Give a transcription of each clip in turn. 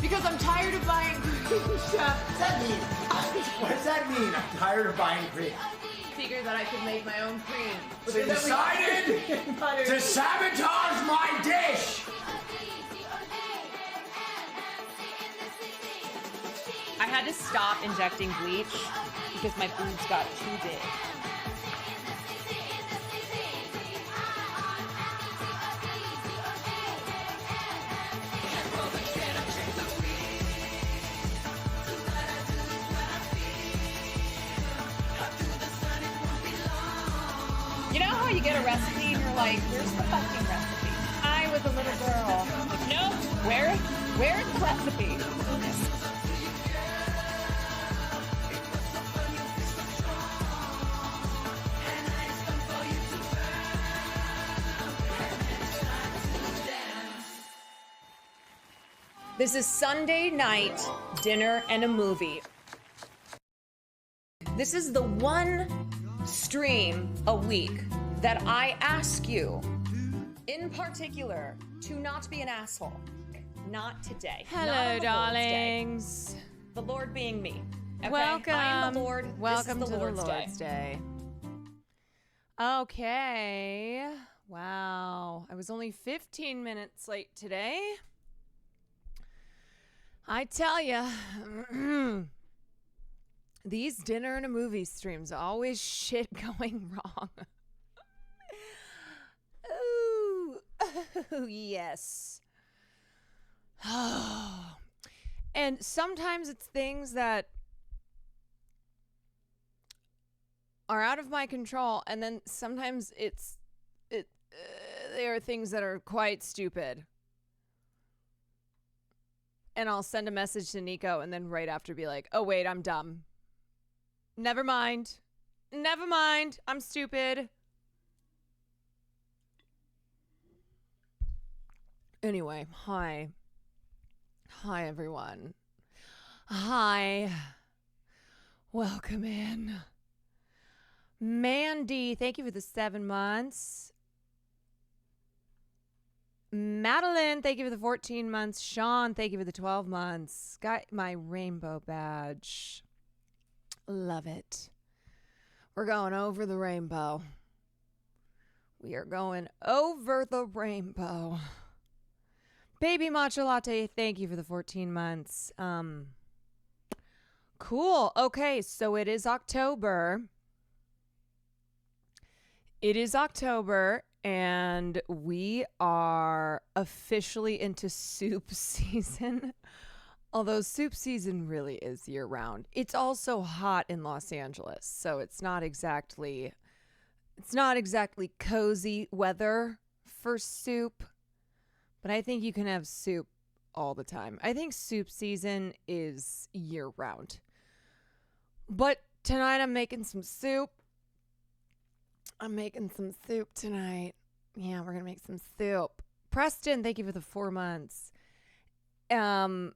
Because I'm tired of buying cream, Chef. What's that mean? What does that mean? I'm tired of buying cream. Figured that I could make my own cream. So you decided to sabotage my dish! I had to stop injecting bleach because my boobs got too big. You know how you get a recipe and you're like, where's the fucking recipe? I was a little girl. Like, no, where's the recipe? This is Sunday night dinner and a movie. This is the one stream a week that I ask you, in particular, to not be an asshole. Not today. Hello, darlings. The Lord being me. Okay? Welcome. I am the Lord. Welcome this is to the the Lord's Day. Okay. Wow. I was only 15 minutes late today. I tell ya, these dinner and a movie streams, always shit going wrong. Ooh, yes. And sometimes it's things that are out of my control, and then sometimes they are things that are quite stupid. And I'll send a message to Nico and then right after be like, oh, wait, I'm dumb. Never mind. I'm stupid. Anyway, hi. Hi, everyone. Hi. Welcome in. Mandy, thank you for the 7 months. Madeline, thank you for the 14 months. Sean, thank you for the 12 months. Got my rainbow badge. Love it. We're going over the rainbow. We are going over the rainbow. Baby Matcha Latte, thank you for the 14 months. Cool. Okay, so it is October. And we are officially into soup season. Although soup season really is year round. It's also hot in Los Angeles, so it's not exactly cozy weather for soup. But I think you can have soup all the time. I think soup season is year round. But tonight I'm making some soup. Tonight. Yeah, we're going to make some soup. Preston, thank you for the 4 months. And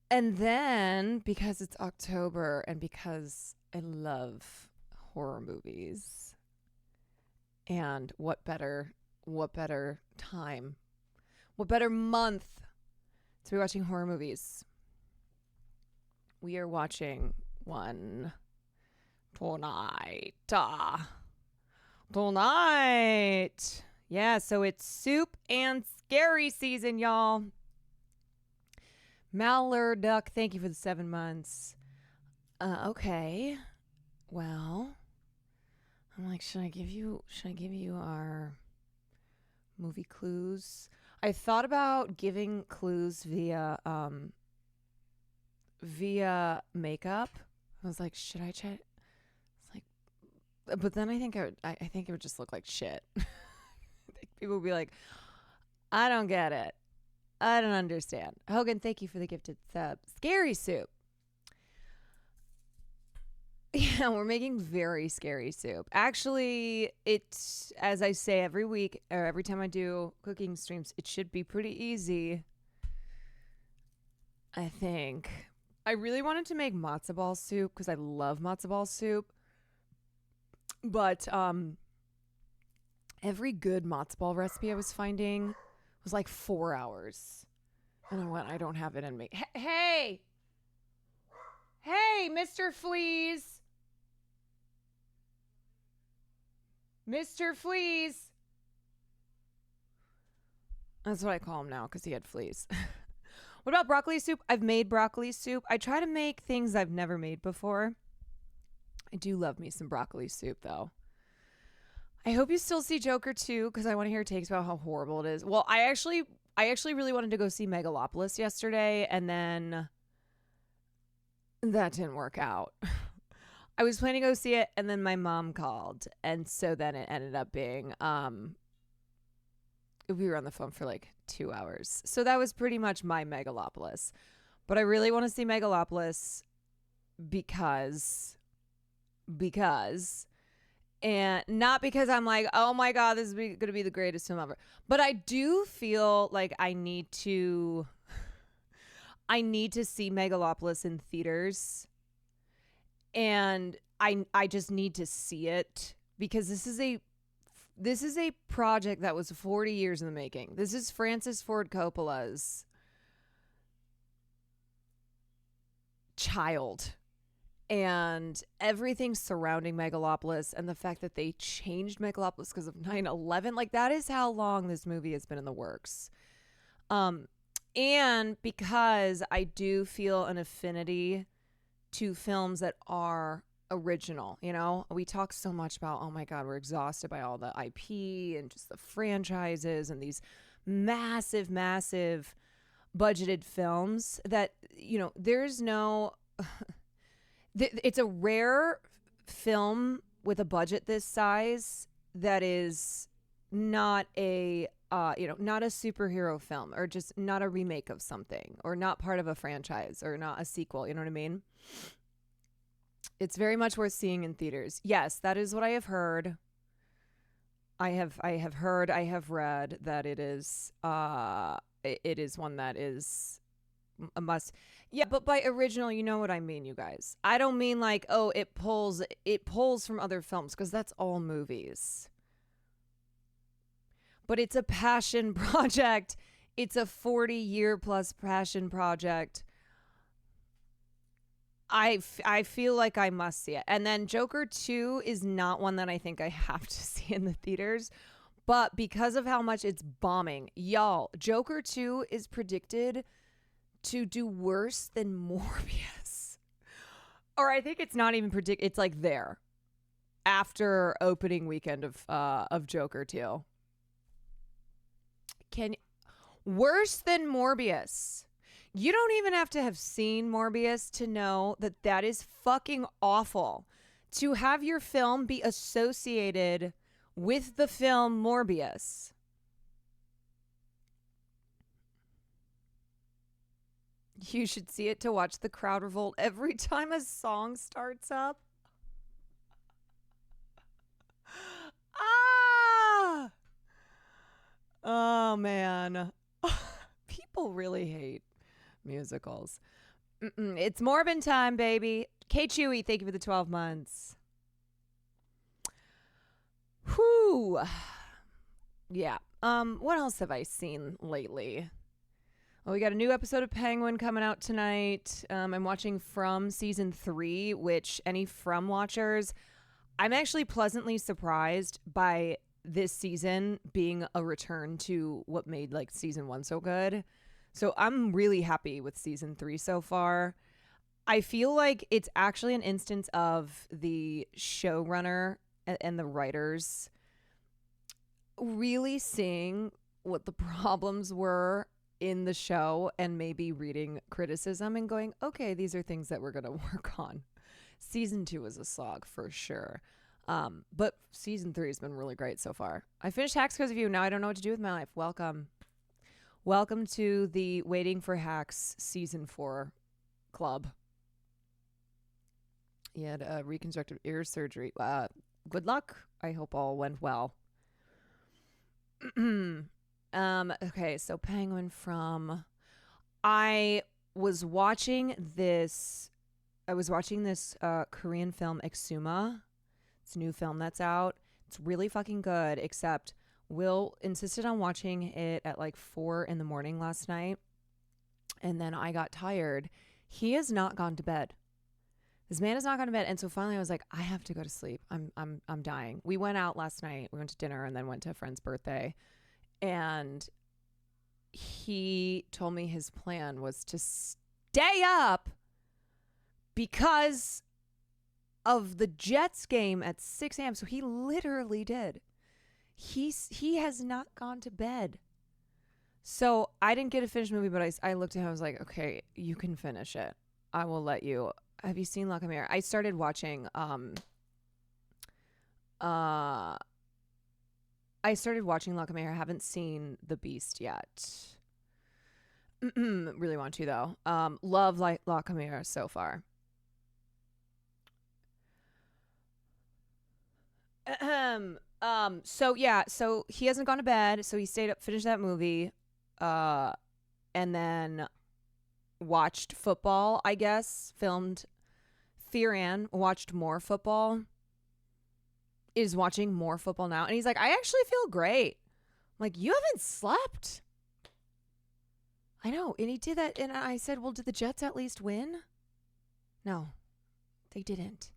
then, because it's October and because I love horror movies, and what better time, what better month to be watching horror movies? We are watching one tonight. Tonight. Yeah, so it's soup and scary season, y'all. Mallard Duck, thank you for the 7 months. Okay. Well, I'm like, should I give you our movie clues? I thought about giving clues via makeup. I was like, should I check? But then I think it would just look like shit. People would be like, I don't get it. I don't understand. Hogan, thank you for the gifted sub. Scary soup. Yeah, we're making very scary soup. Actually, it's, as I say every week, or every time I do cooking streams, it should be pretty easy. I think. I really wanted to make matzo ball soup because I love matzo ball soup. But every good matzo ball recipe I was finding was like 4 hours. You know what? I don't have it in me. Hey! Hey, Mr. Fleas! Mr. Fleas! That's what I call him now because he had fleas. What about broccoli soup? I've made broccoli soup. I try to make things I've never made before. I do love me some broccoli soup, though. I hope you still see Joker 2 because I want to hear takes about how horrible it is. Well, I actually really wanted to go see Megalopolis yesterday, and then that didn't work out. I was planning to go see it, and then my mom called, and so then it ended up being we were on the phone for like 2 hours. So that was pretty much my Megalopolis. But I really want to see Megalopolis because and not because I'm like, oh my God, this is going to be the greatest film ever. But I do feel like I need to see Megalopolis in theaters. And I just need to see it because this is a project that was 40 years in the making. This is Francis Ford Coppola's child. And everything surrounding Megalopolis and the fact that they changed Megalopolis because of 9/11, like that is how long this movie has been in the works. And because I do feel an affinity to films that are original, you know, we talk so much about, oh my God, we're exhausted by all the IP and just the franchises and these massive budgeted films that, you know, there's no, it's a rare film with a budget this size that is not a, not a superhero film or just not a remake of something or not part of a franchise or not a sequel. You know what I mean? It's very much worth seeing in theaters. Yes, that is what I have heard. I have read that it is one that is a must. Yeah, but by original, you know what I mean, you guys. I don't mean like, oh, it pulls from other films because that's all movies. But it's a passion project. It's a 40-year plus passion project. I feel like I must see it. And then Joker 2 is not one that I think I have to see in the theaters. But because of how much it's bombing, y'all, Joker 2 is predicted to do worse than Morbius. Or I think it's not even predicted. It's like there after opening weekend of Joker 2. Worse than Morbius. You don't even have to have seen Morbius to know that that is fucking awful. To have your film be associated with the film Morbius. You should see it to watch the crowd revolt every time a song starts up. Ah! Oh, man. People really hate musicals. It's Morbin time, baby. K Chewy, thank you for the 12 months. Whew. Yeah. What else have I seen lately? Well, we got a new episode of Penguin coming out tonight. I'm watching From season 3, which any From watchers, I'm actually pleasantly surprised by this season being a return to what made like season 1 so good. So I'm really happy with season 3 so far. I feel like it's actually an instance of the showrunner and the writers really seeing what the problems were in the show and maybe reading criticism and going, okay, these are things that we're going to work on. Season 2 is a slog for sure. But season 3 has been really great so far. I finished Hacks because of you. Now I don't know what to do with my life. Welcome. Welcome to the Waiting for Hacks season 4 club. You had a reconstructive ear surgery. Good luck. I hope all went well. Okay, so Penguin From. I was watching this Korean film Exuma. It's a new film that's out. It's really fucking good, except Will insisted on watching it at like 4 a.m. last night. And then I got tired. He has not gone to bed. This man has not gone to bed. And so finally I was like, I have to go to sleep. I'm dying. We went out last night. We went to dinner and then went to a friend's birthday. And he told me his plan was to stay up because of the Jets game at 6 a.m. So he literally did. He has not gone to bed. So I didn't get to finish the movie, but I looked at him. I was like, okay, you can finish it. I will let you. Have you seen La Camera? I started watching La Camera. I haven't seen The Beast yet. Really want to though. Love La Camera so far. So yeah, so he hasn't gone to bed, so he stayed up, finished that movie, and then watched football, I guess, filmed Theoran, watched more football, is watching more football now, and he's like, I actually feel great. I'm like, you haven't slept? I know, and he did that, and I said, well, did the Jets at least win? No, they didn't.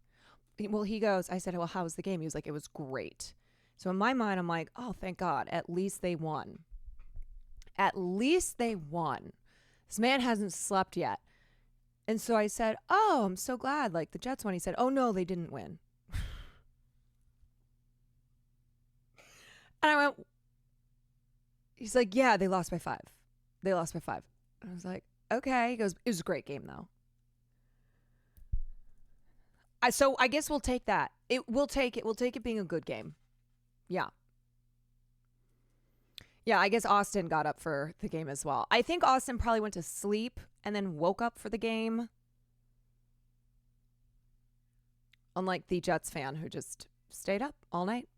Well, he goes, I said, well, how was the game? He was like, it was great. So in my mind, I'm like, oh, thank God. At least they won. At least they won. This man hasn't slept yet. And so I said, oh, I'm so glad. Like, the Jets won. He said, oh, no, they didn't win. And I went, he's like, yeah, they lost by 5. They lost by 5. And I was like, okay. He goes, it was a great game, though. So I guess we'll take that. We'll take it. We'll take it being a good game. Yeah. Yeah, I guess Austin got up for the game as well. I think Austin probably went to sleep and then woke up for the game. Unlike the Jets fan who just stayed up all night.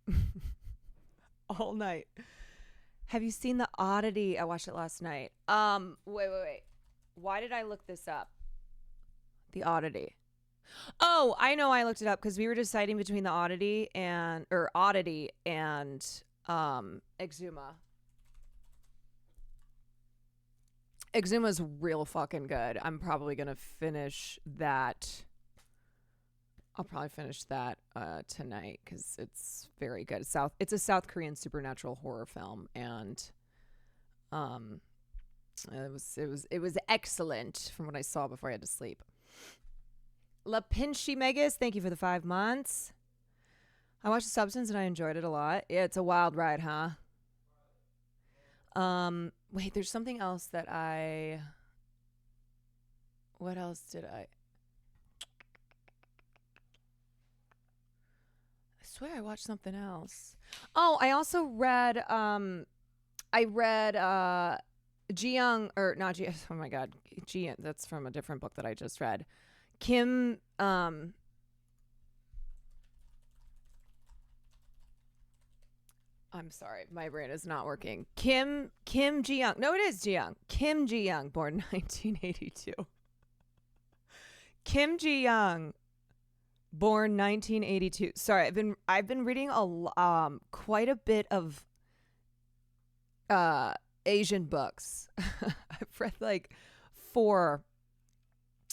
All night. Have you seen The Oddity? I watched it last night. Wait. Why did I look this up? The Oddity. Oh, I know I looked it up because we were deciding between the Oddity and Exuma. Exuma's real fucking good. I'm probably gonna finish that. I'll probably finish that tonight because it's very good. It's a South Korean supernatural horror film, and it was excellent from what I saw before I had to sleep. La Pinchy Megas, thank you for the 5 months. I watched The Substance and I enjoyed it a lot. Yeah, it's a wild ride, huh? Wait, there's something else that what else did I swear I watched something else. Oh, I also read, Ji-young, or not Ji, oh my God, Ji, that's from a different book that I just read. Kim, I'm sorry, my brain is not working. Kim Ji-young. No, it is Ji-young. Kim Ji-young, born 1982. Kim Ji-young, born 1982. Sorry, I've been reading quite a bit of Asian books. I've read like 4.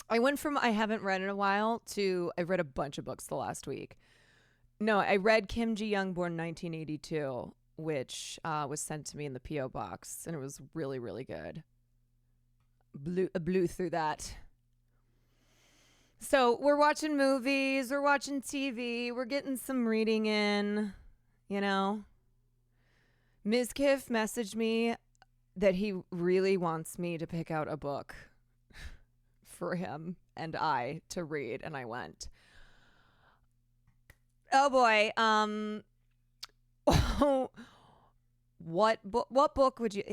I went from I haven't read in a while to I've read a bunch of books the last week. No, I read Kim Ji-young, born 1982, which was sent to me in the P.O. box, and it was really, really good. Blew through that. So we're watching movies, we're watching TV, we're getting some reading in, you know. Ms. Kiff messaged me that he really wants me to pick out a book for him and I to read, and I went, oh boy, what book would you,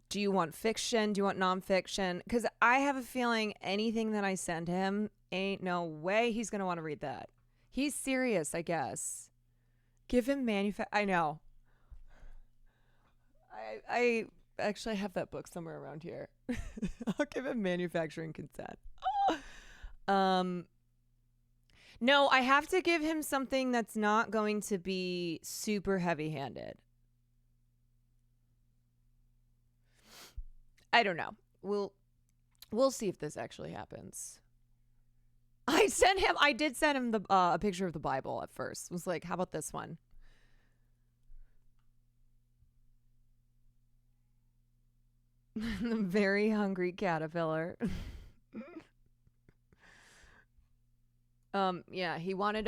do you want fiction? Do you want nonfiction? Because I have a feeling anything that I send him, ain't no way he's going to want to read that. He's serious, I guess. Give him I know. I actually have that book somewhere around here. I'll give him manufacturing consent. No, I have to give him something that's not going to be super heavy-handed. I don't know. We'll see if this actually happens. I did send him a picture of the Bible at first. I was like, how about this one? The very hungry caterpillar. Yeah, he wanted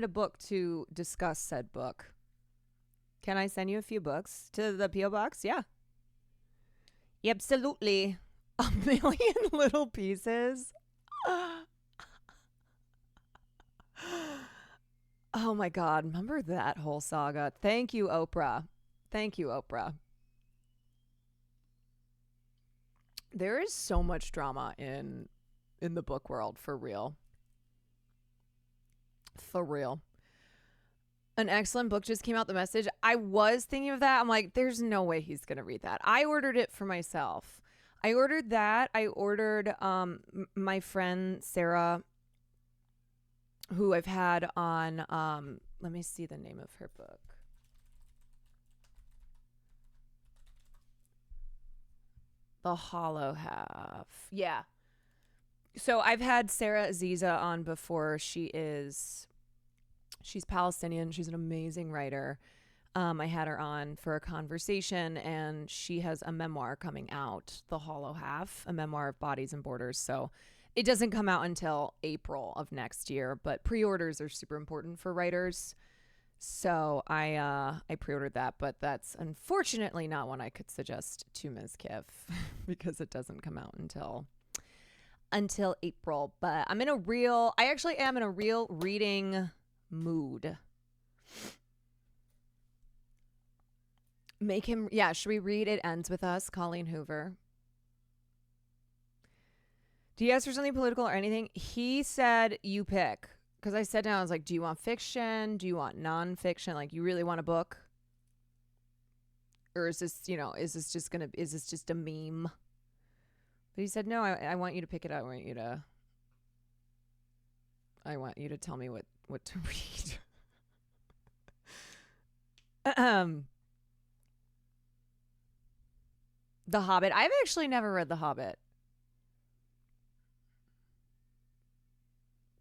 a book to discuss said book. Can I send you a few books to the P.O. box? Yeah. Absolutely. A million little pieces. Oh my God. Remember that whole saga? Thank you, Oprah. Thank you, Oprah. There is so much drama in the book world, for real. For real. An excellent book just came out, The Message. I was thinking of that. I'm like, there's no way he's going to read that. I ordered it for myself. I ordered that. I ordered my friend Sarah, who I've had on, let me see the name of her book. The Hollow Half. Yeah. So I've had Sarah Aziza on before. She's Palestinian. She's an amazing writer. I had her on for a conversation, and she has a memoir coming out, The Hollow Half, a memoir of bodies and borders. So it doesn't come out until April of next year, but pre-orders are super important for writers. So I pre-ordered that, but that's unfortunately not one I could suggest to Ms. Kiff because it doesn't come out until April. But I actually am in a real reading mood. Should we read It Ends With Us, Colleen Hoover? Do you ask for something political or anything? He said, you pick. Because I sat down, I was like, do you want fiction? Do you want nonfiction? Like, you really want a book? Or is this, is this just a meme? But he said, no, I want you to pick it out. I want you to tell me what to read. The Hobbit. I've actually never read The Hobbit.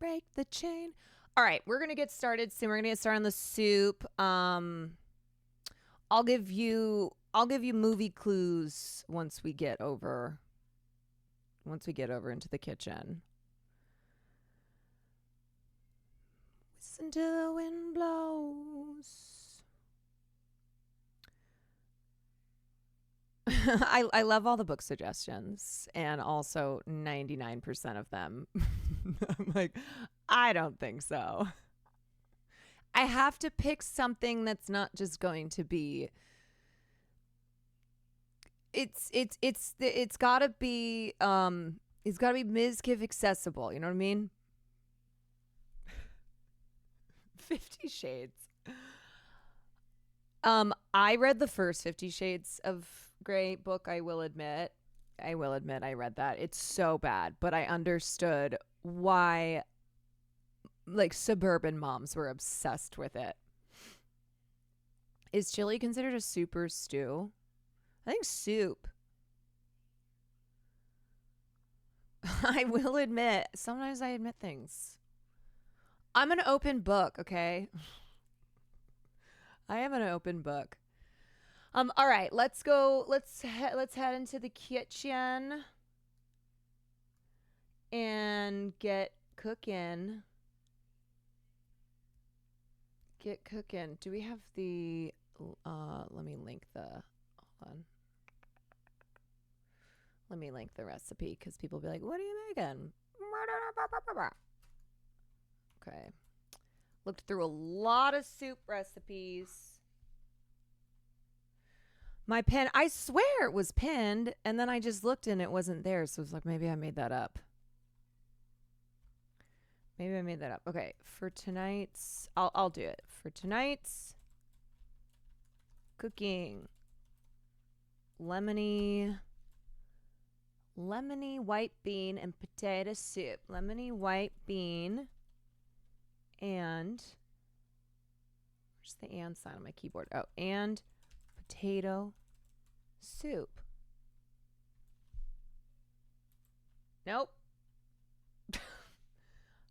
Break the chain. All right, we're going to get started soon. We're going to get started on the soup. I'll give you movie clues once we get over into the kitchen. Listen to the wind blows. I love all the book suggestions, and also 99% of them. I'm like, I don't think so. I have to pick something that's not just going to be. It's gotta be Ms. Kiff accessible. You know what I mean? 50 Shades. I read the first 50 Shades of Grey book. I will admit I read that. It's so bad, but I understood why like suburban moms were obsessed with it. Is chili considered a soup or stew? I think soup. I will admit, sometimes I admit things. I'm an open book, okay? I am an open book. All right, let's go. Let's head into the kitchen and get cooking. Do we have the let me link the hold on. Let me link the recipe because people will be like, what are you making? Okay. Looked through a lot of soup recipes. My pen, I swear it was pinned, and then I just looked and it wasn't there. So it was like, maybe I made that up. Okay, for tonight's, I'll do it. For tonight's cooking, lemony white bean and potato soup. Lemony white bean and, where's the and sign on my keyboard? Oh, and potato soup. Nope.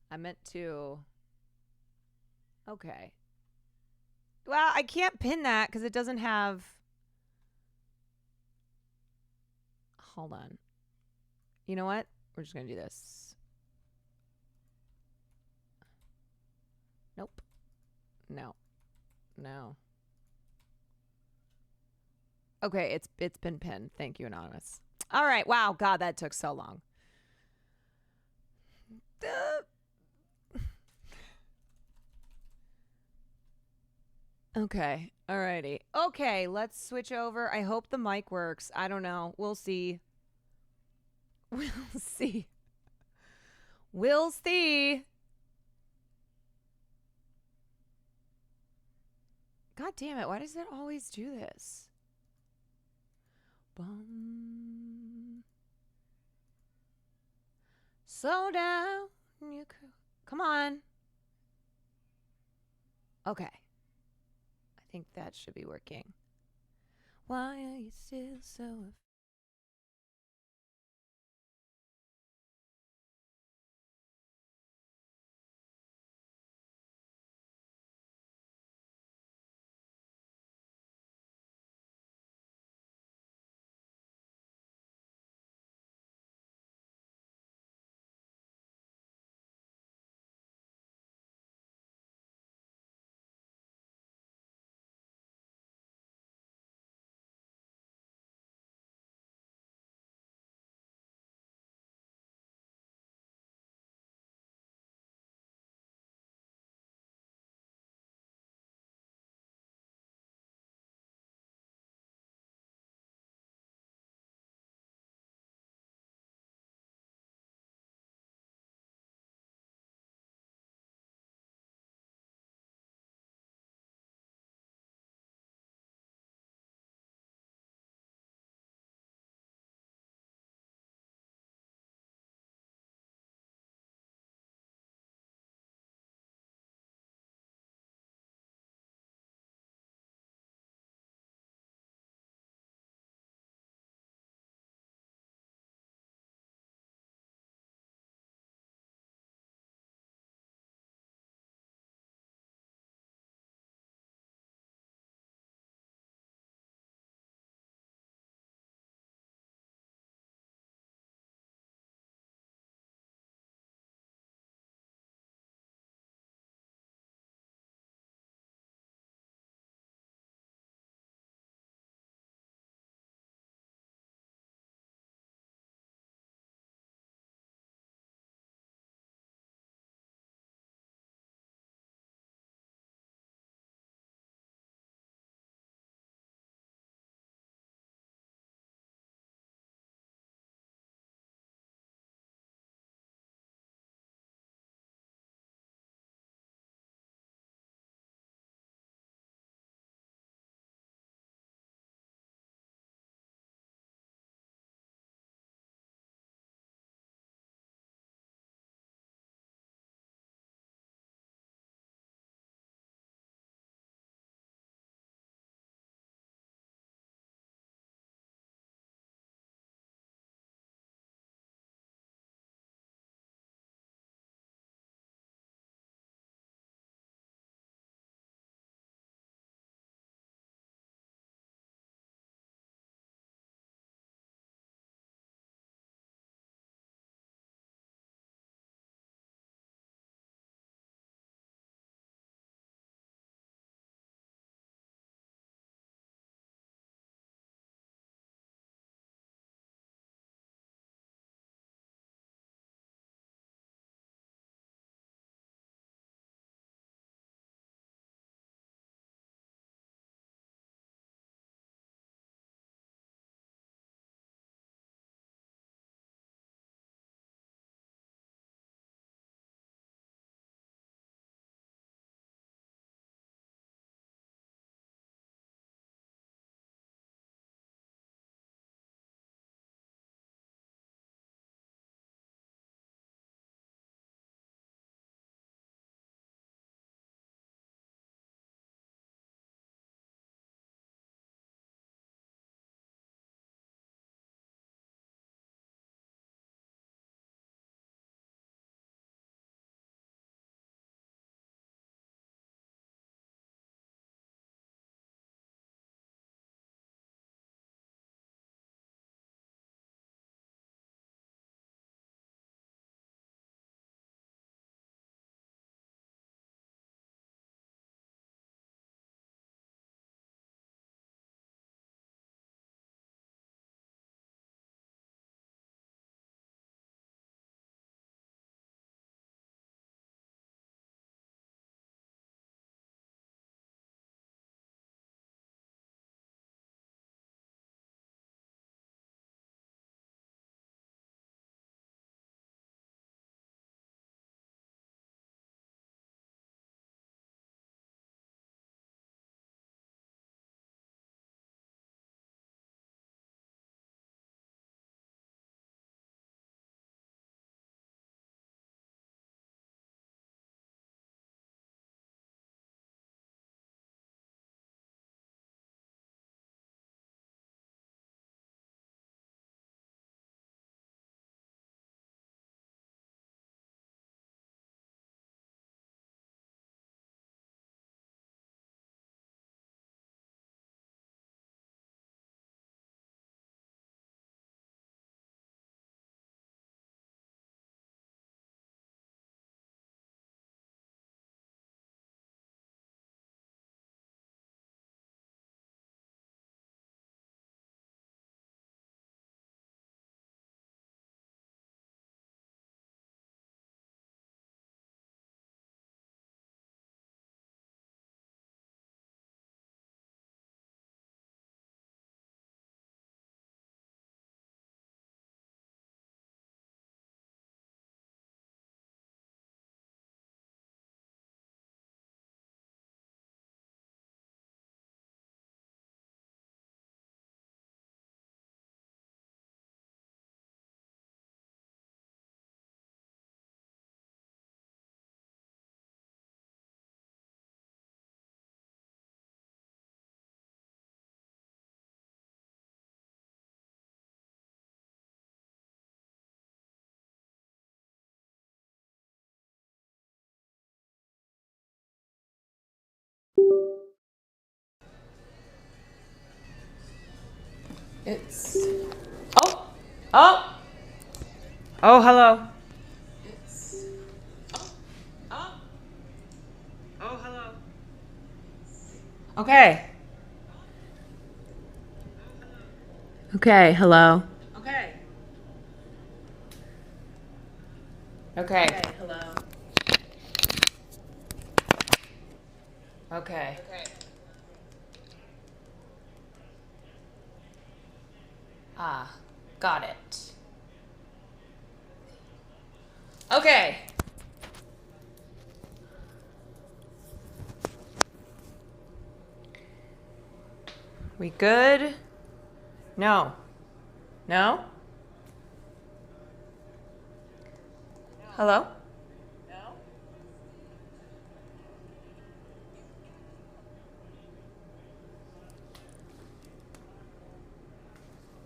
I meant to. Okay. Well, I can't pin that because it doesn't have. Hold on. You know what? We're just going to do this. Nope. No. No. Okay, it's been pinned. Thank you, Anonymous. All right. Wow. God, that took so long. Okay. Alrighty. Okay, let's switch over. I hope the mic works. I don't know. We'll see. We'll see. We'll see. God damn it. Why does it always do this? Bum. Slow down. Come on. Okay. I think that should be working. Why are you still so It's. Oh! Oh! Oh, hello. It's. Oh! Oh! Oh, hello. Okay. Okay, hello. Okay. Okay. Okay, hello. Okay. Okay. Ah, got it. Okay. We good? No. No? Hello? No?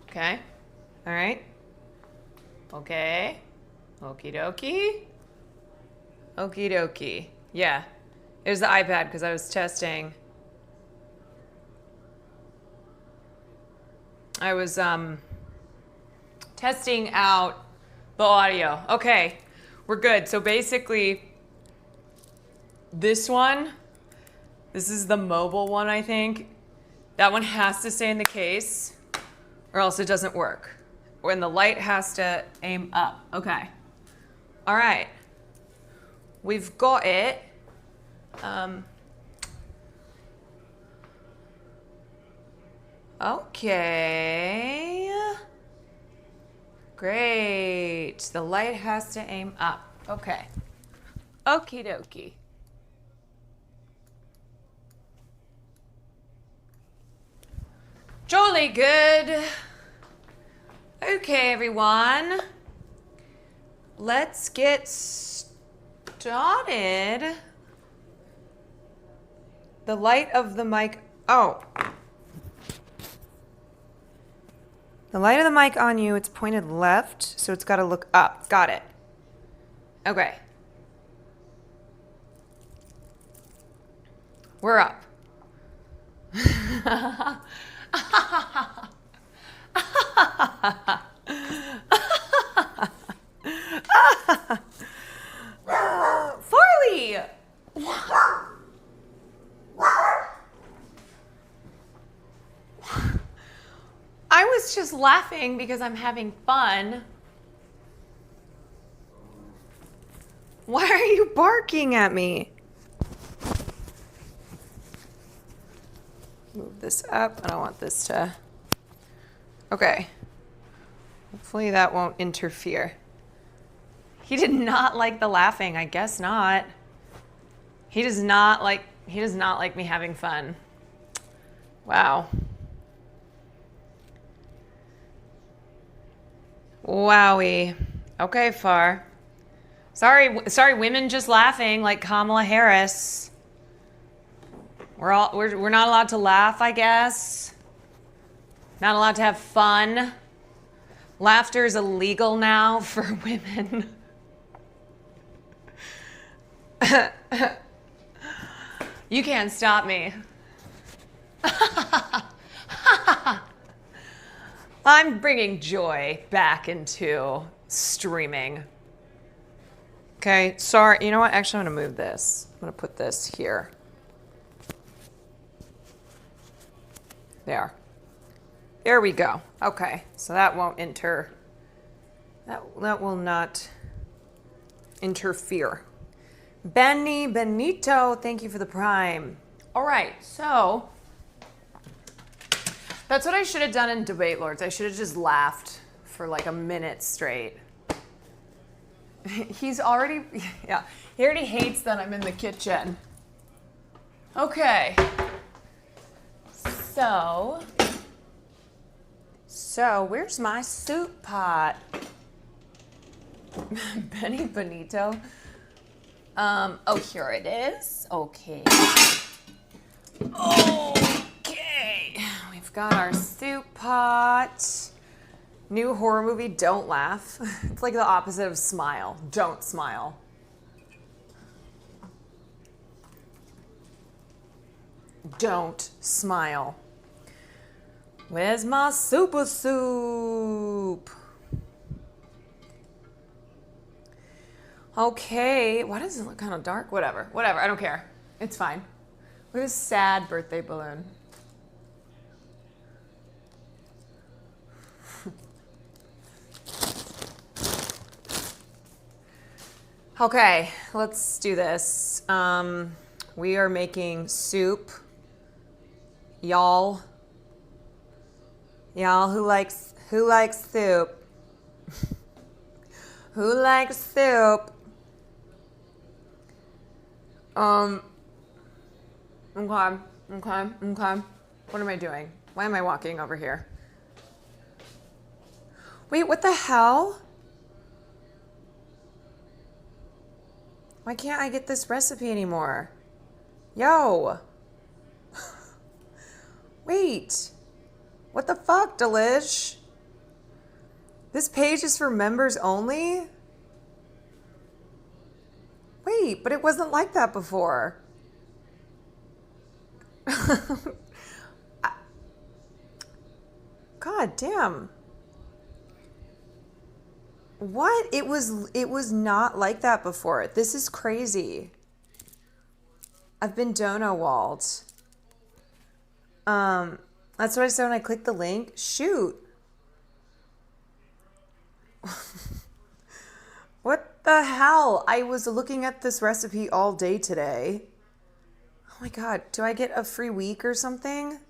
Okay. All right. Okay. Okie dokie. Okie dokie. Yeah. It was the iPad because I was testing. I was testing out the audio. Okay. We're good. So basically, this is the mobile one, I think. That one has to stay in the case or else it doesn't work. When the light has to aim up. Okay. All right. We've got it. Okay. Great. The light has to aim up. Okay. Okie dokie. Jolly good. Okay, everyone. Let's get started. The light of the mic. Oh. The light of the mic on you, it's pointed left, so it's got to look up. Got it. Okay. We're up. Farley! I was just laughing because I'm having fun. Why are you barking at me? Move this up. I don't want this to... Okay. Hopefully that won't interfere. He did not like the laughing. I guess not. He does not like me having fun. Wow. Wowie. Okay, Far. Sorry, women just laughing like Kamala Harris. We're not allowed to laugh, I guess. Not allowed to have fun. Laughter is illegal now for women. You can't stop me. I'm bringing joy back into streaming. Okay, sorry. You know what? Actually, I'm going to move this. I'm going to put this here. There. There we go. Okay, so that won't that will not interfere. Benito, thank you for the prime. All right, so that's what I should have done in Debate Lords. I should have just laughed for like a minute straight. He already hates that I'm in the kitchen. Okay. So where's my soup pot? Benny Benito. Oh, here it is. Okay. Okay. We've got our soup pot. New horror movie, don't laugh. It's like the opposite of smile. Don't smile. Don't smile. Where's my super soup? Okay, why does it look kind of dark? Whatever, I don't care. It's fine. Look at this sad birthday balloon. Okay, let's do this. We are making soup. Y'all who likes soup? Who likes soup? Okay. What am I doing? Why am I walking over here? Wait, what the hell? Why can't I get this recipe anymore? Yo. Wait. What the fuck, Delish? This page is for members only? Wait, but it wasn't like that before. God damn. What? It was not like that before. This is crazy. I've been dono-walled. That's what I said when I clicked the link. Shoot. What the hell? I was looking at this recipe all day today. Oh my god, do I get a free week or something?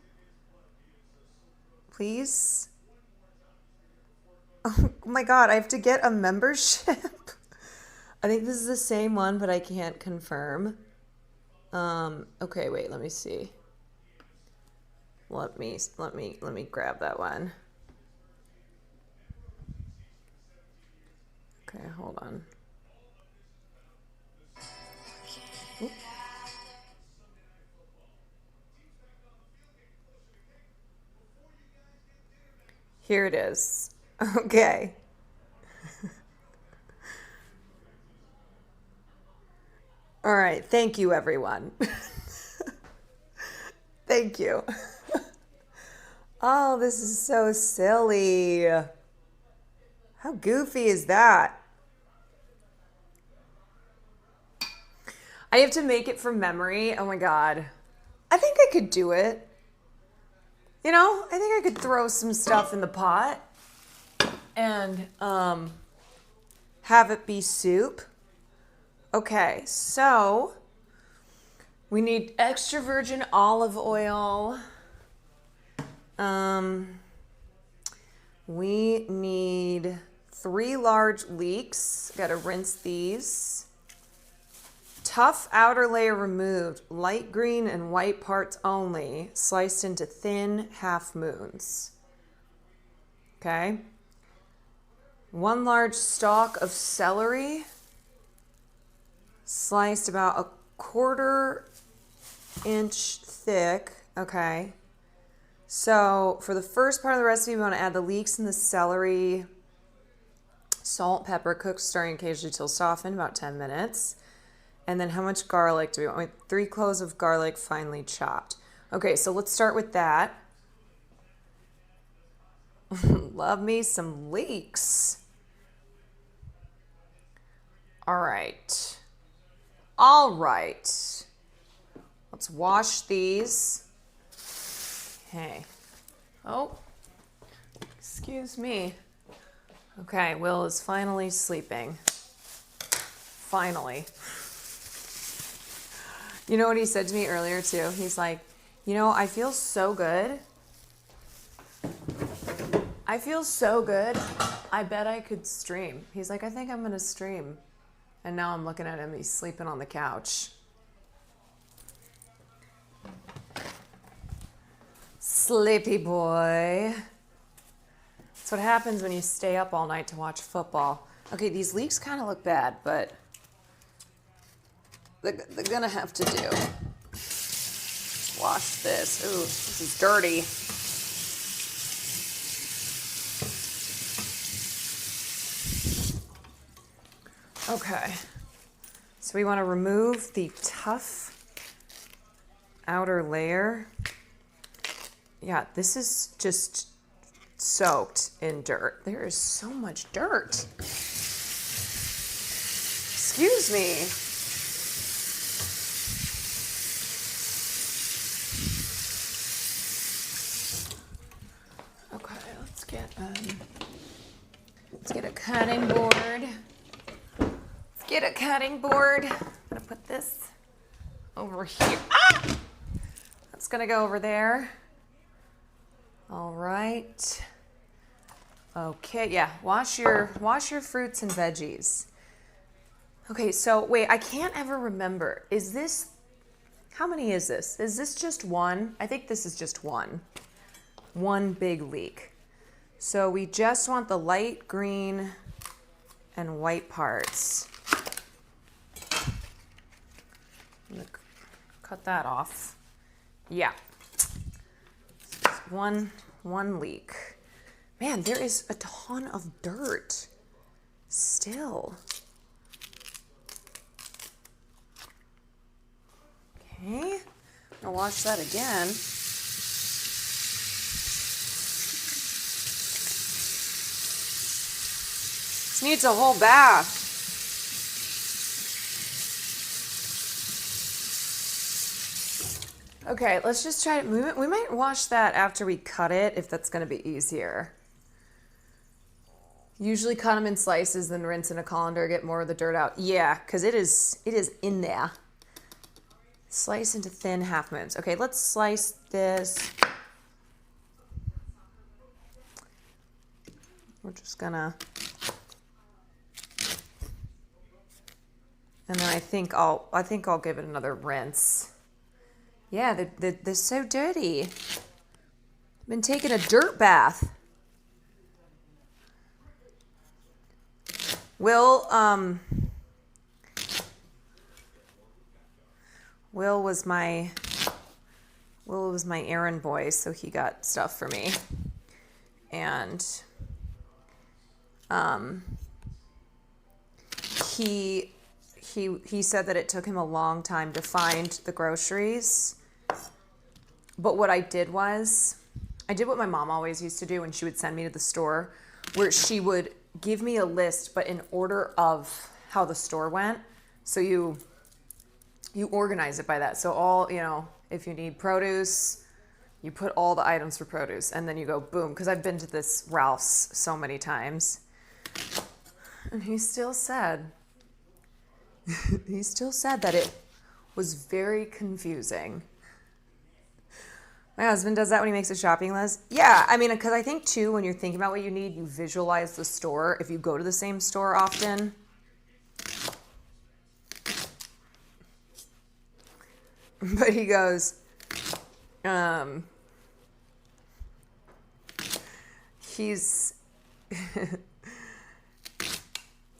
Please? Oh my god, I have to get a membership? I think this is the same one, but I can't confirm. Okay, wait, let me see. Let me grab that one. Okay, hold on. Oop. Here it is. Okay. All right, thank you, everyone. Thank you. Oh, this is so silly. How goofy is that? I have to make it from memory. Oh my god. I think I could do it. You know, I think I could throw some stuff in the pot and have it be soup. Okay, so we need extra virgin olive oil. We need 3 large leeks. Gotta rinse these. Tough outer layer removed, light green and white parts only, sliced into thin half moons. Okay. 1 large stalk of celery, sliced about a 1/4 inch thick. Okay. So for the first part of the recipe, we want to add the leeks and the celery, salt, pepper, cook, stirring occasionally till softened, about 10 minutes. And then how much garlic do we want? 3 cloves of garlic, finely chopped. Okay, so let's start with that. Love me some leeks. All right. Let's wash these. Okay. Oh, excuse me. Okay, Will is finally sleeping. Finally. You know what he said to me earlier too? He's like, you know, I feel so good. I bet I could stream. He's like, I think I'm going to stream. And now I'm looking at him. He's sleeping on the couch. Sleepy boy. That's what happens when you stay up all night to watch football. Okay, these leeks kind of look bad, but they're gonna have to do. Wash this. Ooh, this is dirty. Okay, so we want to remove the tough outer layer. Yeah, this is just soaked in dirt. There is so much dirt. Excuse me. Okay, let's get a cutting board. Let's get a cutting board. I'm gonna put this over here. Ah! That's gonna go over there. All right. Okay, yeah, wash your fruits and veggies. Okay, so wait, I can't ever remember. How many is this? Is this just one? I think this is just one. One big leek. So we just want the light green and white parts. I'm gonna cut that off. Yeah. One leek. Man, there is a ton of dirt still. Okay, I'll wash that again. This needs a whole bath. Okay, let's just try it. We might wash that after we cut it if that's going to be easier. Usually cut them in slices, then rinse in a colander, get more of the dirt out. Yeah, because it is in there. Slice into thin half moons. Okay, let's slice this. We're just gonna, and then I think I'll give it another rinse. Yeah, they're so dirty. I've been taking a dirt bath. Will was my errand boy, so he got stuff for me. And he said that it took him a long time to find the groceries. But what I did was, I did what my mom always used to do when she would send me to the store, where she would give me a list, but in order of how the store went. So you organize it by that. So all, if you need produce, you put all the items for produce, and then you go boom. Because I've been to this Ralph's so many times. And he still said that it was very confusing. My husband does that when he makes a shopping list. Yeah, I mean, because I think too, when you're thinking about what you need, you visualize the store if you go to the same store often. But he goes, he's,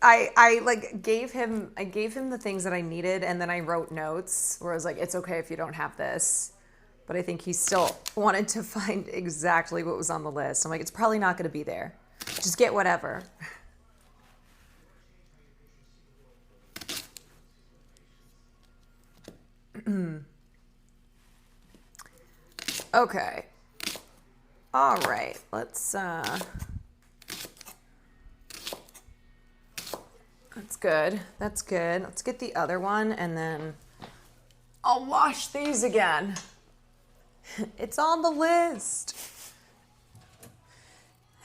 I gave him the things that I needed, and then I wrote notes where I was like, it's okay if you don't have this. But I think he still wanted to find exactly what was on the list. I'm like, it's probably not going to be there. Just get whatever. Okay. All right. That's good. That's good. Let's get the other one, and then I'll wash these again. It's on the list.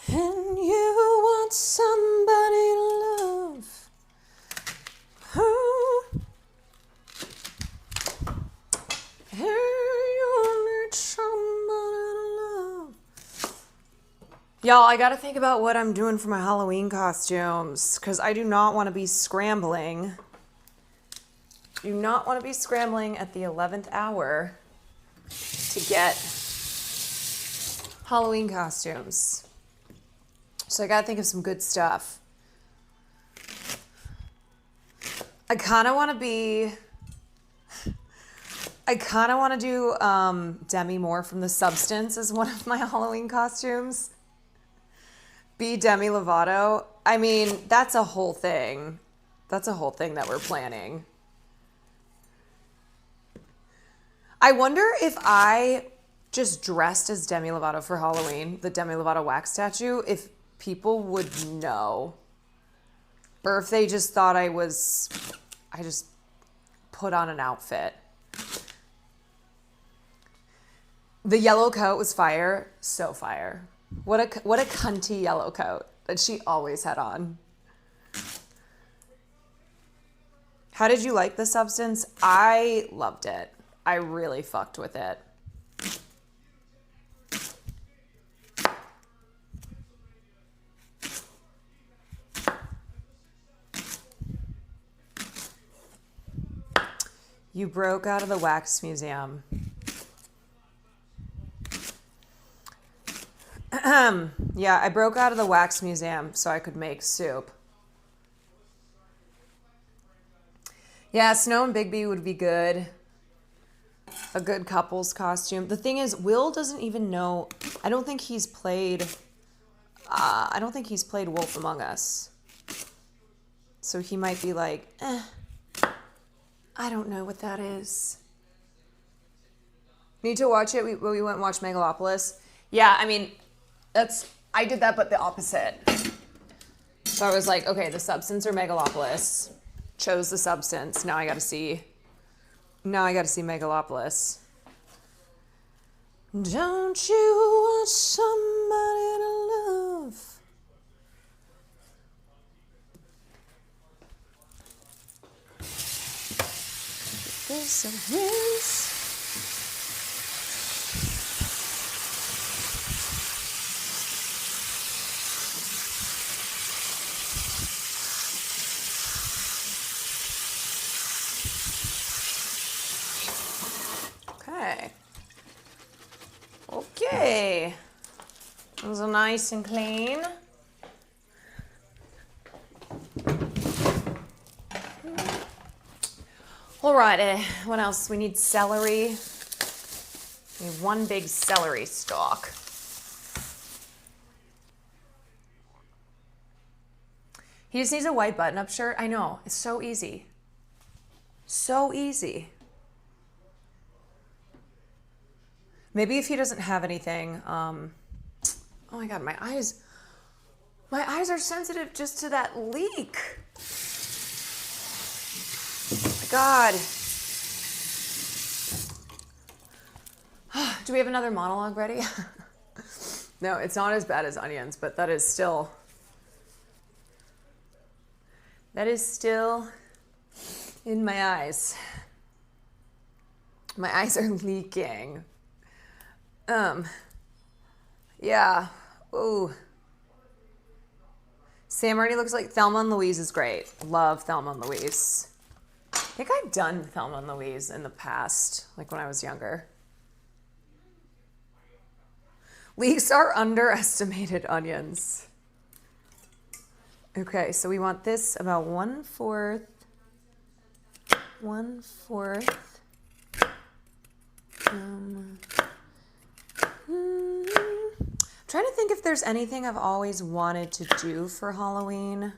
And you want somebody to love. And you need somebody to love. Y'all, I gotta think about what I'm doing for my Halloween costumes, because I do not want to be scrambling. Do not want to be scrambling at the 11th hour to get Halloween costumes. So I gotta think of some good stuff. I kind of want to do Demi Moore from The Substance as one of my Halloween costumes. Be Demi Lovato. I mean, that's a whole thing. That's a whole thing that we're planning. I wonder if I just dressed as Demi Lovato for Halloween, the Demi Lovato wax statue, if people would know. Or if they just thought I just put on an outfit. The yellow coat was fire. So fire. What a cunty yellow coat that she always had on. How did you like the substance? I loved it. I really fucked with it. You broke out of the wax museum. Yeah, I broke out of the wax museum so I could make soup. Yeah, Snow and Bigby would be good. A good couple's costume. The thing is, Will doesn't even know. I don't think he's played Wolf Among Us. So he might be like, I don't know what that is. Need to watch it. We went and watched Megalopolis. Yeah, I mean, I did that, but the opposite. So I was like, okay, the substance or Megalopolis. Chose the substance. Now I gotta see Megalopolis. Don't you want somebody to love? There's a race. Okay. Those are nice and clean. Alrighty, what else? We need celery. We need one big celery stalk. He just needs a white button-up shirt. I know, it's so easy. So easy. Maybe if he doesn't have anything, oh my God, my eyes are sensitive just to that leak. Oh my God. Do we have another monologue ready? No, it's not as bad as onions, but that is still in my eyes. My eyes are leaking. Yeah. Ooh. Sam already looks like Thelma and Louise is great. Love Thelma and Louise. I think I've done Thelma and Louise in the past, like when I was younger. Leeks are underestimated onions. Okay, so we want this about 1/4. Trying to think if there's anything I've always wanted to do for Halloween.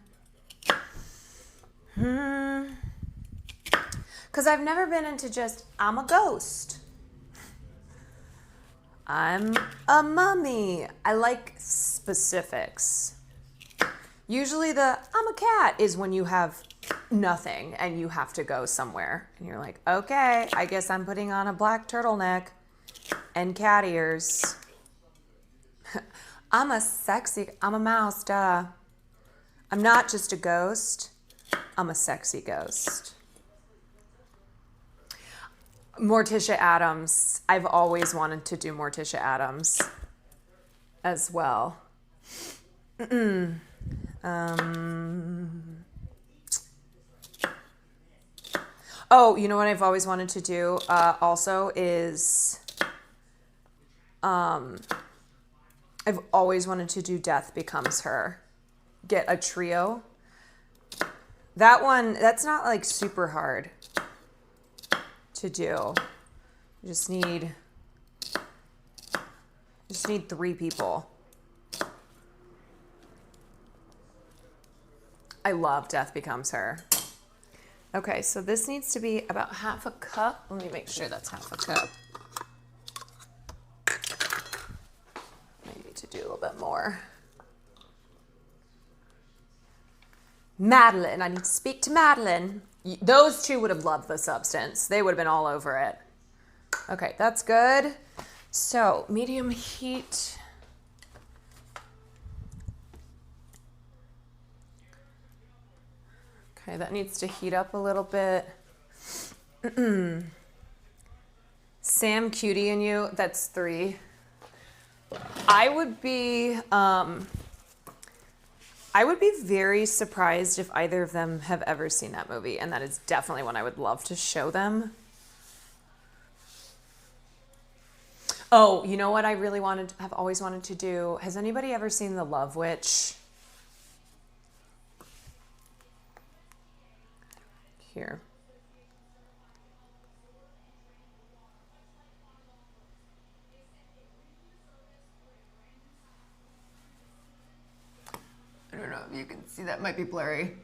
Because I've never been into just, I'm a ghost. I'm a mummy. I like specifics. Usually the I'm a cat is when you have nothing and you have to go somewhere. And you're like, okay, I guess I'm putting on a black turtleneck and cat ears. I'm a mouse, duh. I'm not just a ghost. I'm a sexy ghost. Morticia Addams. I've always wanted to do Morticia Addams as well. Oh, you know what I've always wanted to do also is I've always wanted to do Death Becomes Her. Get a trio. That one, that's not like super hard to do. You just need 3 people. I love Death Becomes Her. Okay, so this needs to be about 1/2 cup. Let me make sure that's 1/2 cup. do a little bit more. Madeline, I need to speak to Madeline. Those two would have loved the substance. They would have been all over it. Okay, that's good. So, medium heat. Okay, that needs to heat up a little bit. Sam, Cutie, and you, that's 3. I would be very surprised if either of them have ever seen that movie, and that is definitely one I would love to show them. Oh, you know what I really have always wanted to do? Has anybody ever seen The Love Witch? Here. I don't know if you can see, that might be blurry.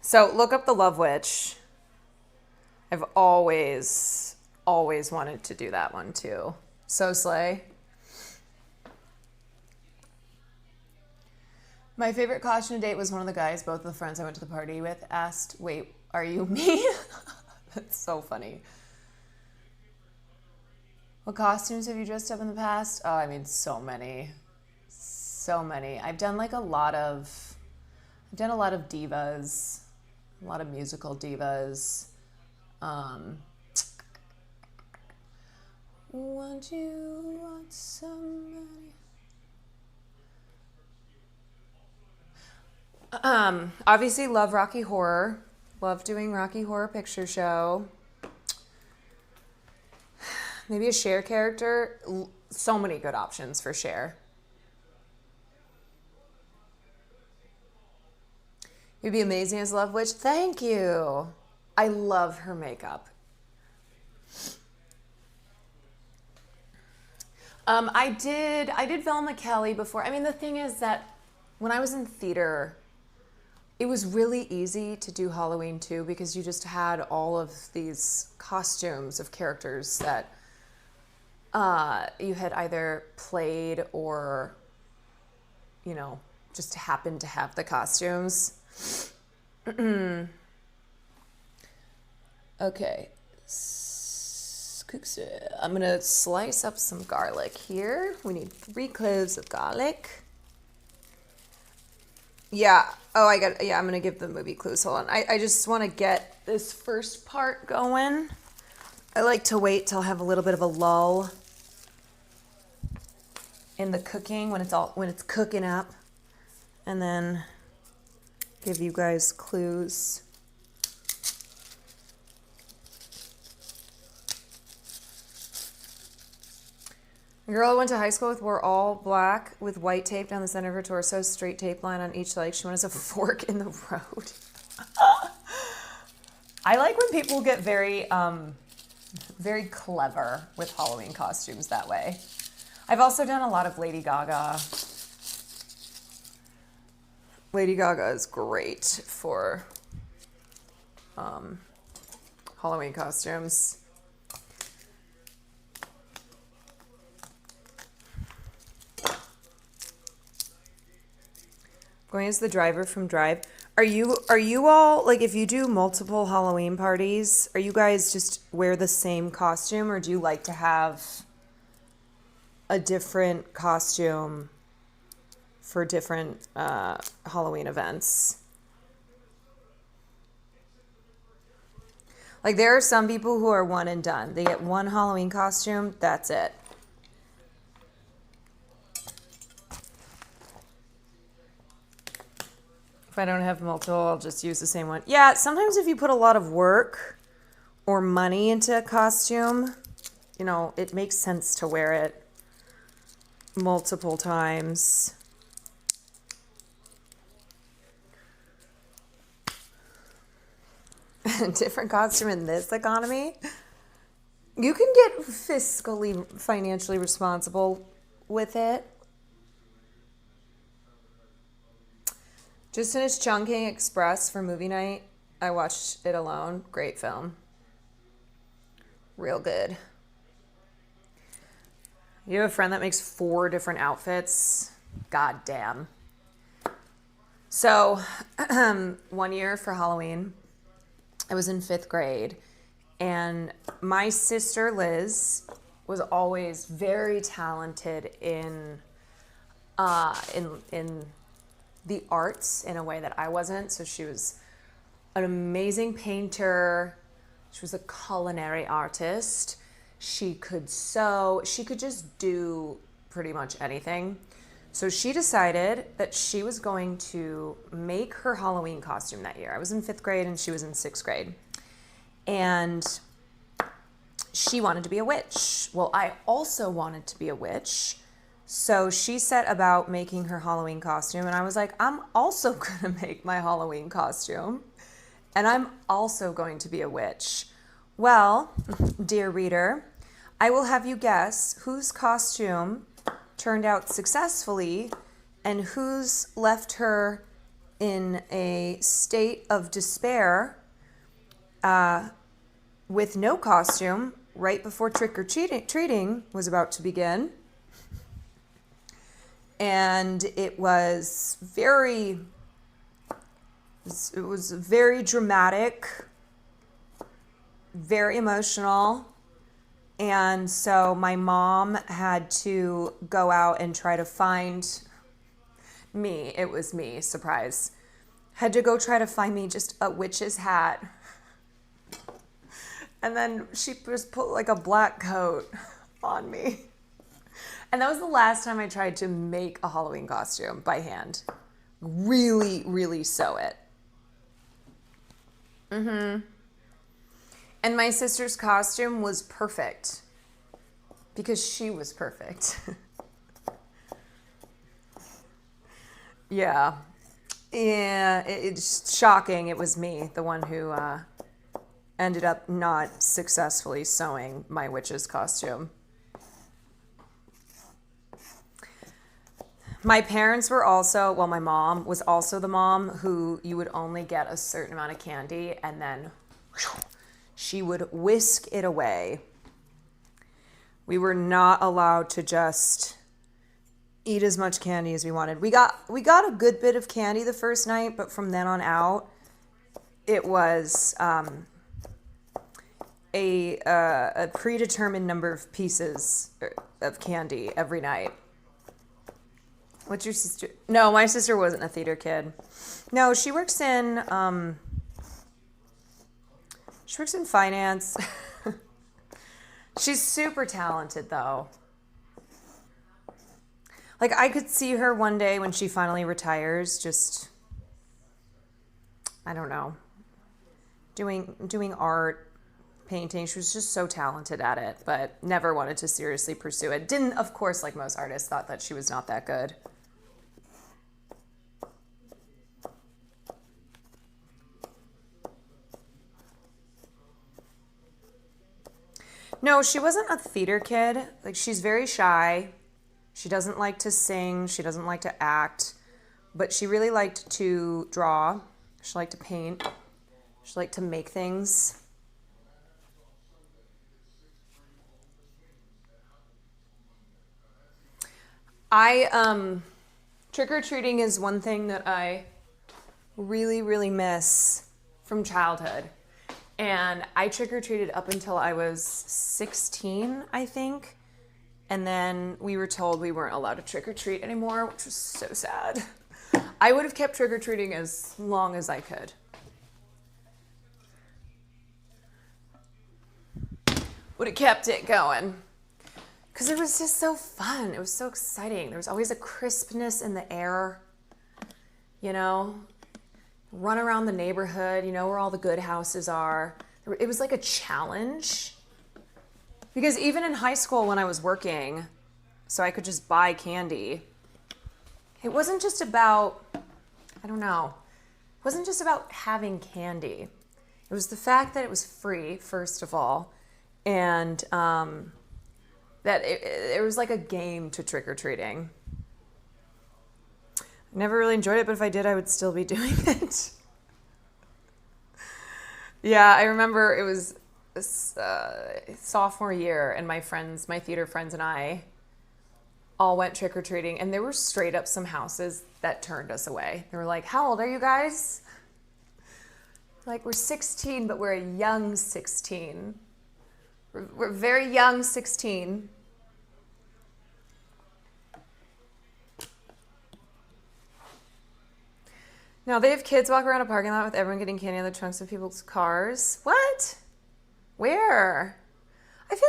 So look up The Love Witch. I've always wanted to do that one too. So slay. My favorite costume date was one of the guys both of the friends I went to the party with asked, "Wait, are you me?" That's so funny. What costumes have you dressed up in the past? Oh, I mean, so many. So many. I've done a lot of divas, a lot of musical divas. Want you want somebody? Obviously love Rocky Horror. Love doing Rocky Horror Picture Show. Maybe a Cher character. So many good options for Cher. You'd be amazing as Love Witch. Thank you. I love her makeup. I did Velma Kelly before. I mean, the thing is that when I was in theater, it was really easy to do Halloween too, because you just had all of these costumes of characters that you had either played or, just happened to have the costumes. Okay. I'm going to slice up some garlic here. We need 3 cloves of garlic. Yeah. Oh, I'm going to give the movie clues. Hold on. I just want to get this first part going. I like to wait till I have a little bit of a lull in the cooking when it's cooking up, and then give you guys clues. The girl I went to high school with wore all black with white tape down the center of her torso, straight tape line on each leg. She went as a fork in the road. I like when people get very clever with Halloween costumes that way. I've also done a lot of Lady Gaga. Lady Gaga is great for Halloween costumes. Going as the driver from Drive. Are you all, if you do multiple Halloween parties, are you guys just wear the same costume, or do you like to have a different costume for different Halloween events? There are some people who are one and done. They get one Halloween costume, that's it. If I don't have multiple, I'll just use the same one. Yeah, sometimes if you put a lot of work or money into a costume, it makes sense to wear it multiple times. Different costume in this economy. You can get financially responsible with it. Just finished Chungking Express for movie night. I watched it alone. Great film. Real good. You have a friend that makes 4 different outfits? God damn. So, one year for Halloween, I was in 5th grade, and my sister Liz was always very talented in the arts in a way that I wasn't. So she was an amazing painter. She was a culinary artist. She could sew. She could just do pretty much anything. So she decided that she was going to make her Halloween costume that year. I was in 5th grade and she was in 6th grade. And she wanted to be a witch. Well, I also wanted to be a witch. So she set about making her Halloween costume, and I was like, I'm also going to make my Halloween costume, and I'm also going to be a witch. Well, dear reader, I will have you guess whose costume turned out successfully and whose left her in a state of despair with no costume right before trick-or-treating was about to begin. And it was very dramatic, very emotional. And so my mom had to go out and try to find me. It was me, surprise. Had to go try to find me just a witch's hat. And then she just put like a black coat on me. And that was the last time I tried to make a Halloween costume by hand. Really, really sew it. And my sister's costume was perfect because she was perfect. Yeah. Yeah, it's shocking. It was me, the one who ended up not successfully sewing my witch's costume. My parents were also, well, my mom was also the mom who you would only get a certain amount of candy and then she would whisk it away. We were not allowed to just eat as much candy as we wanted. We got a good bit of candy the first night, but from then on out, it was a predetermined number of pieces of candy every night. What's your sister? No, my sister wasn't a theater kid. No, she works in finance. She's super talented though. Like I could see her one day when she finally retires, just I don't know, doing art, painting. She was just so talented at it, but never wanted to seriously pursue it. Didn't, of course, like most artists, thought that she was not that good. No, she wasn't a theater kid. Like, she's very shy. She doesn't like to sing. She doesn't like to act. But she really liked to draw. She liked to paint. She liked to make things. Trick-or-treating is one thing that I really, really miss from childhood. And I trick-or-treated up until I was 16, I think. And then we were told we weren't allowed to trick-or-treat anymore, which was so sad. I would have kept trick-or-treating as long as I could. Would have kept it going. Because it was just so fun. It was so exciting. There was always a crispness in the air, you know? Run around the neighborhood, you know, where all the good houses are. It was like a challenge. Because even in high school when I was working, so I could just buy candy, it wasn't just about, I don't know, it wasn't just about having candy. It was the fact that it was free, first of all, and that it was like a game to trick-or-treating. Never really enjoyed it, but if I did, I would still be doing it. Yeah, I remember it was sophomore year, and my theater friends and I all went trick-or-treating, and there were straight up some houses that turned us away. They were like, how old are you guys? Like, we're 16, but we're a young 16. We're very young 16. Now they have kids walk around a parking lot with everyone getting candy in the trunks of people's cars. What? Where? I feel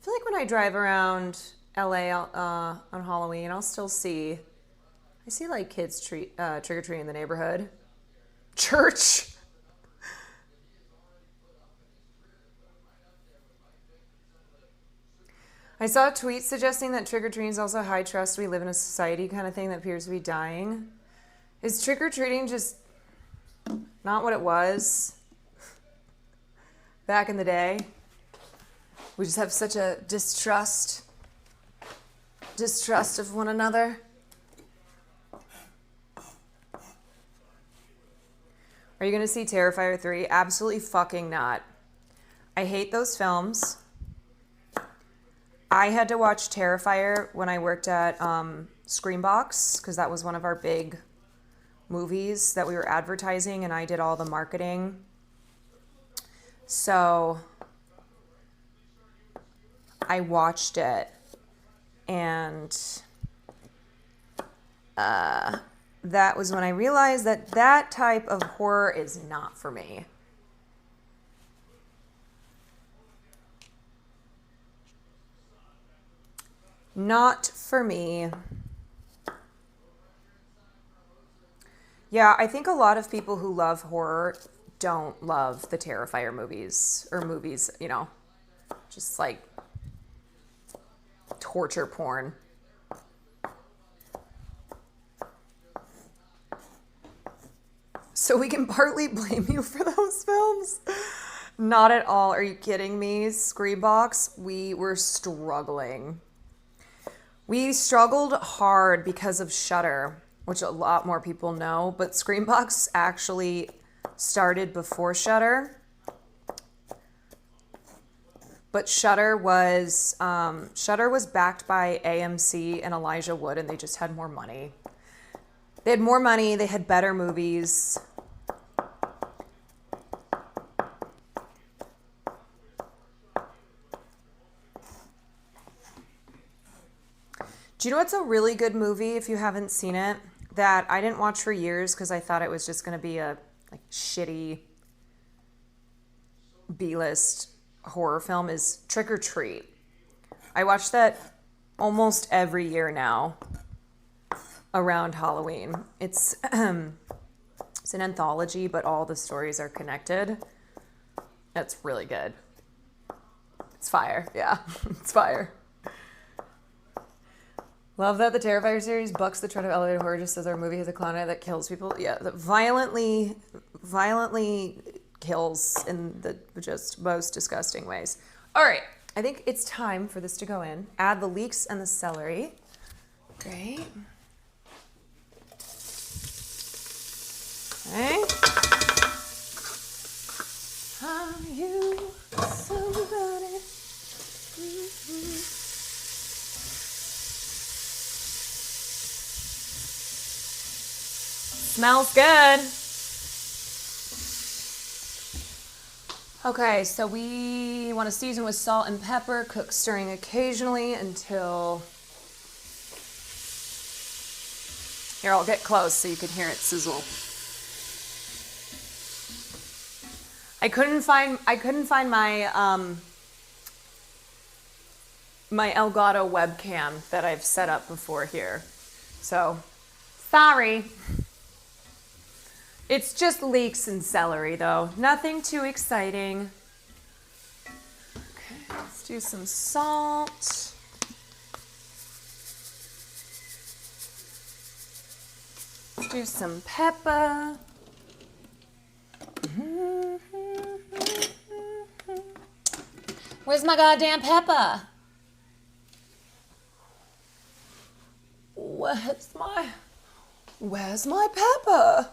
like when I drive around LA on Halloween, I'll still see, I see like kids trick-or-treating in the neighborhood. Church. I saw a tweet suggesting that trick-or-treating is also high trust. We live in a society kind of thing that appears to be dying. Is trick-or-treating just not what it was back in the day? We just have such a distrust of one another. Are you going to see Terrifier 3? Absolutely fucking not. I hate those films. I had to watch Terrifier when I worked at Screambox because that was one of our big movies that we were advertising, and I did all the marketing. So I watched it, and that was when I realized that that type of horror is not for me. Not for me. Yeah, I think a lot of people who love horror don't love the Terrifier movies, or movies, you know, just like torture porn. So we can partly blame you for those films? Not at all. Are you kidding me? Screambox, we were struggling. We struggled hard because of Shudder, which a lot more people know, but Screambox actually started before Shudder. But Shudder was backed by AMC and Elijah Wood, and they just had more money. They had more money, they had better movies. Do you know what's a really good movie if you haven't seen it that I didn't watch for years because I thought it was just going to be a like shitty B-list horror film is Trick or Treat. I watch that almost every year now around Halloween. It's an anthology, but all the stories are connected. That's really good. It's fire. Yeah, it's fire. Love that the Terrifier series bucks the trend of elevated horror just as our movie has a clown in it that kills people. Yeah, that violently kills in the just most disgusting ways. All right, I think it's time for this to go in. Add the leeks and the celery. Great. Okay. Are you somebody? Smells good. Okay, so we want to season with salt and pepper, cook stirring occasionally until... Here, I'll get close so you can hear it sizzle. I couldn't find my my Elgato webcam that I've set up before here. So, sorry. It's just leeks and celery though. Nothing too exciting. Okay, let's do some salt. Let's do some pepper. Where's my goddamn pepper? Where's my pepper?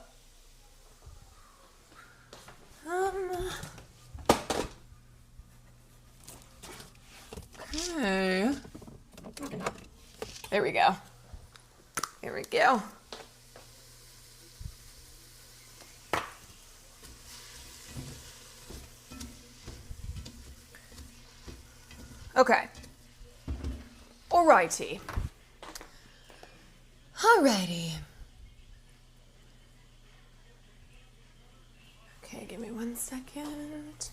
Okay. to go. Okay. Alrighty. Alrighty. Okay, give me 1 second.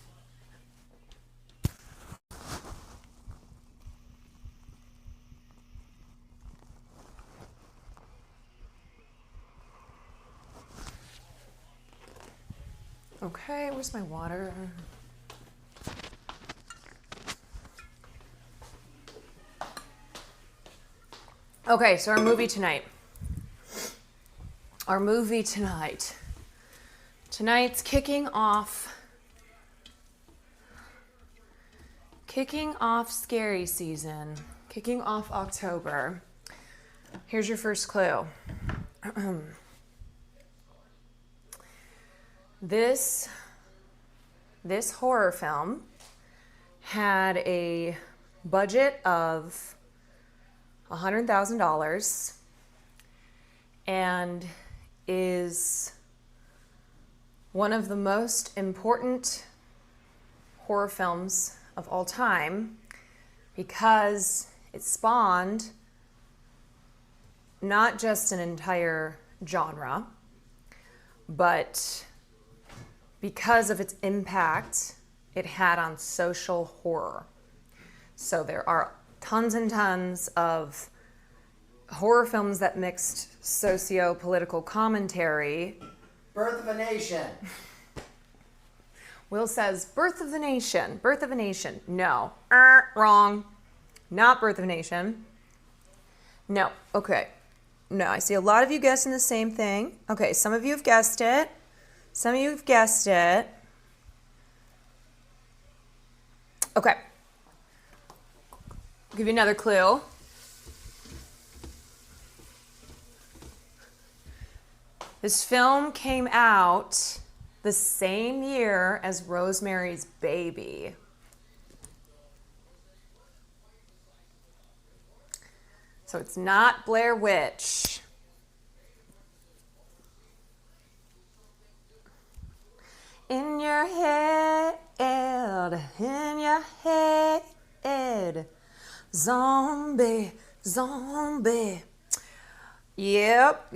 Okay, where's my water? Okay, so our movie tonight. Tonight's kicking off scary season, kicking off October. Here's your first clue. This horror film had a budget of $100,000 and is one of the most important horror films of all time because it spawned not just an entire genre, but because of its impact it had on social horror. So there are tons and tons of horror films that mixed socio-political commentary. Birth of a Nation. Will says, Birth of the Nation. Birth of a Nation. No. Wrong. Not Birth of a Nation. No. Okay. No, I see a lot of you guessing the same thing. Okay, some of you have guessed it. Some of you have guessed it. Okay. I'll give you another clue. This film came out the same year as Rosemary's Baby. So it's not Blair Witch. In your head, zombie. Yep.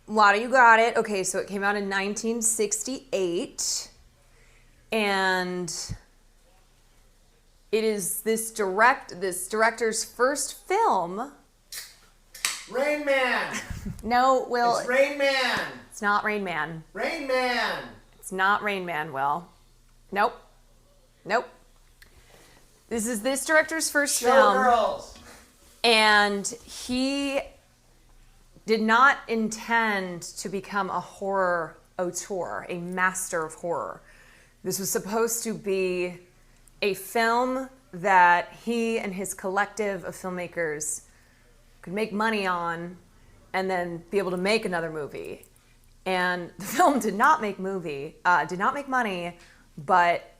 A lot of you got it. Okay, so it came out in 1968, and it is this director's first film. Rain Man. No, Will. It's Rain Man. It's not Rain Man. Rain Man. It's not Rain Man, Will. Nope. This is this director's first film. Showgirls. And he did not intend to become a horror auteur, a master of horror. This was supposed to be a film that he and his collective of filmmakers could make money on and then be able to make another movie. And the film did not make money, but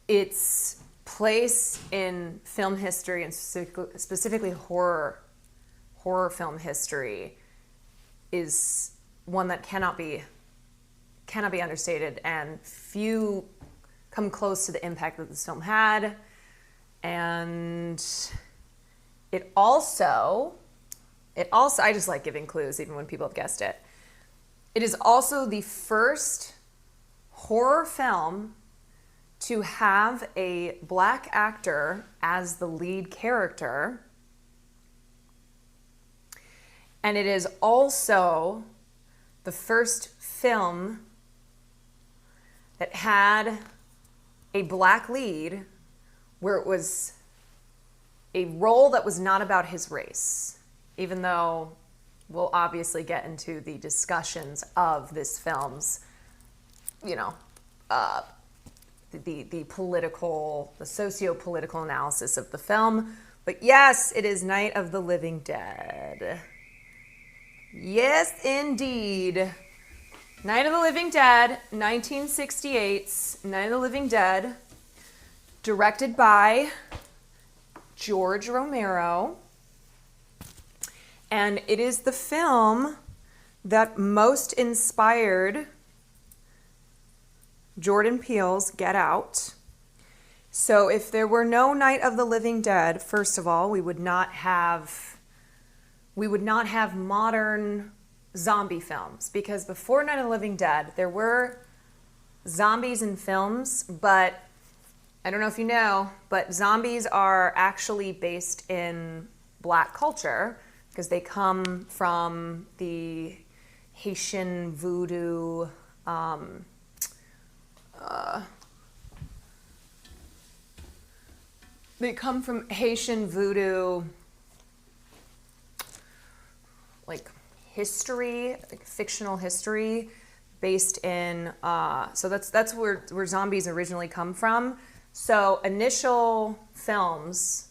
its place in film history and specifically horror film history is one that cannot be understated, and few come close to the impact that this film had. And it also I just like giving clues even when people have guessed it. It is also the first horror film to have a black actor as the lead character. And it is also the first film that had a black lead where it was a role that was not about his race, even though we'll obviously get into the discussions of this film's, the socio-political analysis of the film. But yes, it is Night of the Living Dead. Yes, indeed. Night of the Living Dead, 1968's Night of the Living Dead, directed by George Romero. And it is the film that most inspired Jordan Peele's Get Out. So if there were no Night of the Living Dead, first of all, we would not have modern zombie films, because before Night of the Living Dead, there were zombies in films, but I don't know if you know, but zombies are actually based in Black culture because they come from the Haitian voodoo. They come from Haitian voodoo, like history, like fictional history, based in. So that's where zombies originally come from. So initial films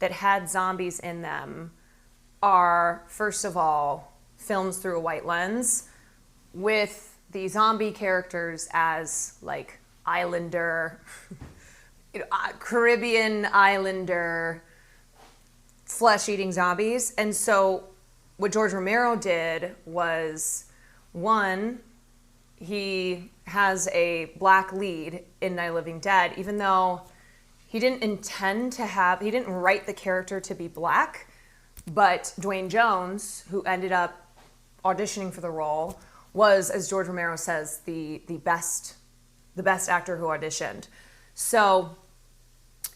that had zombies in them are, first of all, films through a white lens with the zombie characters as like islander, Caribbean islander, flesh-eating zombies. And so what George Romero did was, one, he has a black lead in Night of the Living Dead, even though he didn't he didn't write the character to be black, but Dwayne Jones, who ended up auditioning for the role, was, as George Romero says, the best actor who auditioned. So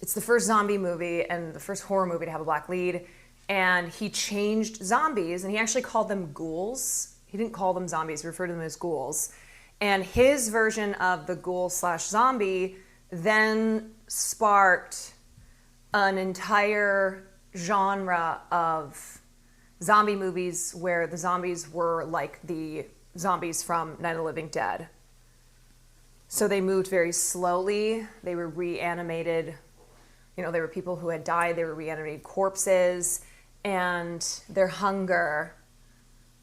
it's the first zombie movie and the first horror movie to have a black lead, and he changed zombies, and he actually called them ghouls. He didn't call them zombies, he referred to them as ghouls. And his version of the ghoul/zombie then sparked an entire genre of zombie movies where the zombies were like the zombies from Night of the Living Dead. So they moved very slowly. They were reanimated. There were people who had died. They were reanimated corpses. And their hunger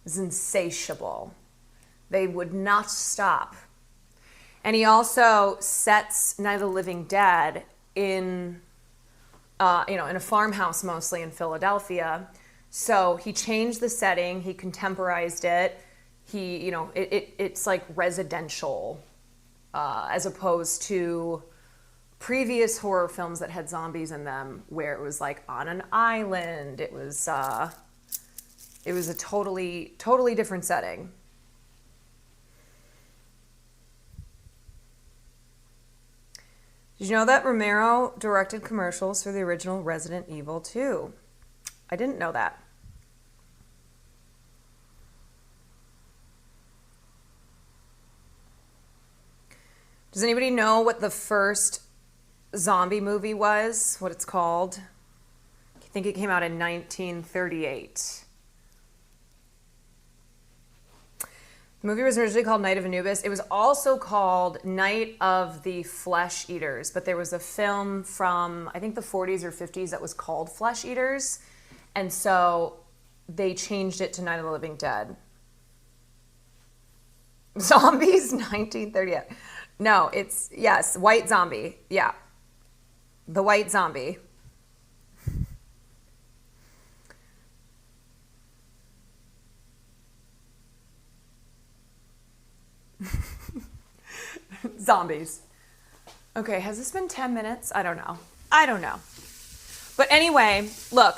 was insatiable. They would not stop. And he also sets Night of the Living Dead in a farmhouse, mostly in Philadelphia. So he changed the setting. He contemporized it. It's like residential, as opposed to previous horror films that had zombies in them, where it was like on an island. It was a totally different setting. Did you know that Romero directed commercials for the original Resident Evil 2? I didn't know that. Does anybody know what the first zombie movie was? What it's called? I think it came out in 1938. The movie was originally called Night of Anubis. It was also called Night of the Flesh Eaters, but there was a film from, I think, the 40s or 50s that was called Flesh Eaters, and so they changed it to Night of the Living Dead. Zombies, 1938. No, yes, White Zombie. Yeah. The White Zombie. Zombies. Okay, has this been 10 minutes? I don't know. But anyway, look,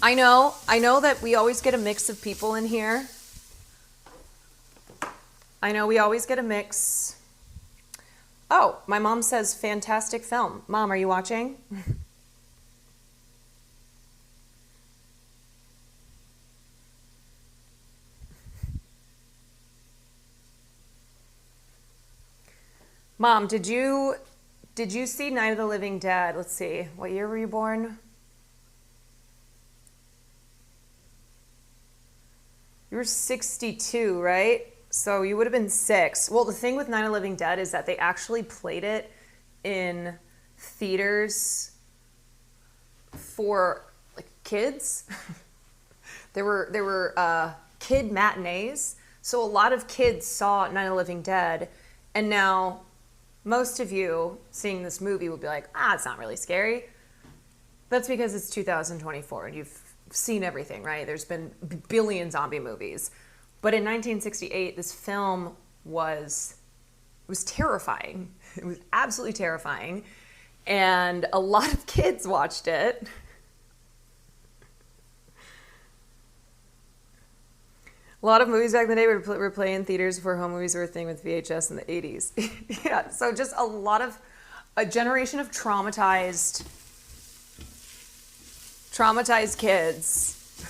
I know that we always get a mix of people in here. I know we always get a mix. Oh, my mom says fantastic film. Mom, are you watching? Mom, did you see Night of the Living Dead? Let's see. What year were you born? You were 62, right? So you would have been 6. Well, the thing with Night of the Living Dead is that they actually played it in theaters for like kids. There were kid matinees. So a lot of kids saw Night of the Living Dead, and now most of you seeing this movie will be like, it's not really scary. That's because it's 2024 and you've seen everything, right? There's been billion zombie movies. But in 1968, this film was terrifying. It was absolutely terrifying. And a lot of kids watched it. A lot of movies back in the day were playing in theaters before home movies were a thing with VHS in the 80s. Yeah, so just a generation of traumatized kids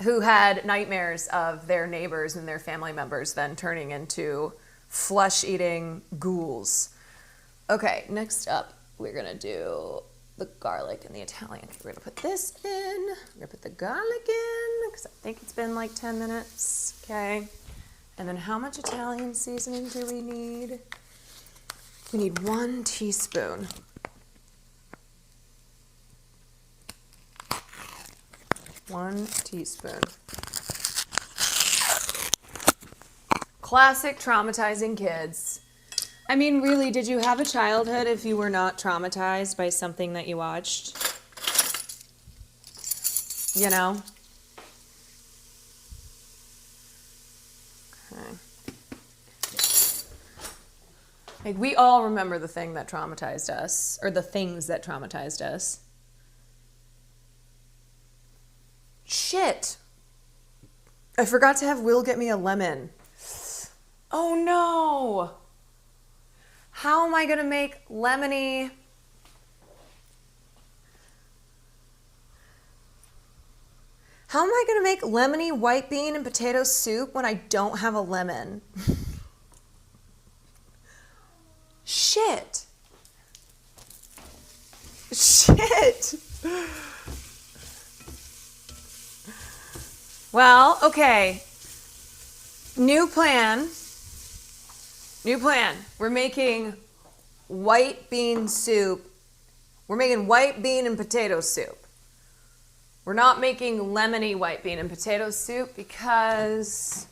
who had nightmares of their neighbors and their family members then turning into flesh-eating ghouls. Okay, next up, we're gonna do the garlic and the Italian. Okay, we're gonna put this in. We're gonna put the garlic in because I think it's been like 10 minutes. Okay, and then how much Italian seasoning do we need? We need 1 teaspoon. One teaspoon. Classic traumatizing kids. I mean, really, did you have a childhood if you were not traumatized by something that you watched? You know? Okay. Like, we all remember the thing that traumatized us, or the things that traumatized us. Shit! I forgot to have Will get me a lemon. Oh no! How am I gonna make lemony? How am I gonna make lemony white bean and potato soup when I don't have a lemon? Shit! Shit! Well, okay. New plan. We're making white bean soup. We're making white bean and potato soup. We're not making lemony white bean and potato soup because,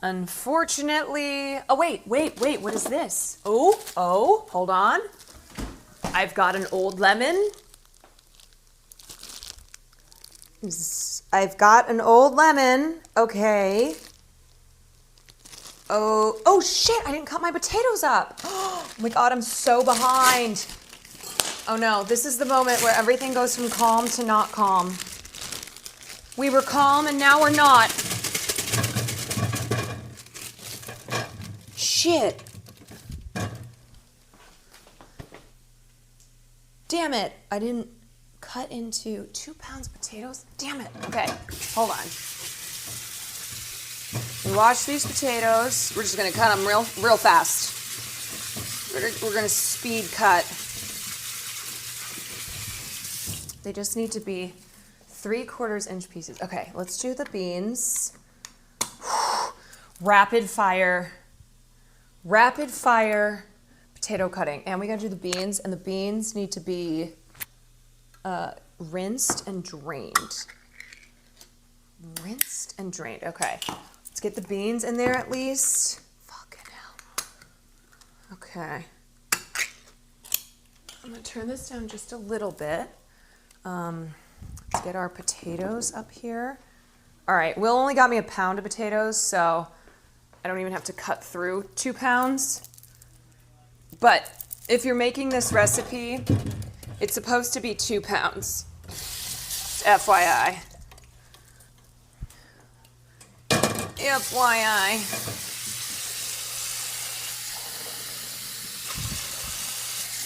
unfortunately... Oh, wait. What is this? Oh, hold on. I've got an old lemon. Okay. Oh shit, I didn't cut my potatoes up. Oh my God, I'm so behind. Oh no, this is the moment where everything goes from calm to not calm. We were calm and now we're not. Shit. Damn it, I didn't cut into 2 pounds of potatoes. Damn it. Okay, hold on. We wash these potatoes. We're just gonna cut them real fast. We're gonna speed cut. They just need to be 3/4 inch pieces. Okay, let's do the beans. Rapid fire potato cutting. And we gotta do the beans, and the beans need to be rinsed and drained. Okay. Let's get the beans in there at least. Fucking hell. Okay. I'm gonna turn this down just a little bit. Let's get our potatoes up here. All right, Will only got me a pound of potatoes, so I don't even have to cut through 2 pounds. But if you're making this recipe, it's supposed to be 2 pounds. Just FYI. FYI.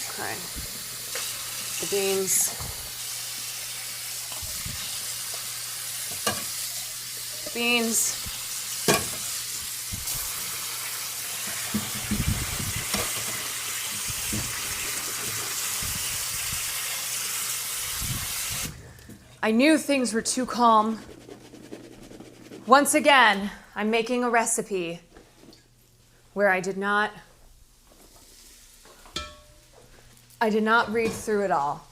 Okay. The beans. I knew things were too calm. Once again, I'm making a recipe where I did not read through it all.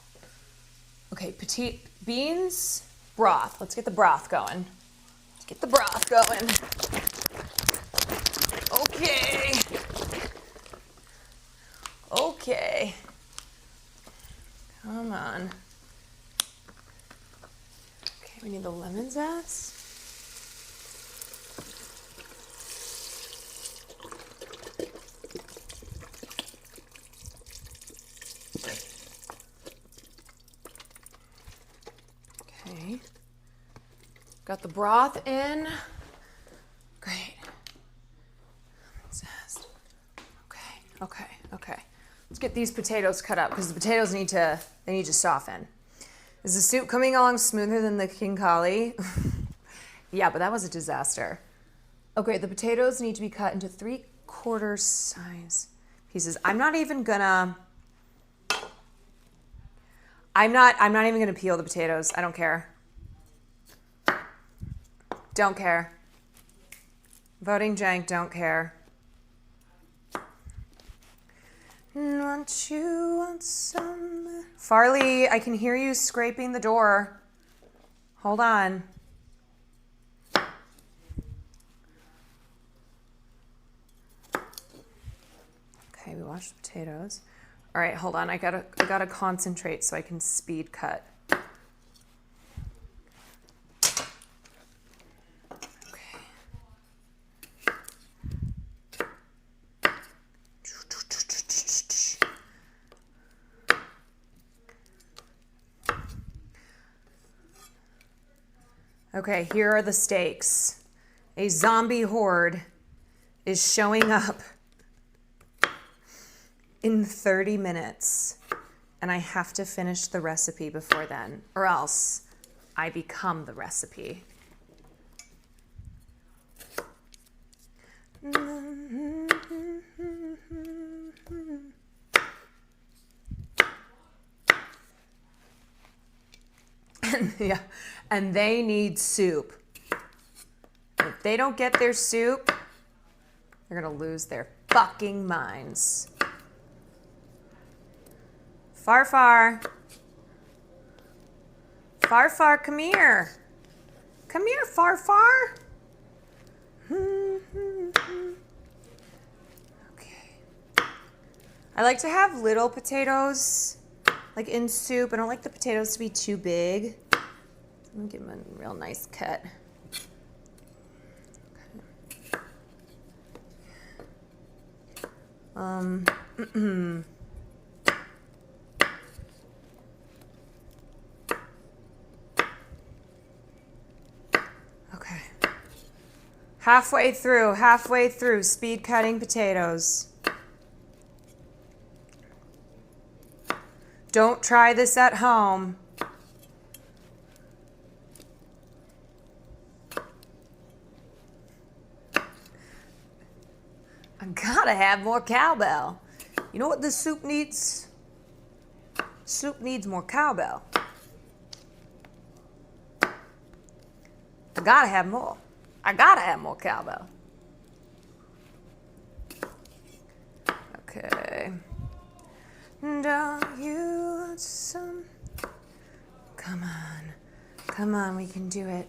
Okay, petite beans, broth. Let's get the broth going. Okay. Come on. Okay, we need the lemon zest. Okay. Got the broth in. Great. Zest. Okay. Let's get these potatoes cut up because the potatoes need to soften. Is the soup coming along smoother than the King Kali? Yeah, but that was a disaster. Okay, the potatoes need to be cut into 3/4 size pieces. I'm not even gonna peel the potatoes. I don't care. Don't care. Voting jank, don't care. Want you want some? Farley, I can hear you scraping the door. Hold on. Okay, we washed the potatoes. All right, hold on. I gotta concentrate so I can speed cut. Okay, here are the stakes. A zombie horde is showing up in 30 minutes, and I have to finish the recipe before then, or else I become the recipe. Yeah, and they need soup. If they don't get their soup, they're gonna lose their fucking minds. Farfar, come here. Come here, Farfar. Okay. I like to have little potatoes, like in soup. I don't like the potatoes to be too big. I'm gonna give them a real nice cut. Okay. Halfway through, speed cutting potatoes. Don't try this at home. I gotta have more cowbell. You know what this soup needs? Soup needs more cowbell. I gotta have more. I gotta have more cowbell. Okay. Don't you want some? Come on, we can do it.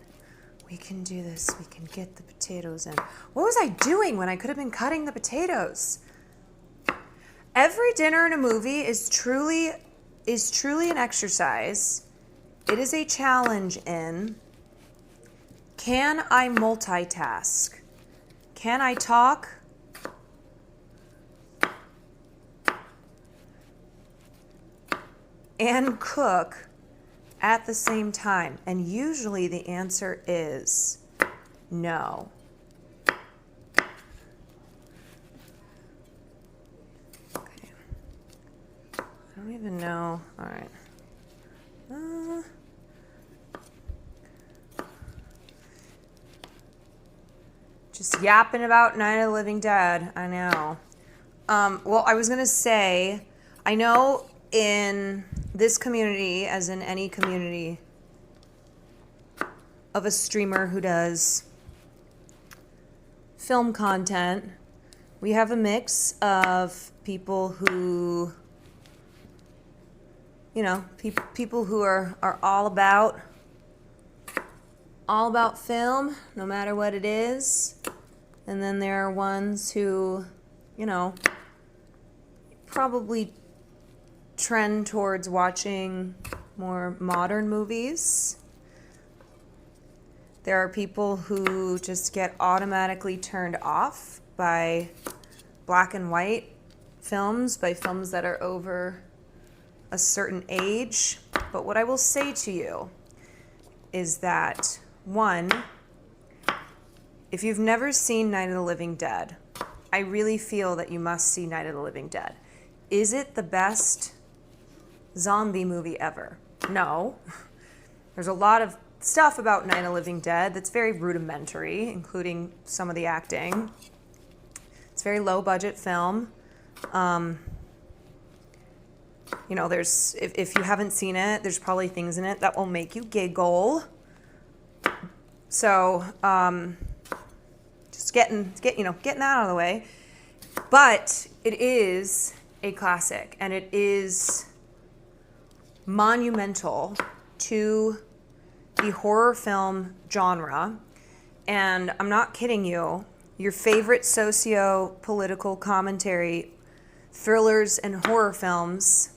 We can do this. We can get the potatoes in. What was I doing when I could have been cutting the potatoes? Every dinner in a movie is truly an exercise. It is a challenge in, can I multitask? Can I talk and cook at the same time? And usually the answer is no. Okay. I don't even know. All right. Just yapping about Night of the Living Dead. I know. Well, I was going to say, I know in this community, as in any community of a streamer who does film content, we have a mix of people who, you know, people who are all about film, no matter what it is. And then there are ones who, you know, probably trend towards watching more modern movies. There are people who just get automatically turned off by black and white films, by films that are over a certain age. But what I will say to you is that, one, if you've never seen Night of the Living Dead, I really feel that you must see Night of the Living Dead. Is it the best zombie movie ever? No. There's a lot of stuff about Night of the Living Dead that's very rudimentary, including some of the acting. It's a very low budget film. There's if you haven't seen it, there's probably things in it that will make you giggle. So, just getting that out of the way. But it is a classic, and it is monumental to the horror film genre. And I'm not kidding you. Your favorite socio-political commentary, thrillers, and horror films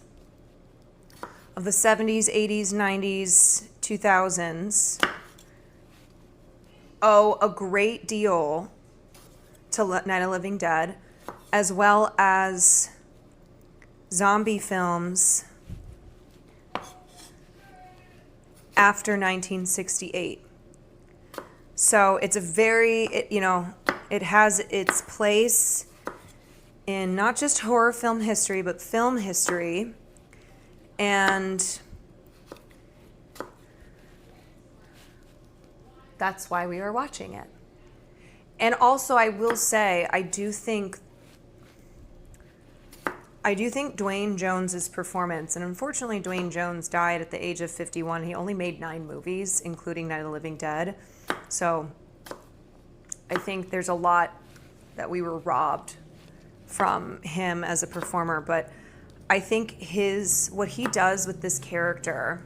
of the 70s, 80s, 90s, 2000s owe a great deal to Night of the Living Dead, as well as zombie films after 1968. So it's a very, it has its place in not just horror film history, but film history. And that's why we are watching it. And also, I will say, I do think Dwayne Jones's performance, and unfortunately Dwayne Jones died at the age of 51. He only made 9 movies, including Night of the Living Dead. So I think there's a lot that we were robbed from him as a performer. But I think what he does with this character,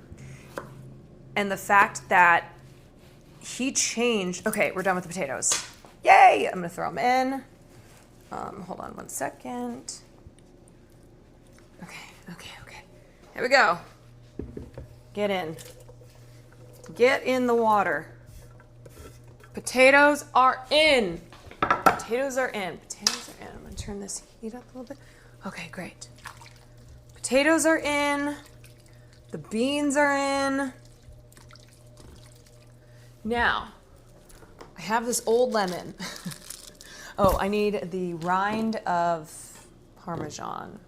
and the fact that he changed. Okay, we're done with the potatoes. Yay! I'm gonna throw them in. Hold on one second. Okay. Here we go. Get in. Get in the water. Potatoes are in. Potatoes are in. I'm gonna turn this heat up a little bit. Okay, great. Potatoes are in. The beans are in. Now, I have this old lemon. Oh, I need the rind of Parmesan.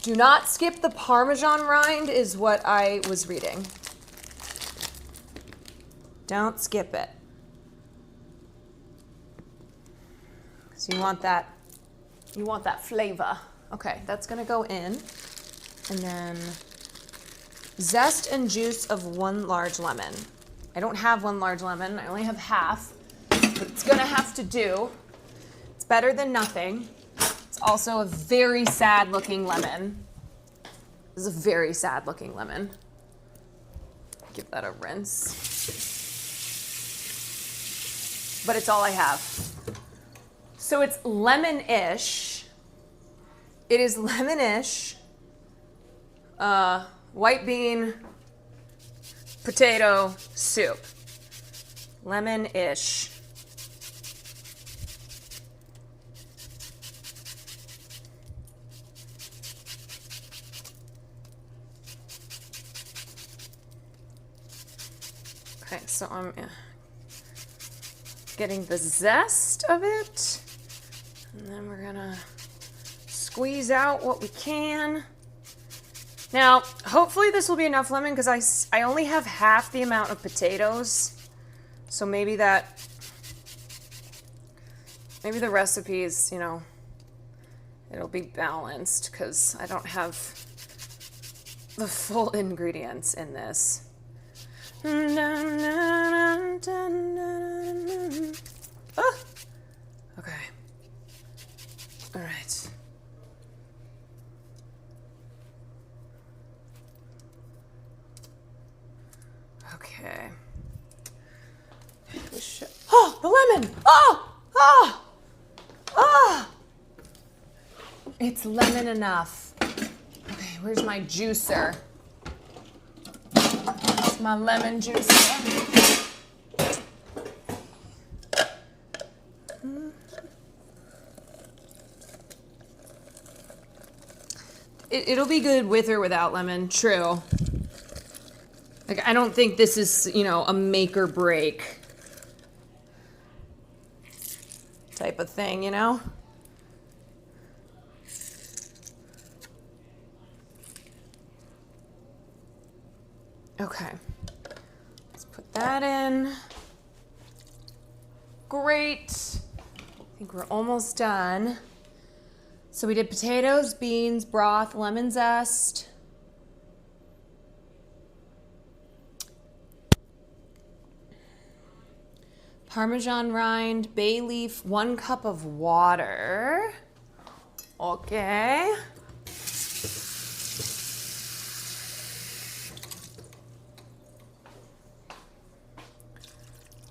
Do not skip the Parmesan rind is what I was reading. Don't skip it. So you want that flavor. Okay, that's gonna go in. And then zest and juice of 1 large lemon. I don't have 1 large lemon, I only have half, but it's gonna have to do. It's better than nothing. It's also a very sad looking lemon. This is a very sad looking lemon. Give that a rinse. But it's all I have. So it's lemon-ish. It is lemon-ish. White bean, potato soup. Lemon-ish. Okay, so I'm getting the zest of it. And then we're gonna squeeze out what we can. Now, hopefully this will be enough lemon because I only have half the amount of potatoes. So maybe the recipe is, it'll be balanced because I don't have the full ingredients in this. Oh, okay. All right. Okay. Oh, the lemon! Oh! It's lemon enough. Okay, where's my juicer? It's my lemon juicer. It'll be good with or without lemon, true. Like, I don't think this is, you know, a make or break type of thing, you know? Okay, let's put that in. Great. I think we're almost done. So we did potatoes, beans, broth, lemon zest. Parmesan rind, bay leaf, 1 cup of water. Okay.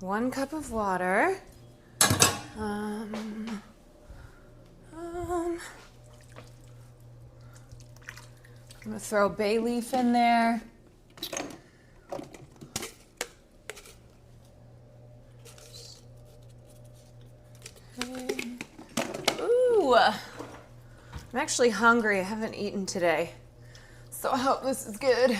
One cup of water. I'm gonna throw bay leaf in there. Okay. Ooh, I'm actually hungry. I haven't eaten today, so I hope this is good.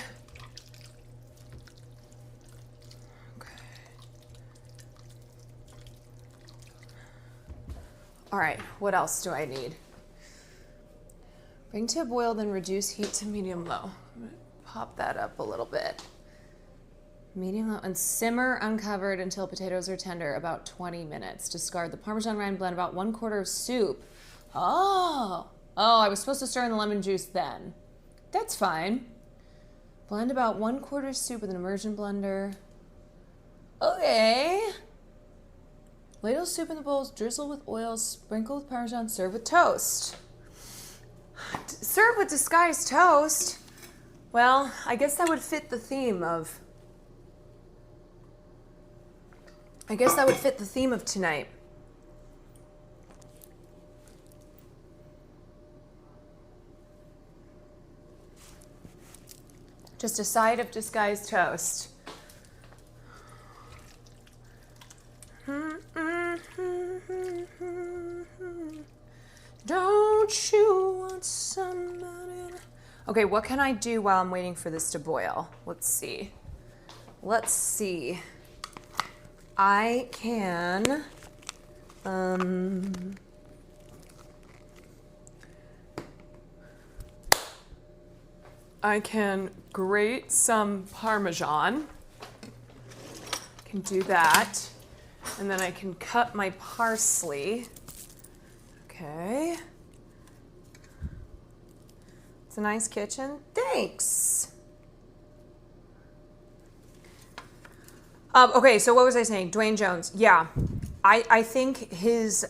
All right, what else do I need? Bring to a boil, then reduce heat to medium-low. I'm gonna pop that up a little bit. Medium-low, and simmer uncovered until potatoes are tender, about 20 minutes. Discard the Parmesan rind, blend about 1/4 of soup. Oh, I was supposed to stir in the lemon juice then. That's fine. Blend about 1/4 soup with an immersion blender. Okay. Ladle soup in the bowls, drizzle with oil, sprinkle with Parmesan, serve with toast. Serve with disguised toast? Well, I guess that would fit the theme of... tonight. Just a side of disguised toast. Don't you want somebody? Okay, what can I do while I'm waiting for this to boil? Let's see. I can grate some Parmesan. Can do that. And then I can cut my parsley. Okay. It's a nice kitchen. Thanks. Okay, so what was I saying? Dwayne Jones. Yeah. I think his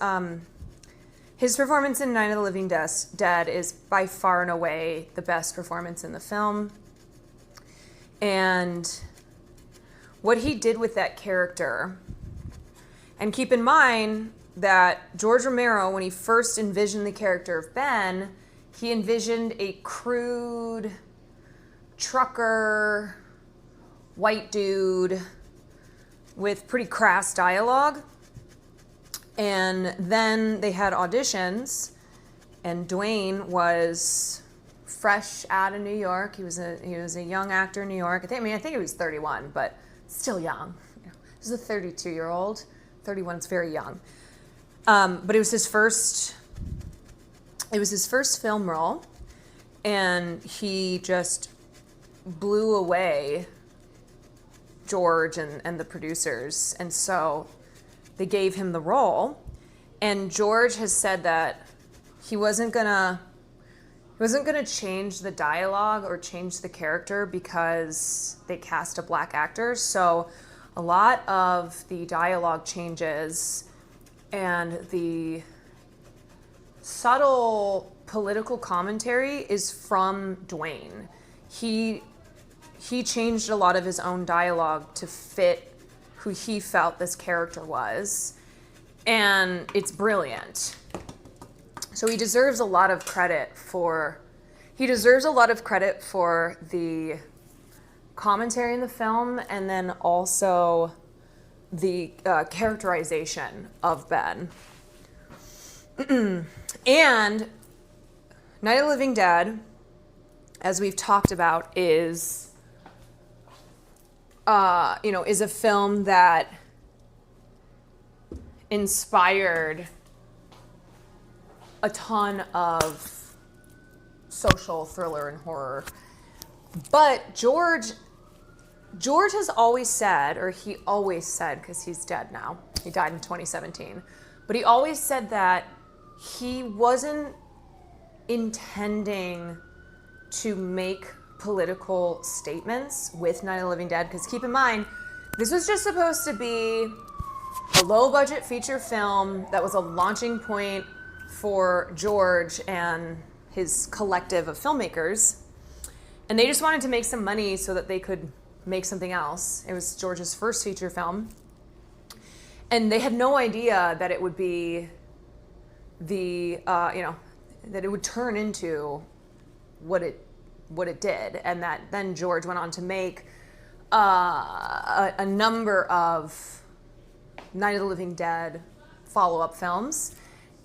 performance in Night of the Living Dead is by far and away the best performance in the film. And what he did with that character... And keep in mind that George Romero, when he first envisioned the character of Ben, he envisioned a crude trucker, white dude with pretty crass dialogue. And then they had auditions, and Dwayne was fresh out of New York. He was a young actor in New York. I think he was 31, but still young. He was a 32-year-old. 31 is very young. But it was his first film role, and he just blew away George and the producers, and so they gave him the role. And George has said that he wasn't gonna change the dialogue or change the character because they cast a black actor. So a lot of the dialogue changes and the subtle political commentary is from Dwayne. He changed a lot of his own dialogue to fit who he felt this character was, and it's brilliant. So he deserves a lot of credit for the commentary in the film, and then also the characterization of Ben. And Night of the Living Dead, as we've talked about, is a film that inspired a ton of social thriller and horror. But George has always said, or he always said, because he's dead now, he died in 2017, but he always said that he wasn't intending to make political statements with Night of the Living Dead, because keep in mind, this was just supposed to be a low-budget feature film that was a launching point for George and his collective of filmmakers. And they just wanted to make some money so that they could make something else. It was George's first feature film. And they had no idea that it would be that it would turn into what it did. And that then George went on to make a number of Night of the Living Dead follow-up films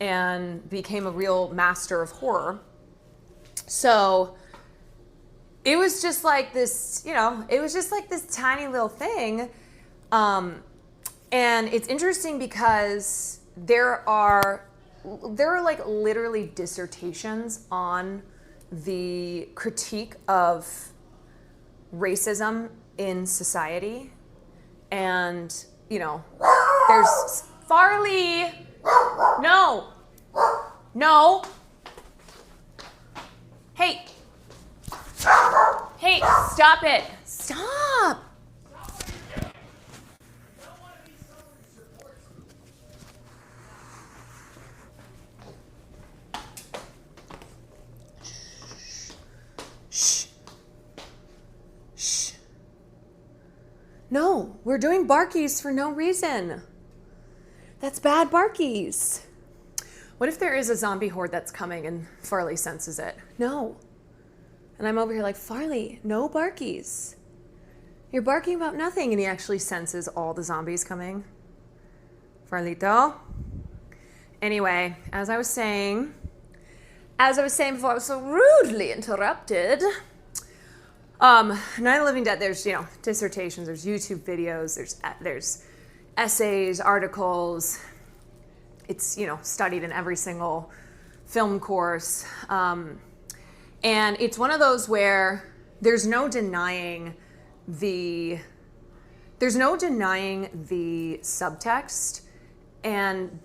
and became a real master of horror. So it was just like this, tiny little thing. And it's interesting because there are like literally dissertations on the critique of racism in society. And, there's Farley. No. Hey, stop it. Stop. Shh. No, we're doing barkies for no reason. That's bad barkies. What if there is a zombie horde that's coming and Farley senses it? No. And I'm over here like, Farley, no barkies. You're barking about nothing. And he actually senses all the zombies coming. Farlito. Anyway, as I was saying before I was so rudely interrupted, Night of the Living Dead, there's, dissertations, there's YouTube videos, there's essays, articles. It's, studied in every single film course. And it's one of those where there's no denying the subtext. And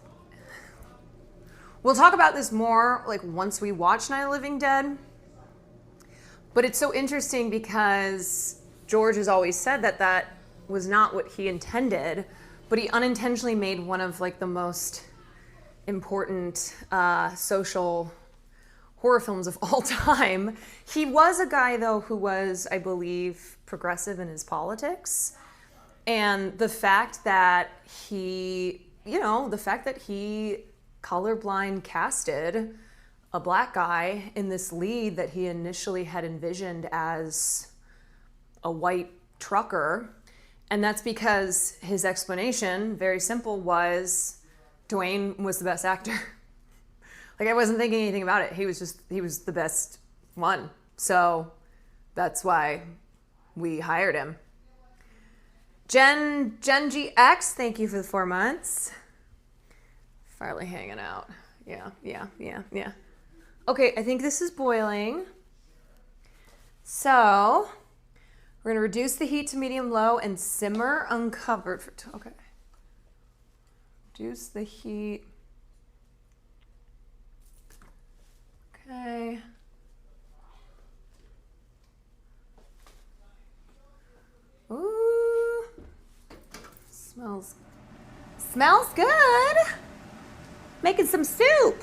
we'll talk about this more like once we watch Night of the Living Dead. But it's so interesting because George has always said that was not what he intended, but he unintentionally made one of like the most important social horror films of all time. He was a guy though who was, I believe, progressive in his politics. And the fact that he colorblind casted a black guy in this lead that he initially had envisioned as a white trucker. And that's because his explanation, very simple, was Dwayne was the best actor. Like, I wasn't thinking anything about it. He was the best one. So that's why we hired him. Gen GX, thank you for the 4 months. Farley hanging out. Yeah. Okay, I think this is boiling. So we're gonna reduce the heat to medium-low and simmer uncovered for, okay. Reduce the heat. Okay. Ooh, smells good. Making some soup.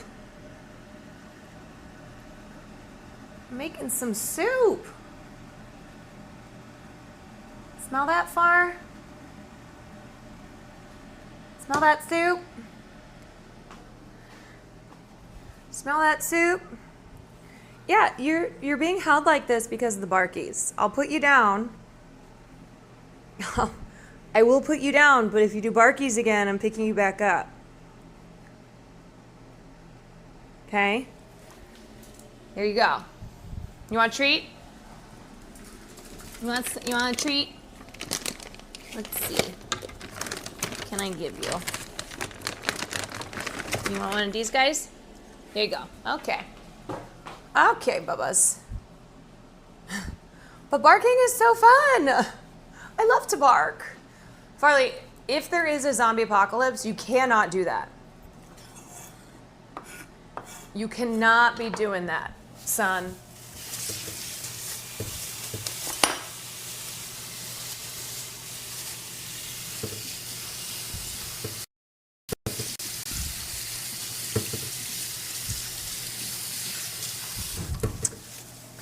Making some soup. Smell that, Far? Smell that soup? Smell that soup? Yeah, you're being held like this because of the barkies. I'll put you down. I will put you down, but if you do barkies again, I'm picking you back up. Okay? Here you go. You want a treat? You want a treat? Let's see. What can I give you? You want one of these guys? There you go. Okay. Okay, Bubbas. But barking is so fun. I love to bark. Farley, if there is a zombie apocalypse, you cannot do that. You cannot be doing that, son.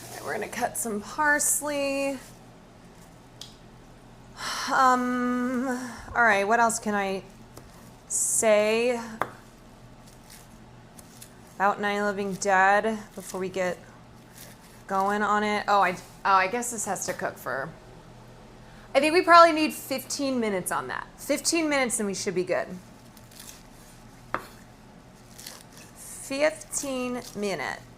Okay, we're gonna cut some parsley. All right, what else can I say about Night of the Living Dead before we get going on it? I guess this has to cook for, I think we probably need 15 minutes on that. 15 minutes and we should be good. 15 minutes.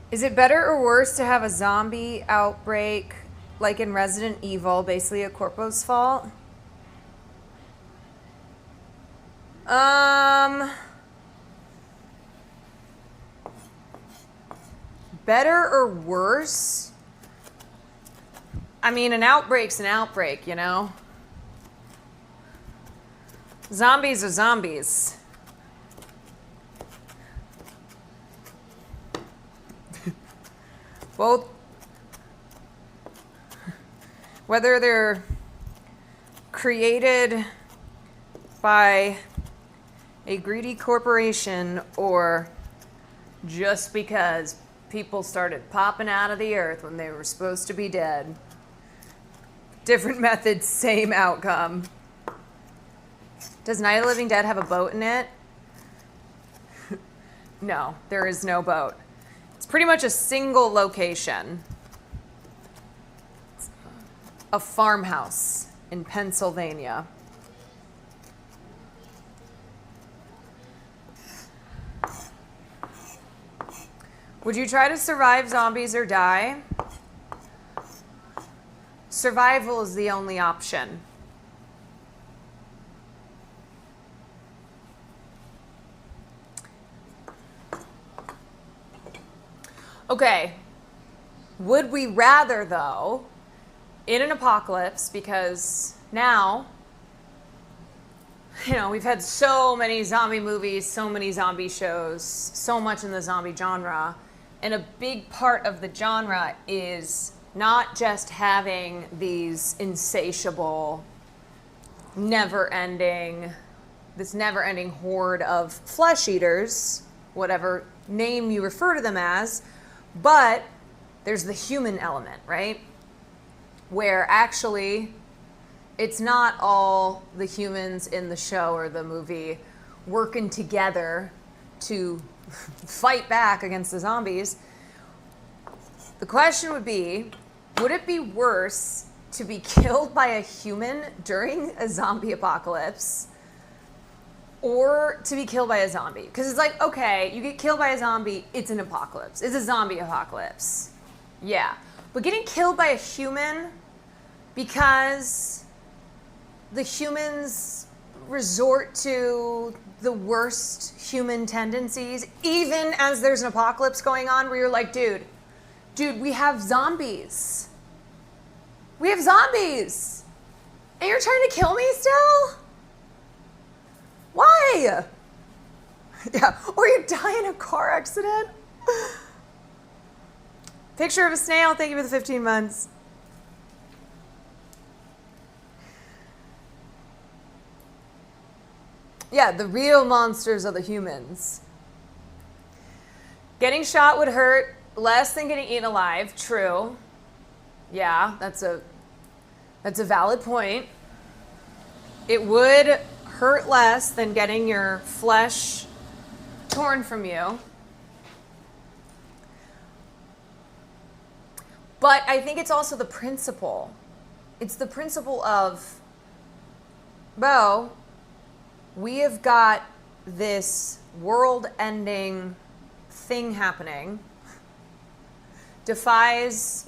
Is it better or worse to have a zombie outbreak like in Resident Evil, basically a corpo's fault? Better or worse? I mean, an outbreak's an outbreak, you know? Zombies are zombies. Both, whether they're created by a greedy corporation or just because people started popping out of the earth when they were supposed to be dead. Different methods, same outcome. Does Night of the Living Dead have a boat in it? No, there is no boat. It's pretty much a single location. It's a farmhouse in Pennsylvania. Would you try to survive zombies or die? Survival is the only option. Okay, would we rather, though, in an apocalypse, because now, you know, we've had so many zombie movies, so many zombie shows, so much in the zombie genre, and a big part of the genre is not just having these insatiable, never-ending horde of flesh eaters, whatever name you refer to them as, but there's the human element, right? Where actually it's not all the humans in the show or the movie working together to fight back against the zombies. The question would be, would it be worse to be killed by a human during a zombie apocalypse or to be killed by a zombie? Because it's like, okay, you get killed by a zombie, it's an apocalypse. It's a zombie apocalypse. Yeah. But getting killed by a human because the humans resort to the worst human tendencies, even as there's an apocalypse going on, where you're like, dude, we have zombies. We have zombies. And you're trying to kill me still? Why? Yeah, or you die in a car accident. Picture of a snail, thank you for the 15 months. Yeah, the real monsters are the humans. Getting shot would hurt less than getting eaten alive. True. Yeah, that's a valid point. It would hurt less than getting your flesh torn from you. But I think it's also the principle. It's the principle of, Bo, we have got this world-ending thing happening. Defies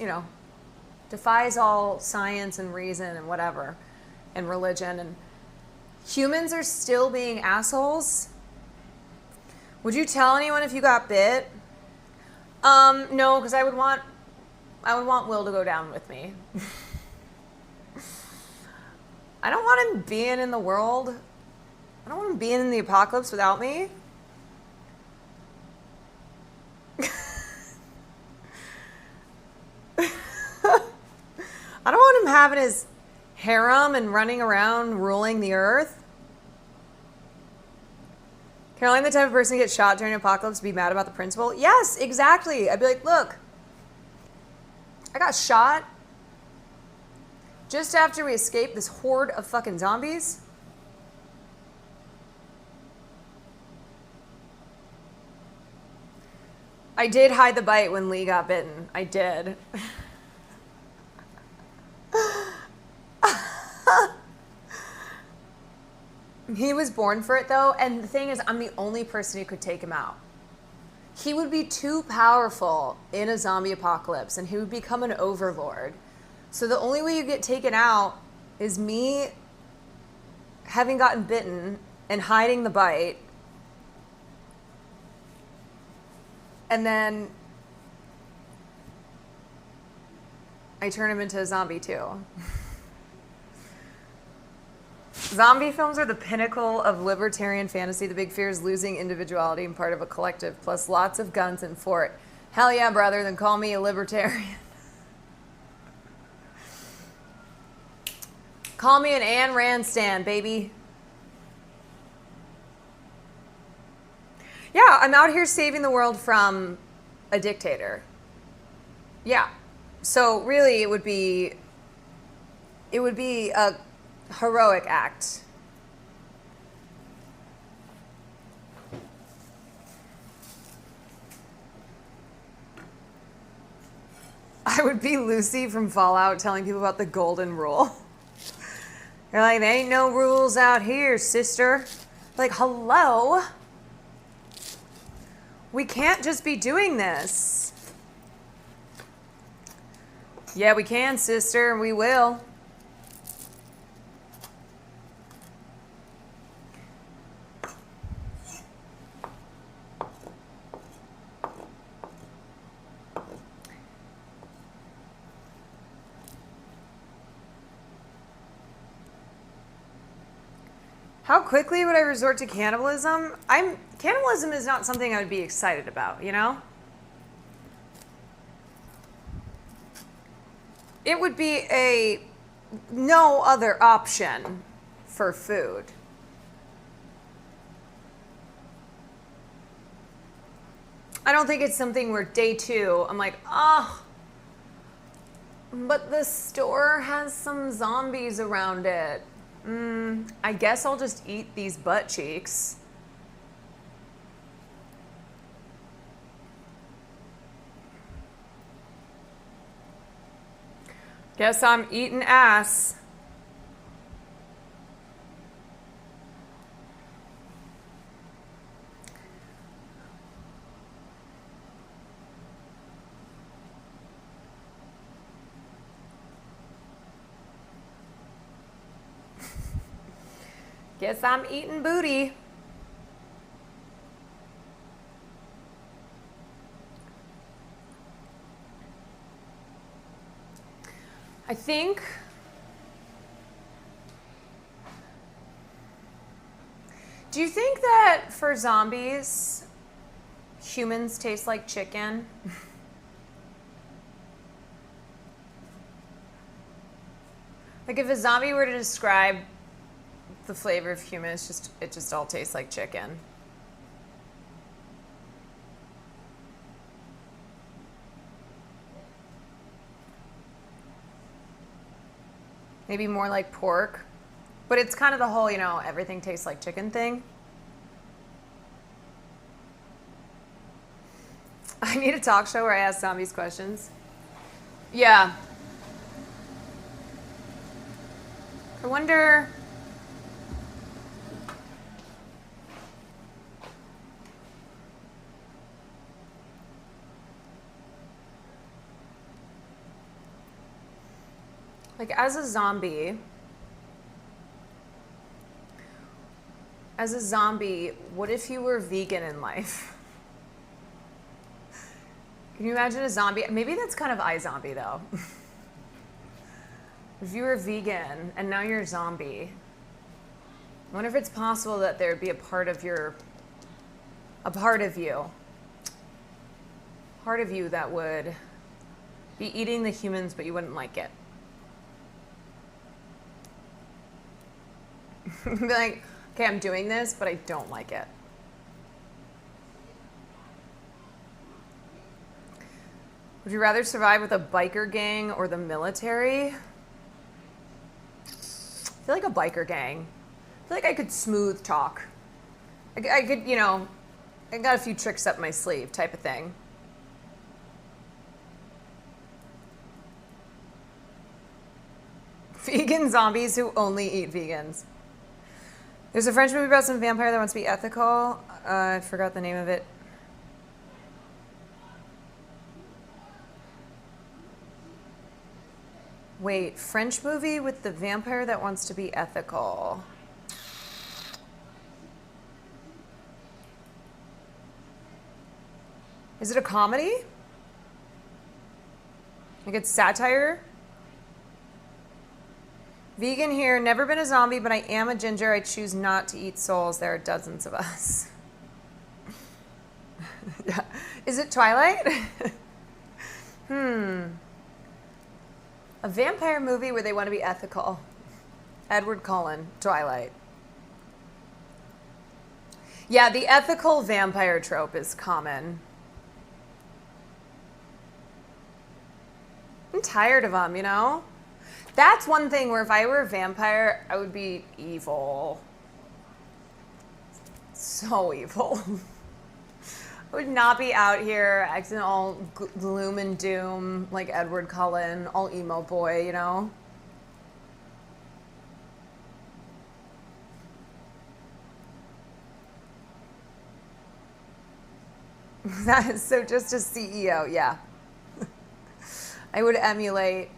all science and reason and whatever, and religion, and humans are still being assholes. Would you tell anyone if you got bit? No, because I would want Will to go down with me. I don't want him being in the world. I don't want him being in the apocalypse without me. I don't want him having his harem and running around ruling the earth. Caroline, the type of person who gets shot during an apocalypse, be mad about the principle? Yes, exactly. I'd be like, look, I got shot just after we escaped this horde of fucking zombies. I did hide the bite when Lee got bitten. I did. He was born for it though, and the thing is, I'm the only person who could take him out. He would be too powerful in a zombie apocalypse, and he would become an overlord. So the only way you get taken out is me having gotten bitten and hiding the bite, and then I turn him into a zombie too. Zombie films are the pinnacle of libertarian fantasy. The big fear is losing individuality and part of a collective, plus lots of guns and fort. Hell yeah, brother, then call me a libertarian. Call me an Ayn Rand stan, baby. Yeah, I'm out here saving the world from a dictator. Yeah. So really it would be a heroic act. I would be Lucy from Fallout telling people about the golden rule. You're like, there ain't no rules out here, sister. Like, hello? We can't just be doing this. Yeah, we can, sister, and we will. How quickly would I resort to cannibalism? Cannibalism is not something I would be excited about, you know? It would be no other option for food. I don't think it's something where day 2, I'm like, but the store has some zombies around it. I guess I'll just eat these butt cheeks. Guess I'm eating ass. Guess I'm eating booty. I think do you think that for zombies, humans taste like chicken? Like if a zombie were to describe the flavor of human, it just all tastes like chicken. Maybe more like pork. But it's kind of the whole, everything tastes like chicken thing. I need a talk show where I ask zombies questions. Yeah. I wonder... Like, as a zombie, what if you were vegan in life? Can you imagine a zombie? Maybe that's kind of iZombie, though. If you were vegan and now you're a zombie, I wonder if it's possible that there would be a part of you that would be eating the humans, but you wouldn't like it. Be like, okay, I'm doing this, but I don't like it. Would you rather survive with a biker gang or the military? I feel like a biker gang. I feel like I could smooth talk. I could, I got a few tricks up my sleeve type of thing. Vegan zombies who only eat vegans. There's a French movie about some vampire that wants to be ethical. I forgot the name of it. Wait, French movie with the vampire that wants to be ethical. Is it a comedy? Like it's satire? Vegan here, never been a zombie, but I am a ginger. I choose not to eat souls. There are dozens of us. Yeah. Is it Twilight? A vampire movie where they want to be ethical. Edward Cullen, Twilight. Yeah, the ethical vampire trope is common. I'm tired of them, That's one thing where if I were a vampire, I would be evil. So evil. I would not be out here acting all gloom and doom like Edward Cullen, all emo boy, That is so just a CEO, yeah. I would emulate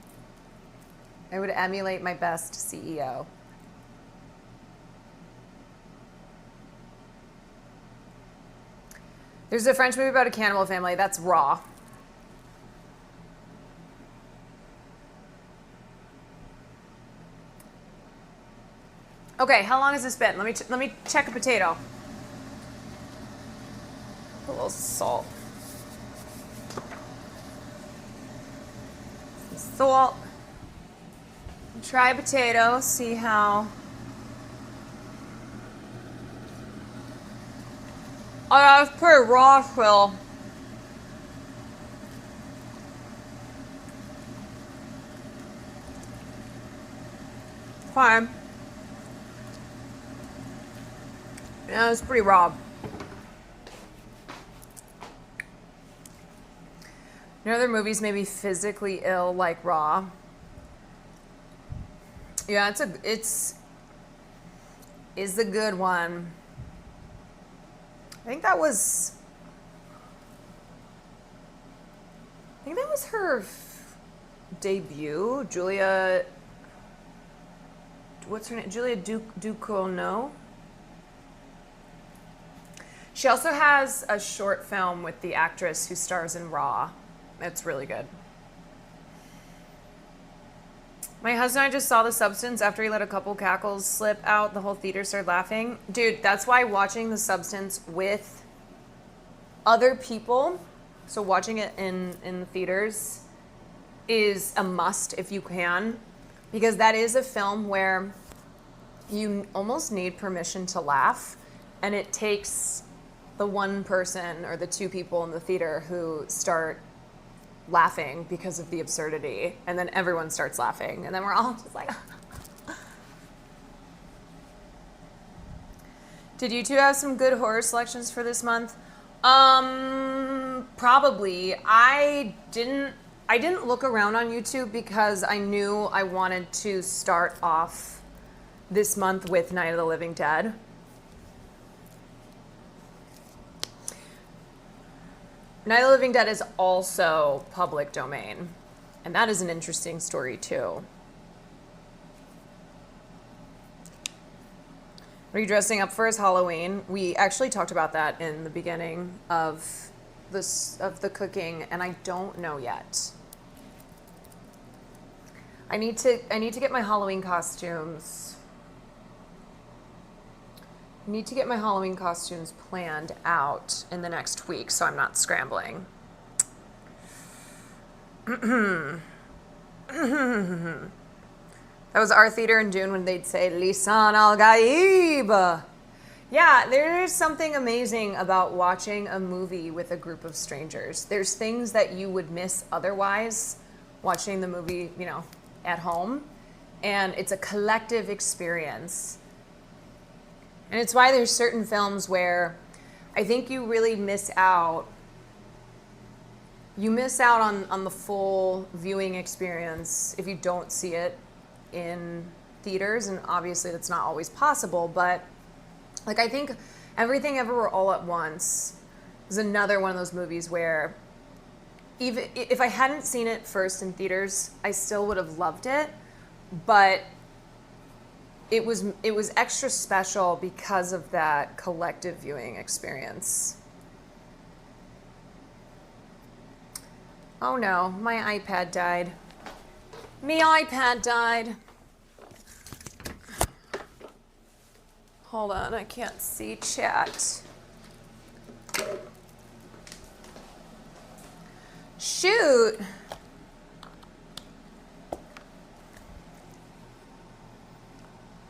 my best CEO. There's a French movie about a cannibal family. That's Raw. Okay, how long has this been? Let me check a potato. A little salt. Some salt. Try a potato, see how. Oh, that was pretty raw still. Fine. Yeah, it's pretty raw. Other movies made me physically ill, like Raw. Yeah, it's a good one. I think that was her debut. Julia, what's her name? Julia Ducournau. She also has a short film with the actress who stars in Raw. It's really good. My husband and I just saw The Substance. After he let a couple cackles slip out, the whole theater started laughing. Dude, that's why watching The Substance with other people, so watching it in the theaters, is a must if you can. Because that is a film where you almost need permission to laugh. And it takes the one person or the two people in the theater who start laughing because of the absurdity, and then everyone starts laughing, and then we're all just like Did you two have some good horror selections for this month? Probably. I didn't look around on YouTube because I knew I wanted to start off this month with Night of the Living Dead. Night of the Living Dead is also public domain, and that is an interesting story too. What are you dressing up for as Halloween? We actually talked about that in the beginning of the cooking, and I don't know yet. I need to get my Halloween costumes. I need to get my Halloween costumes planned out in the next week so I'm not scrambling. That was our theater in June when they'd say, Lisan al-Gaib. Yeah, there is something amazing about watching a movie with a group of strangers. There's things that you would miss otherwise watching the movie, you know, at home. And it's a collective experience. And it's why there's certain films where I think you really miss out. You miss out on the full viewing experience if you don't see it in theaters, and obviously that's not always possible, but like I think Everything Everywhere All at Once is another one of those movies where even if I hadn't seen it first in theaters, I still would have loved it, but it was extra special because of that collective viewing experience. Oh no, my iPad died. Me iPad died. Hold on, I can't see chat. Shoot.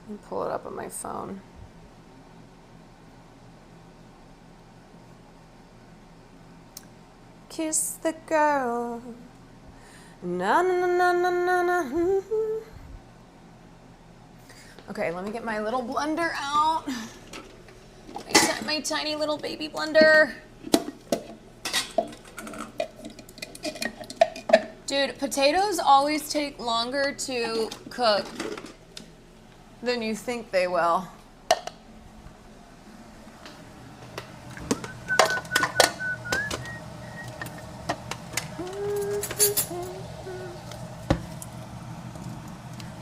Let me pull it up on my phone. Kiss the girl. Na na na na na na. Okay, let me get my little blender out. My tiny little baby blender. Dude, potatoes always take longer to cook than you think they will.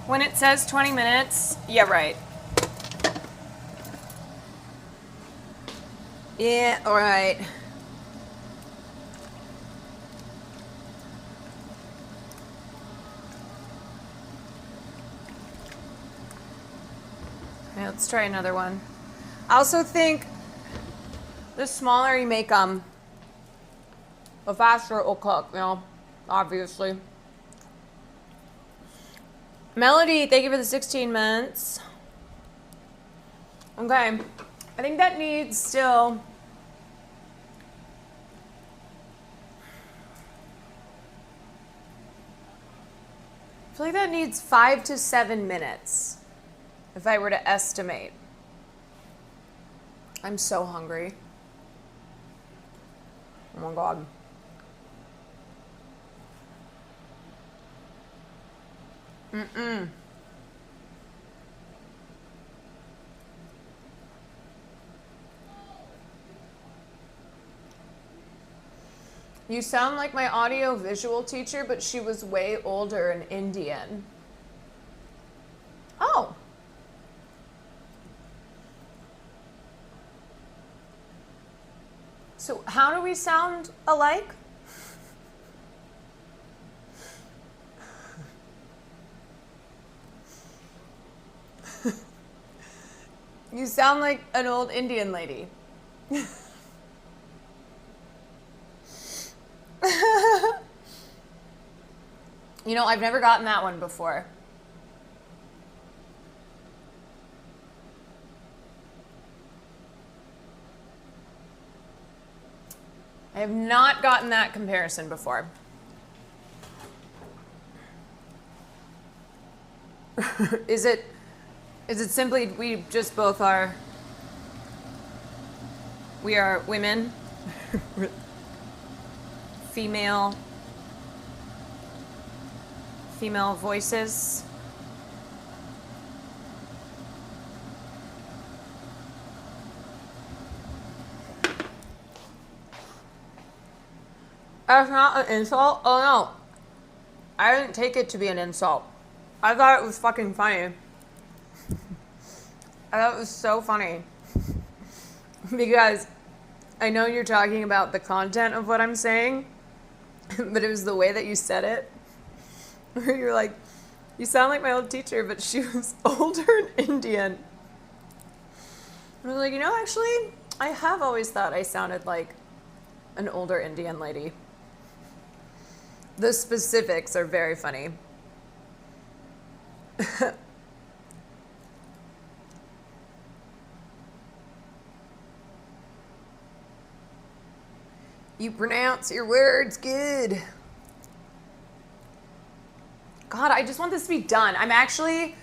When it says 20 minutes, yeah, right. Yeah, all right. Okay, let's try another one. I also think the smaller you make them, the faster it will cook, you know, obviously. Melody, thank you for the 16 minutes. Okay, I think that needs still... I feel like that needs 5 to 7 minutes, if I were to estimate. I'm so hungry. Oh my God. Mm-mm. You sound like my audio-visual teacher, but she was way older and Indian. Oh. So how do we sound alike? You sound like an old Indian lady. You know, I've never gotten that one before. I have not gotten that comparison before. Is it simply we just both are We are women. Female voices. That's not an insult? Oh no. I didn't take it to be an insult. I thought it was fucking funny. I thought it was so funny. Because I know you're talking about the content of what I'm saying, but it was the way that you said it. Where you're like, you sound like my old teacher, but she was older and Indian. I was like, actually, I have always thought I sounded like an older Indian lady. The specifics are very funny. You pronounce your words good. God, I just want this to be done. I'm actually...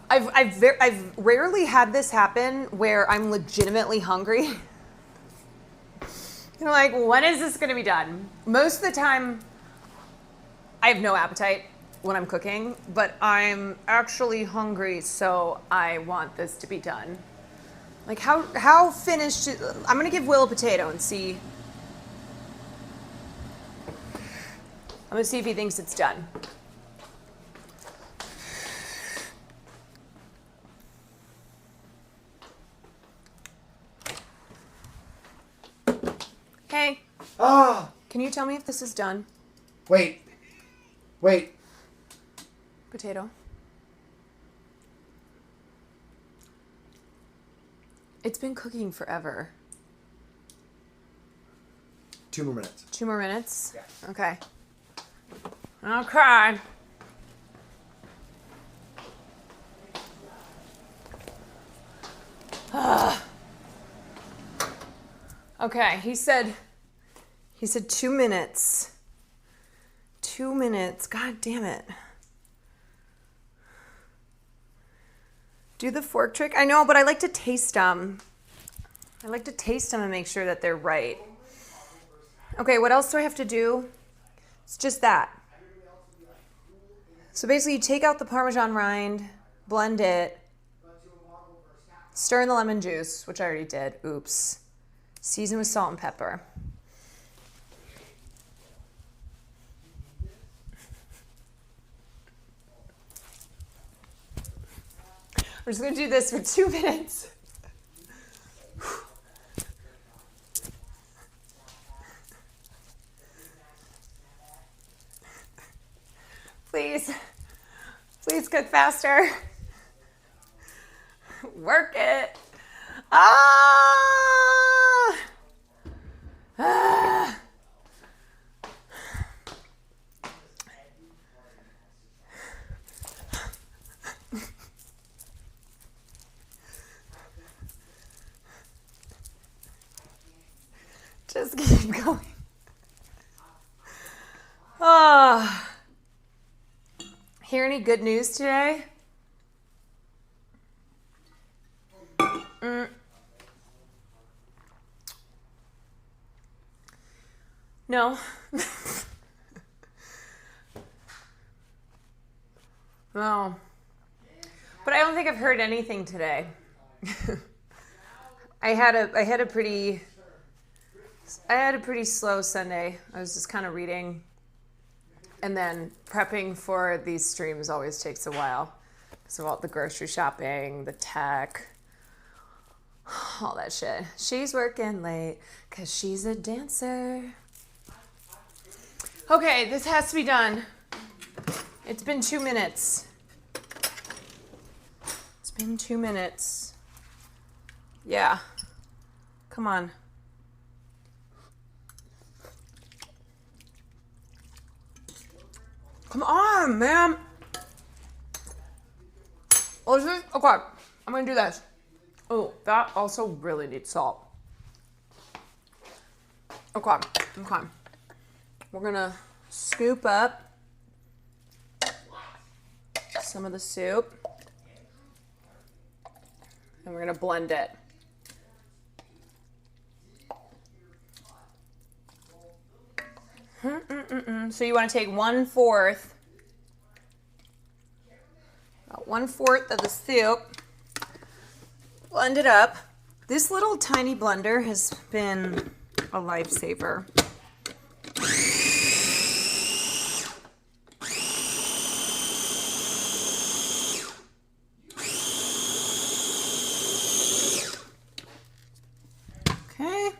I've rarely had this happen where I'm legitimately hungry. Like, when is this going to be done? Most of the time, I have no appetite when I'm cooking, but I'm actually hungry, so I want this to be done. Like, how finished... I'm going to give Will a potato and see... I'm going to see if he thinks it's done. Hey. Can you tell me if this is done? Wait. Potato. It's been cooking forever. 2 more minutes. 2 more minutes? Yeah. Okay. Okay. Okay, he said 2 minutes. 2 minutes. God damn it. Do the fork trick? I know, but I like to taste them. I like to taste them and make sure that they're right. Okay, what else do I have to do? It's just that. So basically you take out the Parmesan rind, blend it, stir in the lemon juice, which I already did. Oops. Season with salt and pepper. We're just going to do this for 2 minutes. Please cook faster. Work it. Just keep going. Hear any good news today? No. No. But I don't think I've heard anything today. I had a pretty slow Sunday. I was just kind of reading, and then prepping for these streams always takes a while because of all the grocery shopping, the tech, all that shit. She's working late because she's a dancer. Okay, this has to be done. It's been 2 minutes. It's been 2 minutes. Yeah. Come on. Come on, man. Oh, this is, okay, I'm gonna do this. Oh, that also really needs salt. Okay. We're gonna scoop up some of the soup and we're gonna blend it. So you want to take 1/4, about 1/4 of the soup, blend it up. This little tiny blender has been a lifesaver. Okay.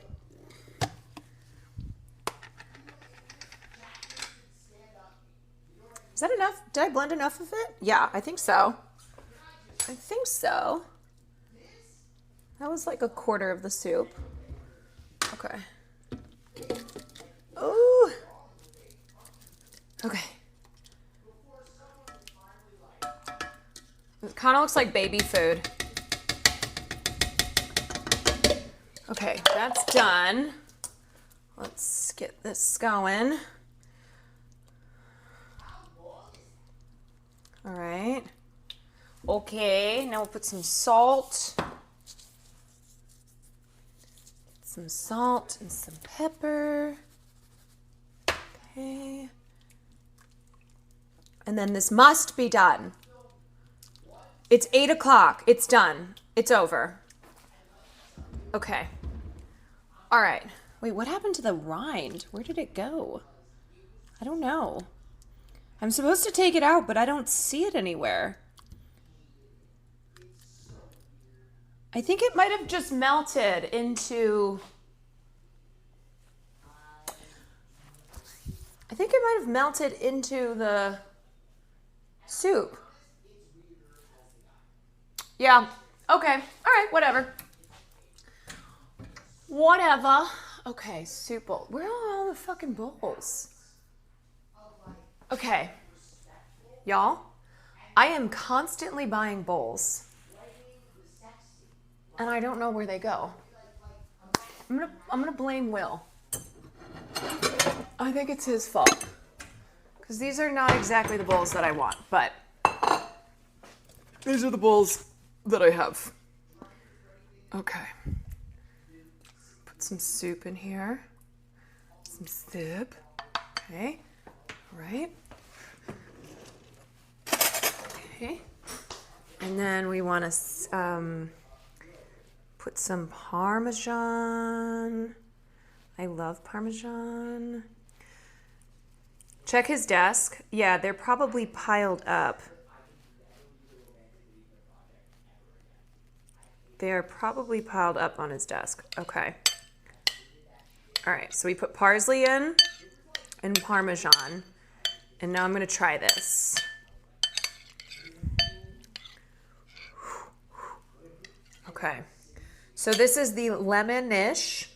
Is that enough? Did I blend enough of it? Yeah, I think so. I think so. That was like 1/4 of the soup. Okay. Ooh. Okay. It kind of looks like baby food. Okay, that's done. Let's get this going. All right. Okay, now we'll put some salt. Some salt and some pepper. Okay. And then this must be done. It's 8 o'clock. It's done. It's over. Okay. All right. Wait, what happened to the rind? Where did it go? I don't know. I'm supposed to take it out, but I don't see it anywhere. I think it might have just melted into... I think it might have melted into the soup. Yeah. Okay. All right. Whatever. Whatever. Okay. Soup bowl. Where are all the fucking bowls? Okay. Y'all, I am constantly buying bowls. And I don't know where they go. I'm gonna blame Will. I think it's his fault. Because these are not exactly the bowls that I want, but these are the bowls that I have. Okay. Put some soup in here. Some soup. Okay. All right. Okay. And then we want to put some Parmesan. I love Parmesan. Check his desk. Yeah, they're probably piled up. They're probably piled up on his desk. Okay. All right, so we put parsley in and Parmesan. And now I'm going to try this. Okay. So this is the lemon-ish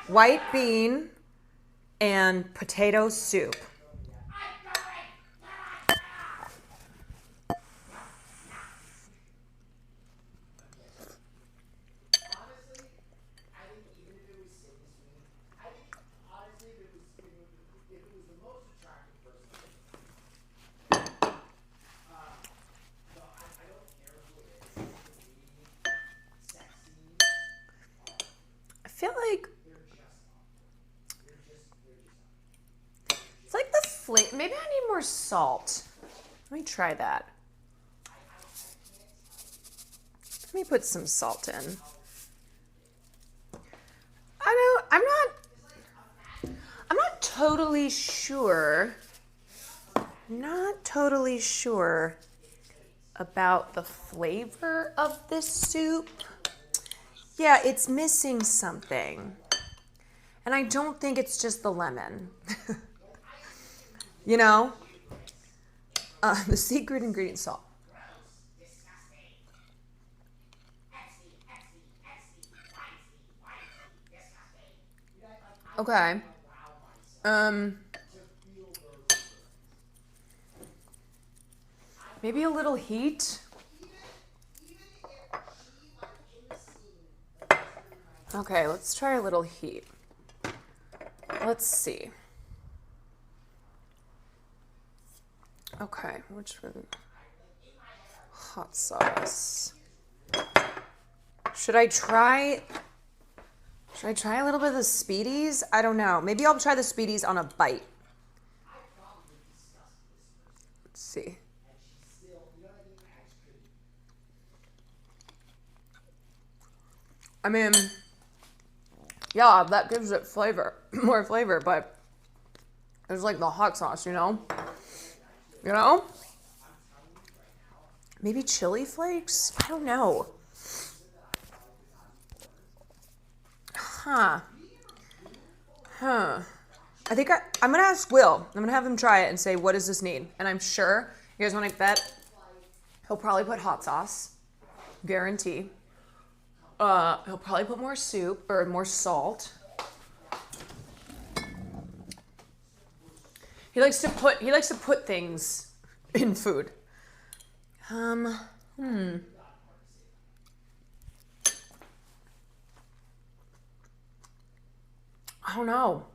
white bean and potato soup. I feel like it's like the flavor. Maybe I need more salt. Let me try that. Let me put some salt in. I'm not totally sure. Not totally sure about the flavor of this soup. Yeah, it's missing something. And I don't think it's just the lemon. You know? The secret ingredient, salt. Okay. Maybe a little heat. Okay, let's try a little heat. Let's see. Okay, which one? Hot sauce. Should I try Should I try a little bit of the Speedies? I don't know. Maybe I'll try the Speedies on a bite. Let's see. I mean, yeah, that gives it flavor, more flavor, but it's like the hot sauce, you know? You know? Maybe chili flakes? I don't know. Huh. I think I'm going to ask Will. I'm going to have him try it and say, what does this need? And I'm sure, you guys want to bet? He'll probably put hot sauce. Guarantee. He'll probably put more soup or more salt. He likes to put things in food. I don't know.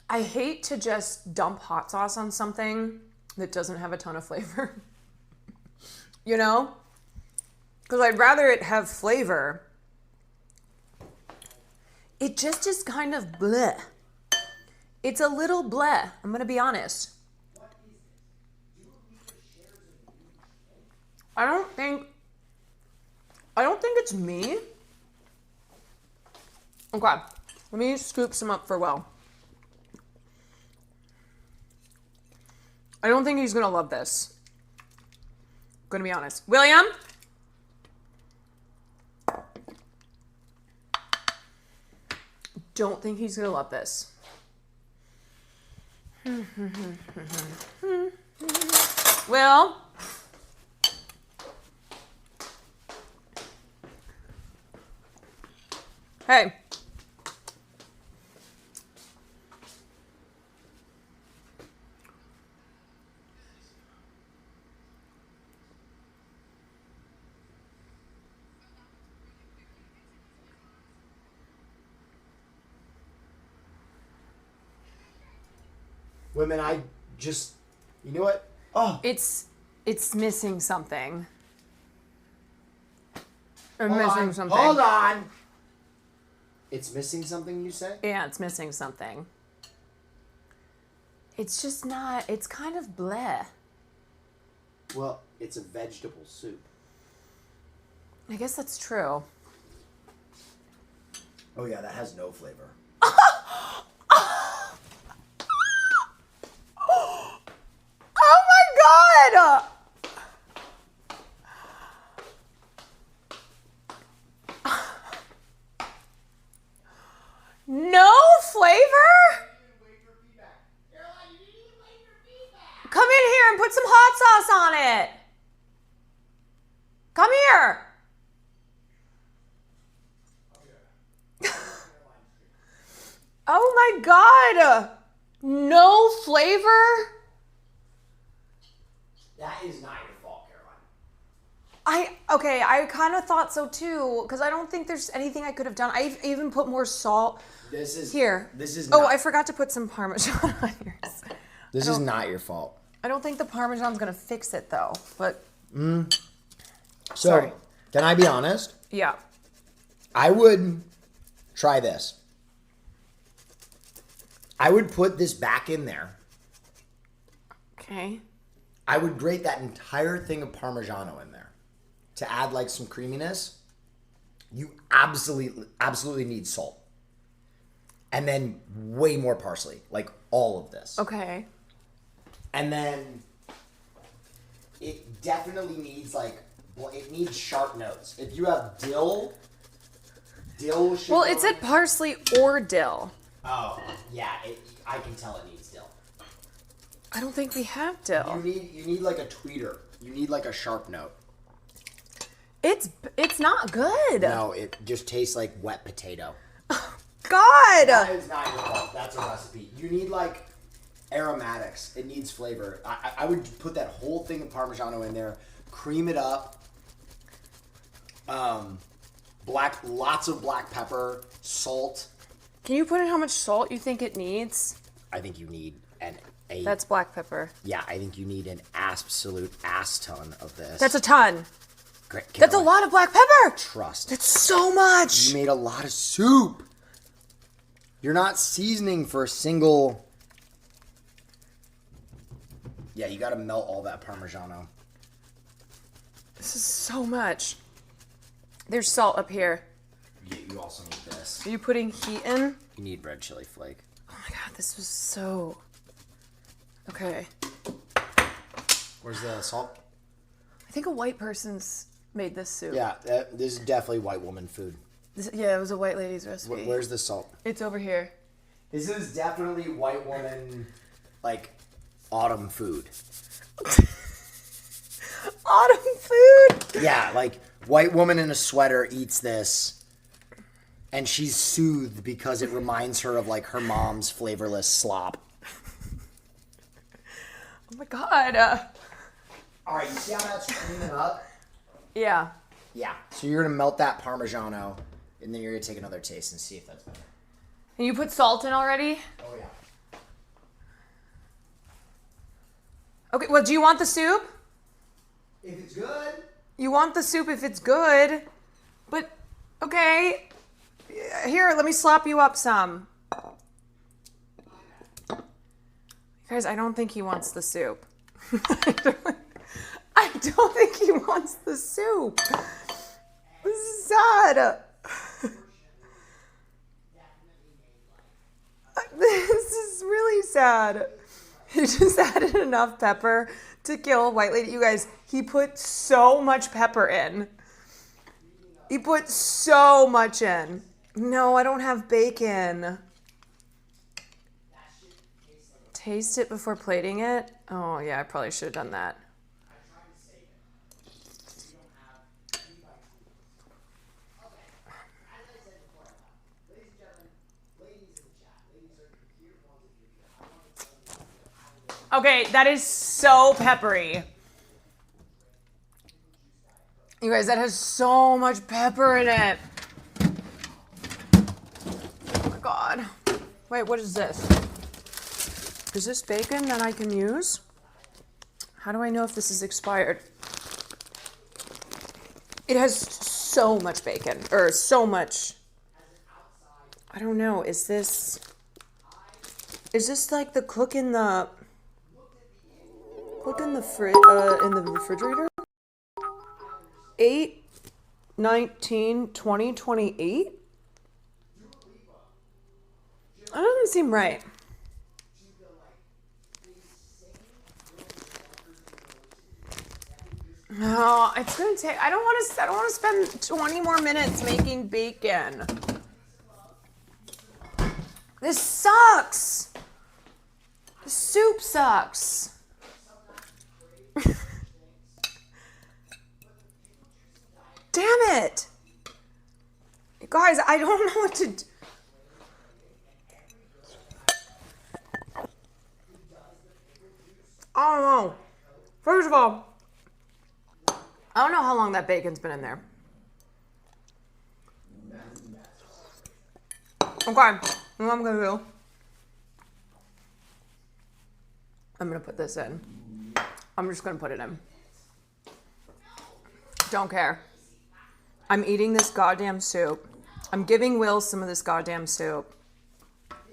I hate to just dump hot sauce on something that doesn't have a ton of flavor. You know? Because I'd rather it have flavor. It just is kind of bleh. It's a little bleh. I'm going to be honest. I don't think it's me. Okay. Let me scoop some up for Will. I don't think he's going to love this. I'm going to be honest. William? Don't think he's going to love this. Will? Hey. Women, I just, you know what? Oh, It's missing something. I'm hold missing on, something. hold on. It's missing something, you say? Yeah, it's missing something. It's just not, it's kind of bleh. Well, it's a vegetable soup. I guess that's true. Oh yeah, that has no flavor. Oh my god! No flavor? Come in here and put some hot sauce on it. Come here. Oh my god. No flavor? That is not your fault, Caroline. I kind of thought so too, because I don't think there's anything I could have done. I even put more salt. This is Here. This is Oh, not, I forgot to put some Parmesan on yours. This is not your fault. I don't think the Parmesan's gonna fix it though, but So, Sorry. can I be honest? yeah. I would try this. I would put this back in there. Okay. I would grate that entire thing of Parmigiano in there to add like some creaminess. You absolutely need salt. And then way more parsley, like all of this. Okay. And then it definitely needs it needs sharp notes. If you have dill should Well, go it said parsley or dill. Oh, yeah, I can tell it needs dill. I don't think we have dill. You need like a tweeter. You need like a sharp note. It's not good. No, it just tastes like wet potato. God. That is not your fault. That's a recipe. You need like aromatics. It needs flavor. I would put that whole thing of Parmigiano in there, cream it up. Lots of black pepper, salt. Can you put in how much salt you think it needs? I think you need That's black pepper. yeah. I think you need an absolute ass ton of this. That's a ton. Great, That's a Caroline, lot of black pepper. Trust. That's so much. You made a lot of soup. You're not seasoning for a single... Yeah, you got to melt all that Parmigiano. This is so much. There's salt up here. You also need this. Are you putting heat in? You need red chili flake. Oh my god, this was so... Okay. Where's the salt? I think a white person's made this soup. Yeah, this is definitely white woman food. Yeah, it was a white lady's recipe. Where's the salt? It's over here. This is definitely white woman, like, autumn food. Autumn food? Yeah, like, white woman in a sweater eats this, and she's soothed because it reminds her of, like, her mom's flavorless slop. Oh my god. All right, you see how that's creaming up? Yeah. Yeah. So you're going to melt that Parmigiano, and then you're going to take another taste and see if that's better. And you put salt in already? Oh, yeah. Okay, well, do you want the soup? If it's good. You want the soup if it's good. But, okay. Here, let me slop you up some. Guys, I don't think he wants the soup. I don't think he wants the soup. This is sad. This is really sad. He just added enough pepper to kill a white lady. You guys, he put so much pepper in. He put so much in. No, I don't have bacon. Taste it before plating it? Oh, yeah, I probably should have done that. Okay, that is so peppery. You guys, that has so much pepper in it. Oh my god. Wait, what is this? Is this bacon that I can use? How do I know if this is expired? It has so much bacon, or so much. I don't know. Is this like the cook in the in the refrigerator? 8/19/2028? That doesn't seem right. No, it's gonna take. I don't want to spend 20 more minutes making bacon. This sucks. The soup sucks. Damn it. Guys, I don't know what to do. I don't know. First of all, I don't know how long that bacon's been in there. Okay, you know what I'm gonna do? I'm gonna put this in. I'm just gonna put it in. Don't care. I'm eating this goddamn soup. I'm giving Will some of this goddamn soup.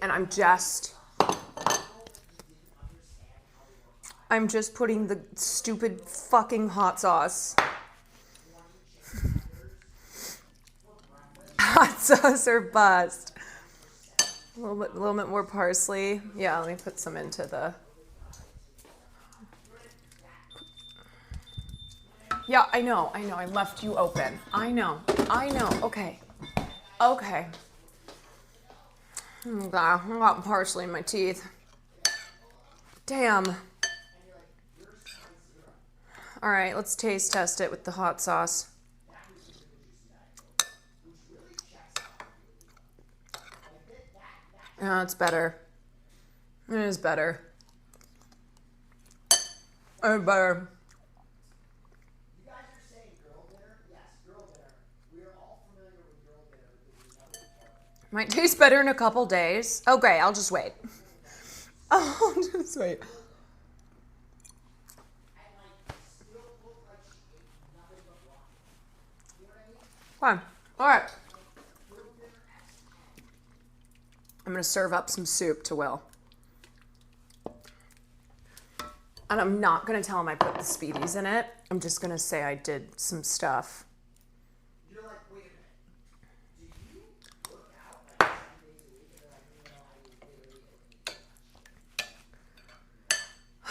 And I'm just putting the stupid fucking hot sauce. Hot sauce or bust. A little bit more parsley. Yeah, let me put some into the... Yeah, I know. I left you open. I know. Okay. I got parsley in my teeth. Damn. All right, let's taste test it with the hot sauce. Yeah, it's better. It is better. It's better. Might taste better in a couple days. Okay, I'll just wait. I'll just wait. Fine. All right. I'm going to serve up some soup to Will. And I'm not going to tell him I put the speedies in it. I'm just going to say I did some stuff. You're like, wait a minute. Do you work out like 7 days a week?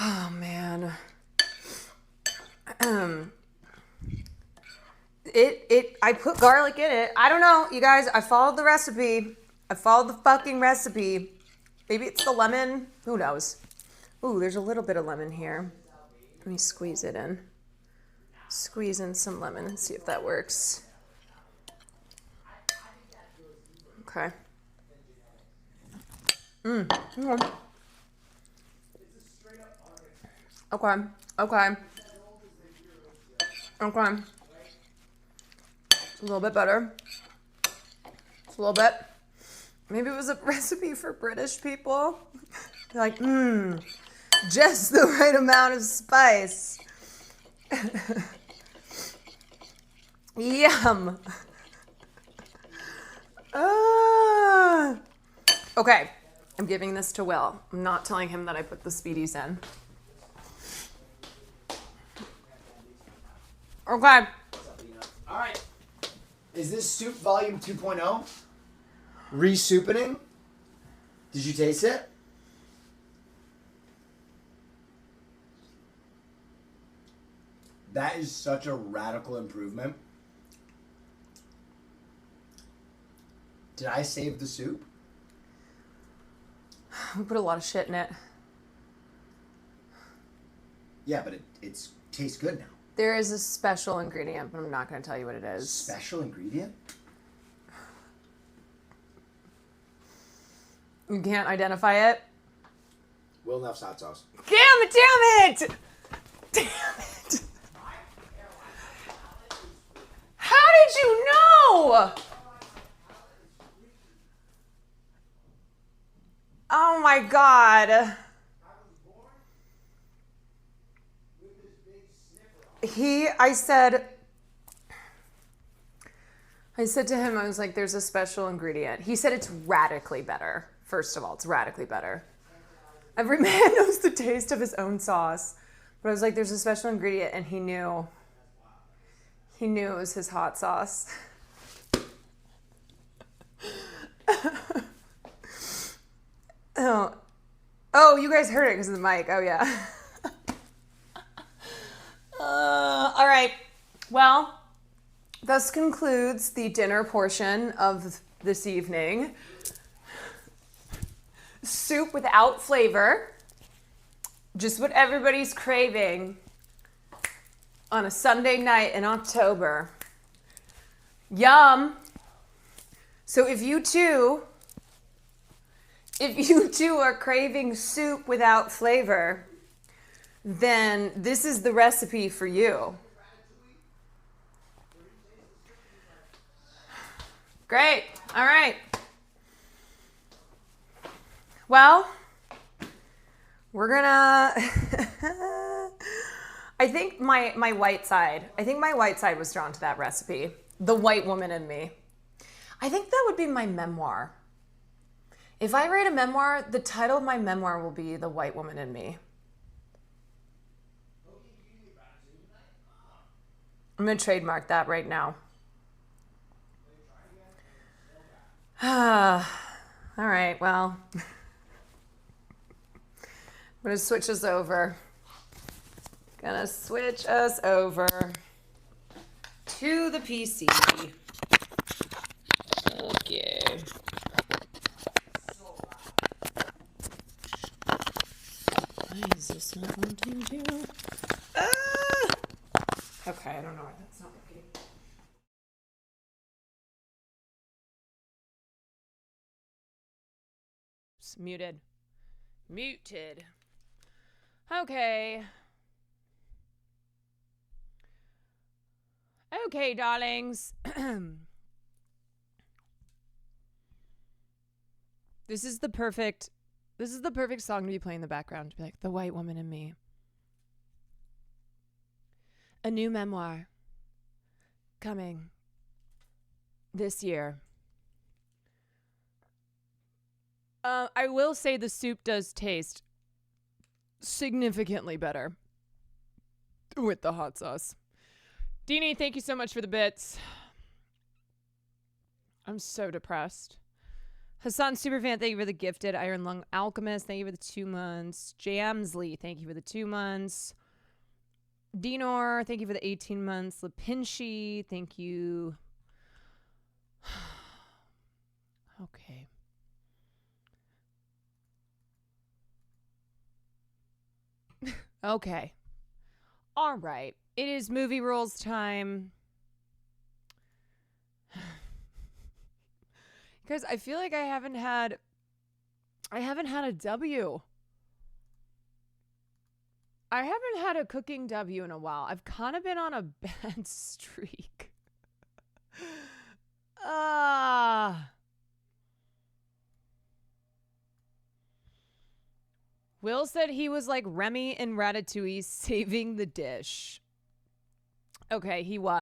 Oh, man. I put garlic in it. I don't know, you guys. I followed the recipe. I followed the fucking recipe. Maybe it's the lemon. Who knows? Ooh, there's a little bit of lemon here. Let me squeeze it in. Squeeze in some lemon and see if that works. Okay. Okay. Okay. Okay. Okay. It's a little bit better. It's a little bit. Maybe it was a recipe for British people. Like, just the right amount of spice. Yum. Okay, I'm giving this to Will. I'm not telling him that I put the speedies in. Okay. All right. Is this soup volume 2.0? Re-soupening? Did you taste it? That is such a radical improvement. Did I save the soup? We put a lot of shit in it. Yeah, but it tastes good now. There is a special ingredient, but I'm not going to tell you what it is. Special ingredient? You can't identify it? Will Nuff's hot sauce. Damn it! Damn it! How did you know? Oh my God. I said to him, I was like, there's a special ingredient. He said it's radically better. First of all, it's radically better. Every man knows the taste of his own sauce. But I was like, there's a special ingredient, and he knew. He knew it was his hot sauce. Oh, you guys heard it because of the mic. Oh, yeah. All right. Well, thus concludes the dinner portion of this evening. Soup without flavor. Just what everybody's craving on a Sunday night in October. Yum. So if you too are craving soup without flavor, then this is the recipe for you. Great. All right. Well, we're gonna I think my white side was drawn to that recipe. The white woman in me. I think that would be my memoir. If I write a memoir, the title of my memoir will be The White Woman in Me. I'm going to trademark that right now. All right, well, I'm going to switch us over. Gonna switch us over to the PC. Okay. Why is this not wanting to? Okay, I don't know why that's not working. It's muted. Muted. Okay. Okay, darlings. This is the perfect song to be playing in the background, to be like, The White Woman in Me. A new memoir coming this year. I will say the soup does taste significantly better with the hot sauce. Deanie, thank you so much for the bits. I'm so depressed. Hassan Superfan, thank you for the gifted. Iron Lung Alchemist, thank you for the 2 months. Jamsley, thank you for the 2 months. Dinor, thank you for the 18 months. Lipinchi, thank you. Okay. Okay. All right. It is movie rules time. Because I feel like I haven't had a W. I haven't had a cooking W in a while. I've kind of been on a bad streak. Will said he was like Remy in Ratatouille saving the dish. Okay, he was.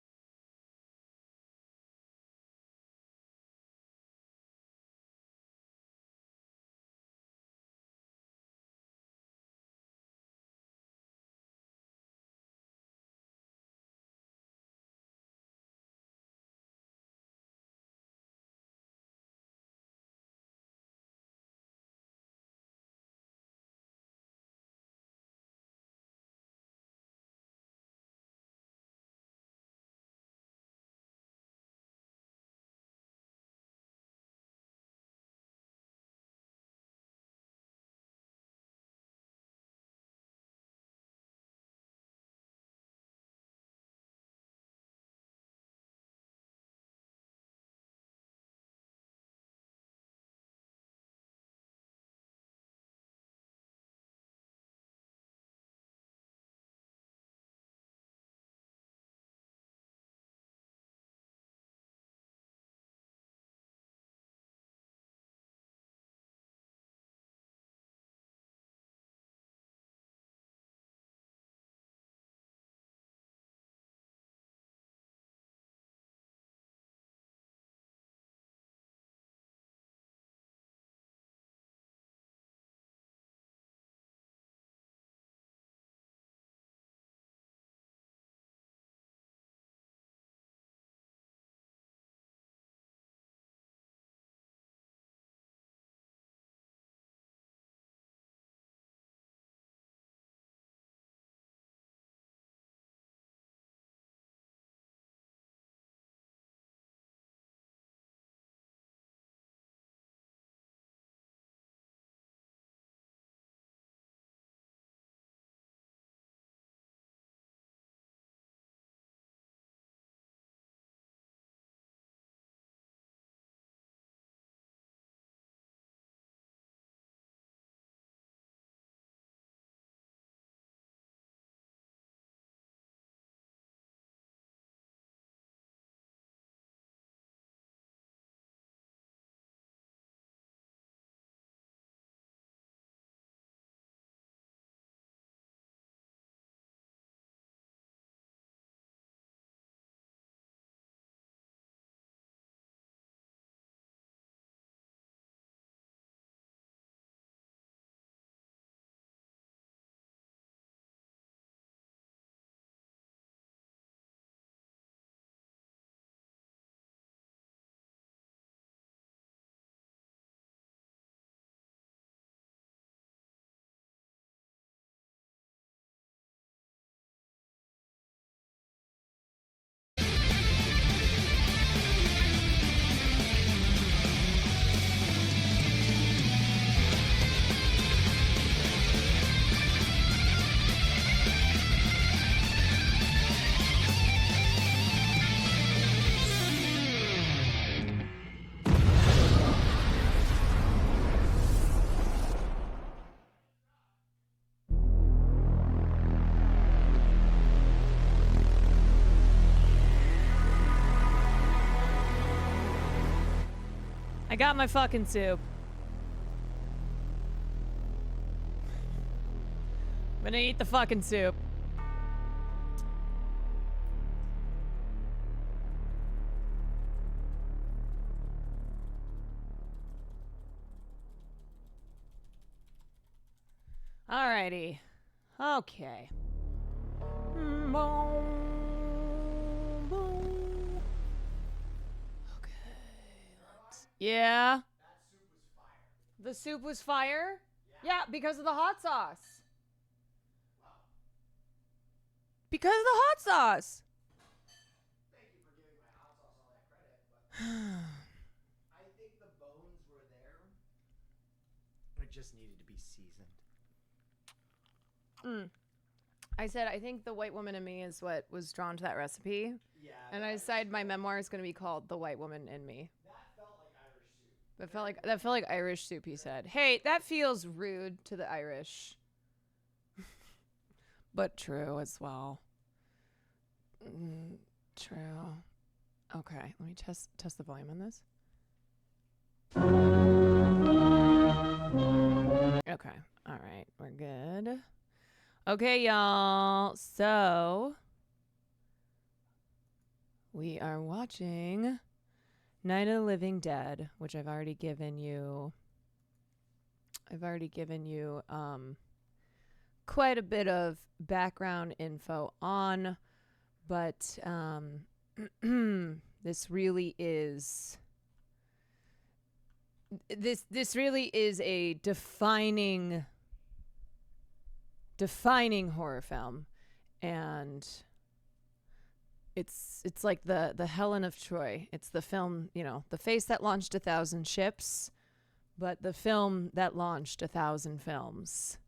I got my fucking soup. I'm gonna eat the fucking soup. Alrighty. Okay. Okay. Yeah. The soup was fire? Yeah, because of the hot sauce. Because of the hot sauce. Thank you for giving my hot sauce all that credit, but I think the bones were there. It just needed to be seasoned. I said, I think the white woman in me is what was drawn to that recipe. Yeah. And I decided my memoir is going to be called The White Woman in Me. That felt like Irish soup. That felt like Irish soup, he said. Hey, that feels rude to the Irish. But true as well. True. Okay, let me test the volume on this. Okay. All right, we're good. Okay, y'all. So we are watching Night of the Living Dead, which I've already given you quite a bit of background info on, but this really is a defining horror film, and it's like the Helen of Troy. It's the film, the face that launched 1,000 ships, but the film that launched 1,000 films.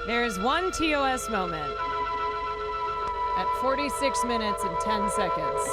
There's one TOS moment at 46 minutes and 10 seconds.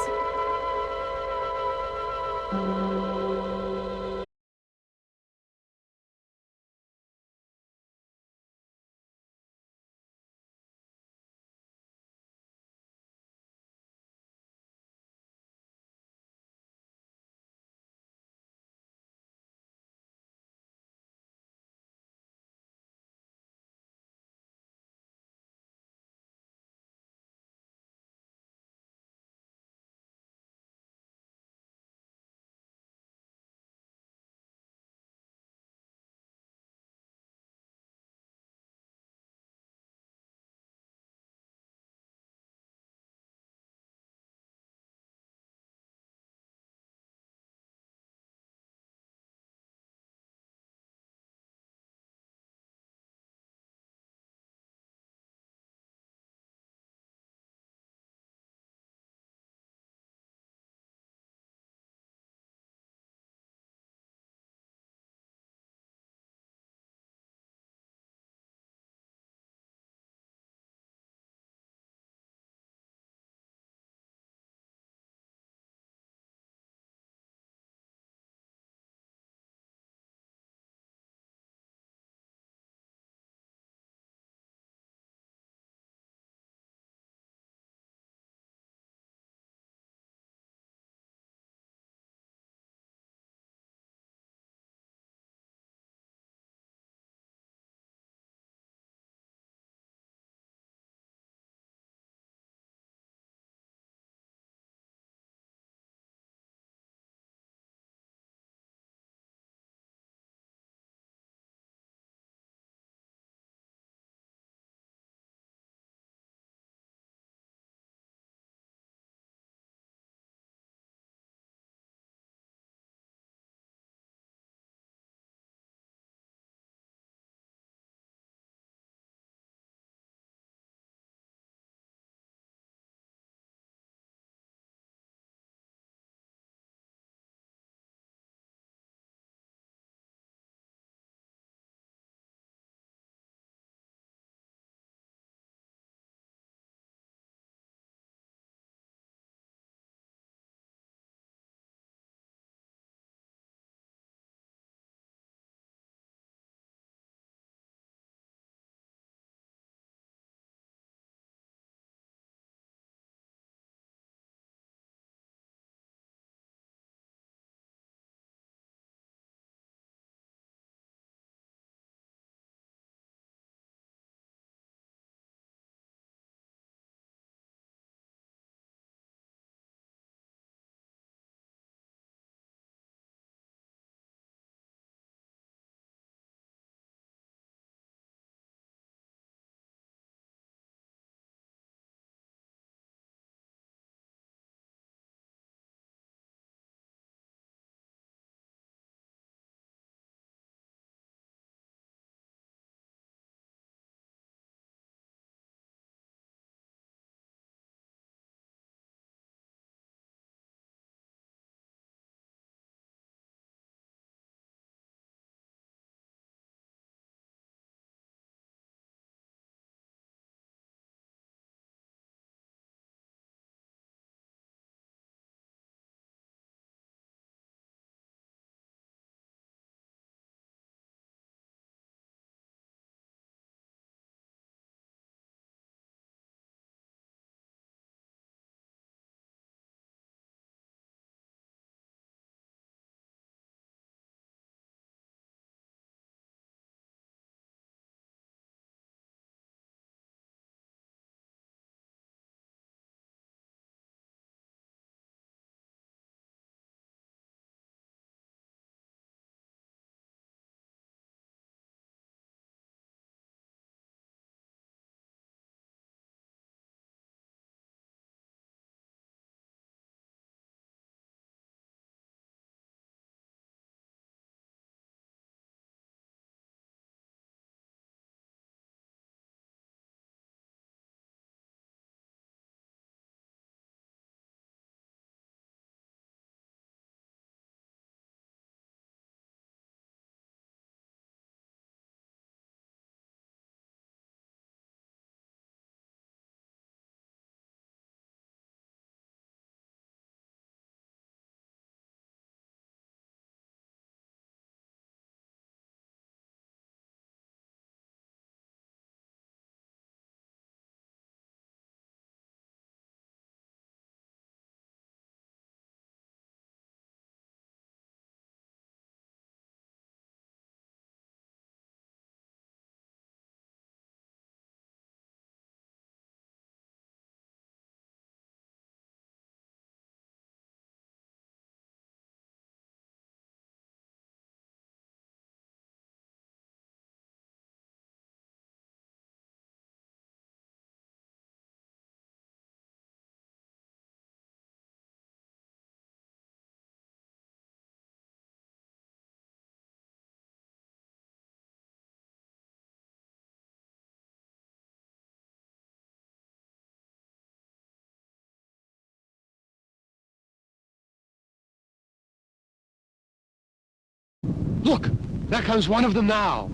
Look, there comes one of them now.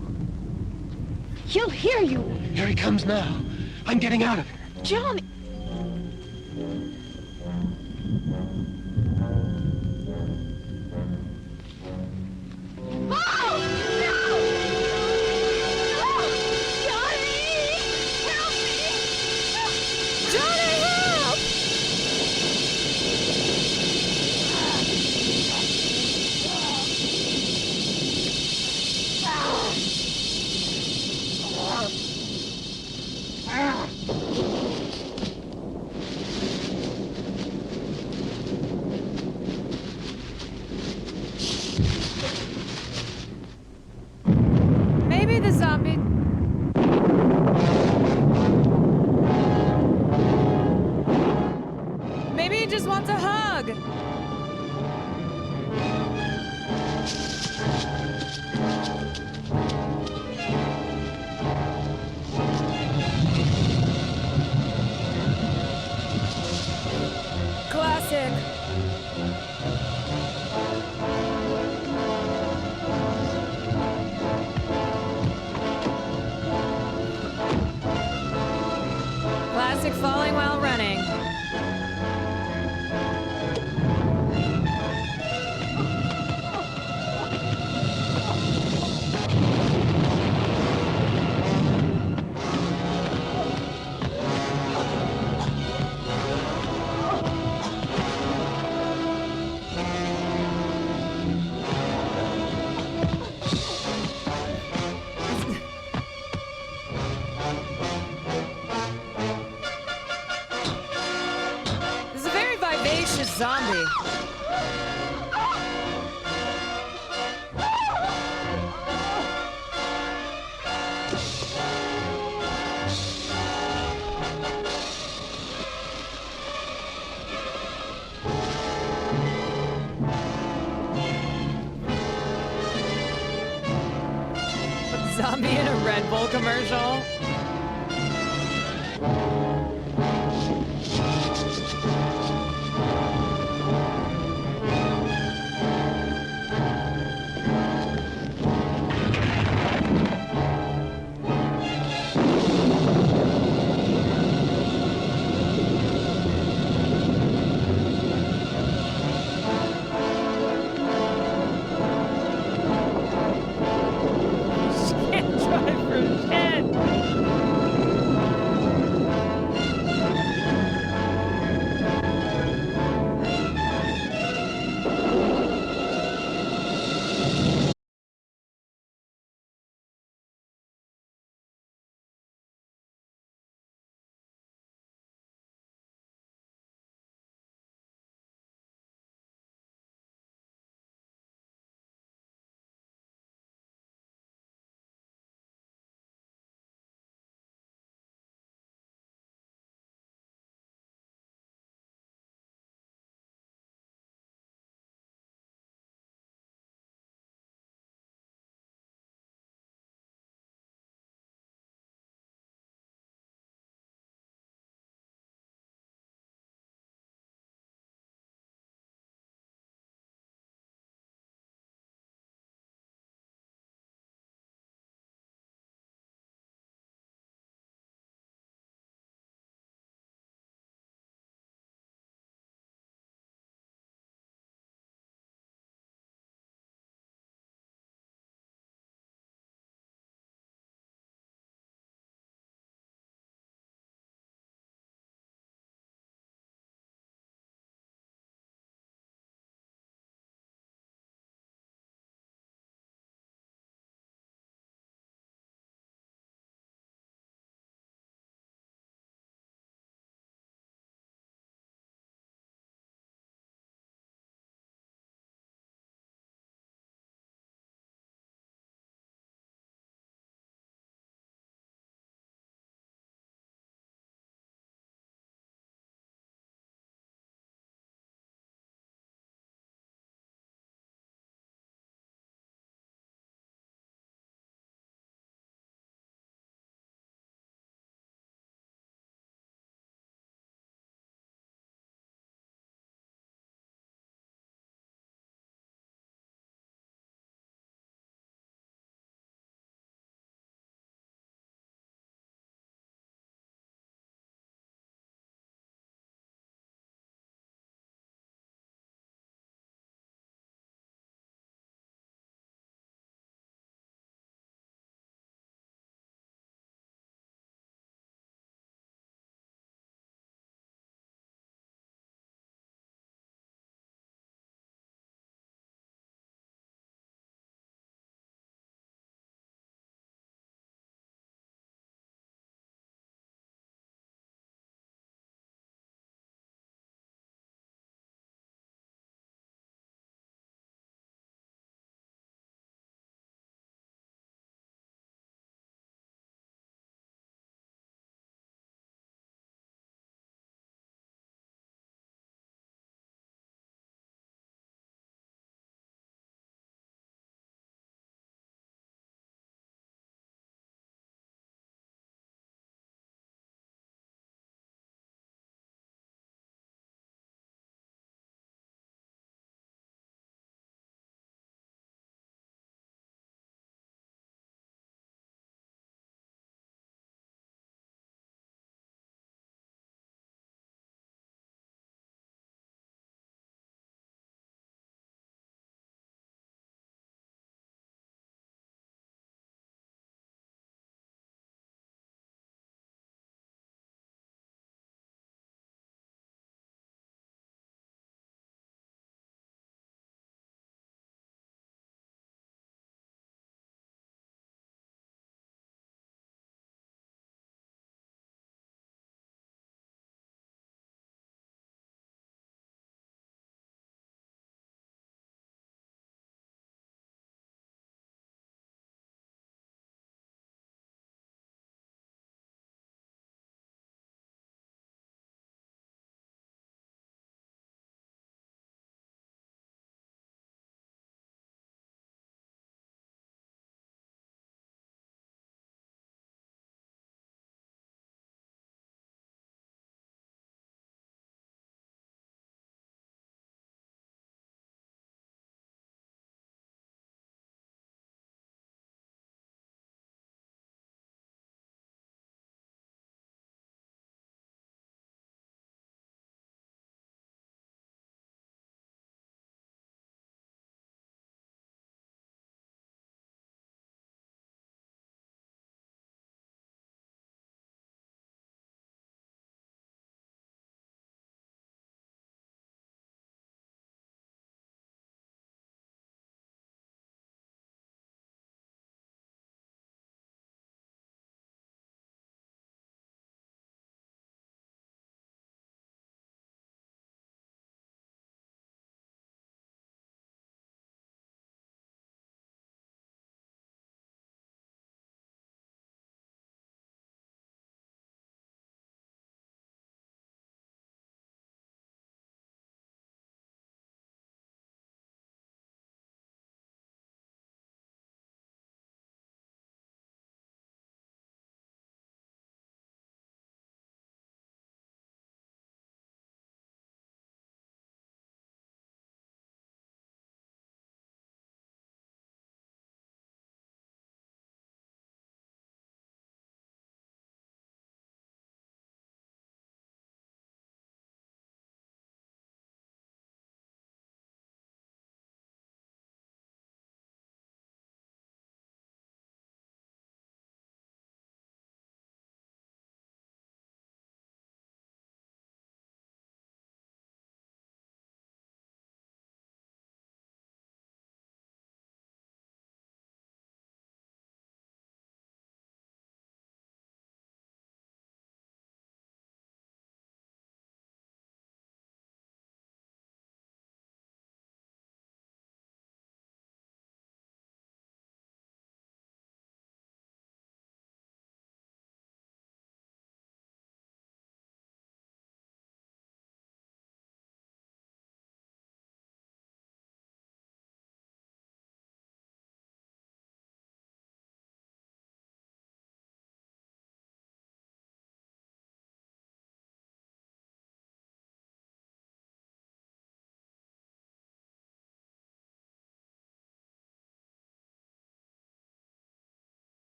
He'll hear you. Here he comes now. I'm getting out of here. John, Maybe the zombie. Maybe he just wants a hug. Classic. Classic falling while running. This is a very vivacious zombie. Zombie in a Red Bull commercial. Can't drive for shit.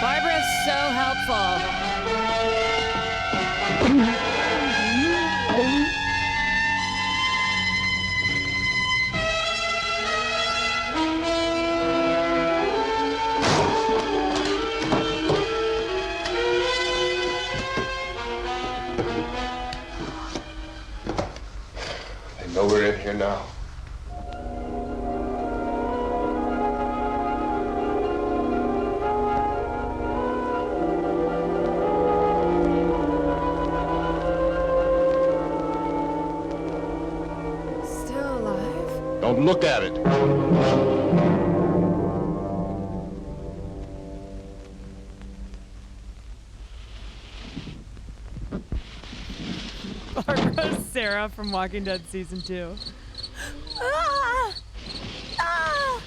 Barbara's so helpful. I know we're in here now. Still alive? Don't look at it. Barbara Sarah from Walking Dead Season 2. Ah! Ah!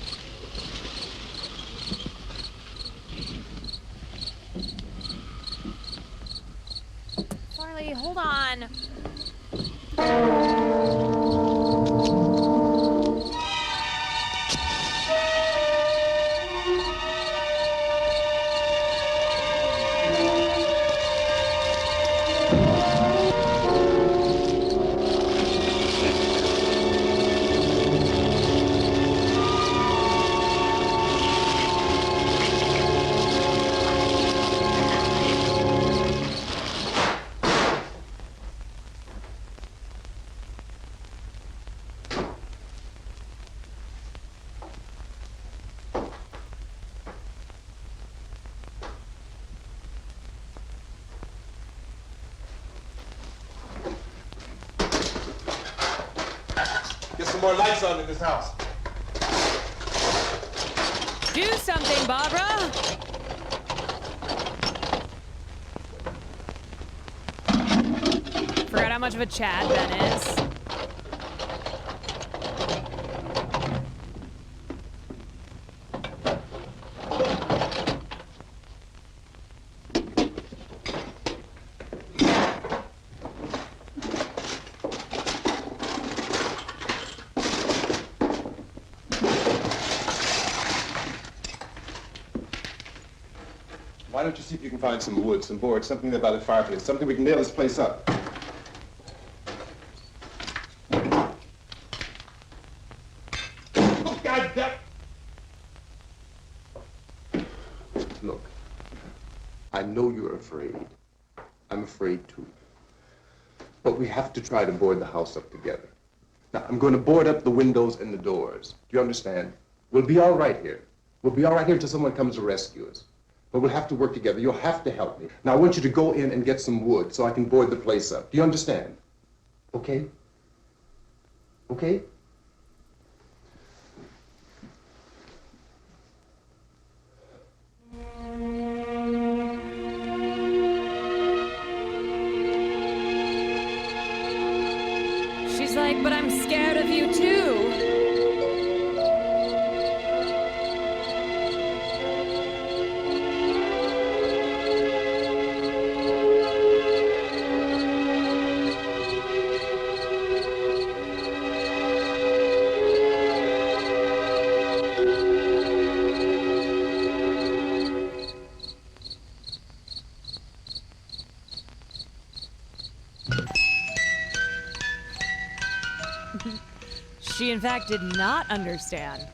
Farley, hold on. Get some more lights on in this house. Do something, Barbara. Forgot how much of a Chad Ben is. Why don't you see if you can find some wood, some board, something there by the fireplace, something we can nail this place up. Oh, God damn! Look, I know you're afraid. I'm afraid too. But we have to try to board the house up together. Now, I'm going to board up the windows and the doors. Do you understand? We'll be all right here. We'll be all right here until someone comes to rescue us. But we'll have to work together. You'll have to help me. Now, I want you to go in and get some wood so I can board the place up. Do you understand? Okay? Okay? She's like, but I'm scared of you too. She, in fact, did not understand.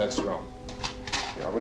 That's wrong. Yeah,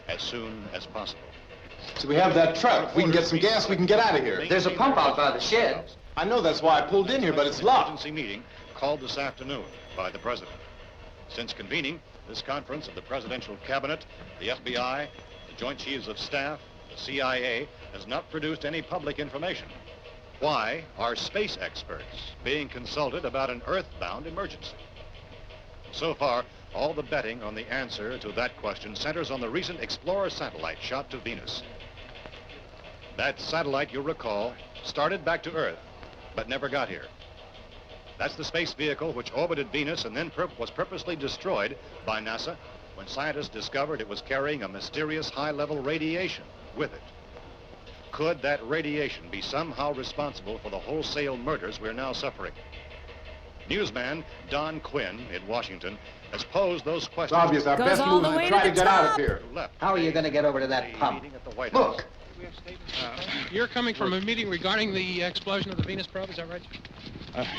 as soon as possible. So we have that truck. If we can get some gas, we can get out of here. There's a pump out by the shed. I know, that's why I pulled in here, but it's locked. Emergency meeting called this afternoon by the President. Since convening this conference of the Presidential Cabinet, the FBI, the Joint Chiefs of Staff, the CIA has not produced any public information. Why are space experts being consulted about an Earth-bound emergency? So far, all the betting on the answer to that question centers on the recent Explorer satellite shot to Venus. That satellite, you'll recall, started back to Earth, but never got here. That's the space vehicle which orbited Venus and then was purposely destroyed by NASA when scientists discovered it was carrying a mysterious high-level radiation with it. Could that radiation be somehow responsible for the wholesale murders we're now suffering? Newsman Don Quinn in Washington has posed those questions. It's obvious our Goes best all move the is way to try to to the get out top. of here. How are you going to get over to that pump? Meeting at the White Look. House. You're coming from a meeting regarding the explosion of the Venus probe, is that right?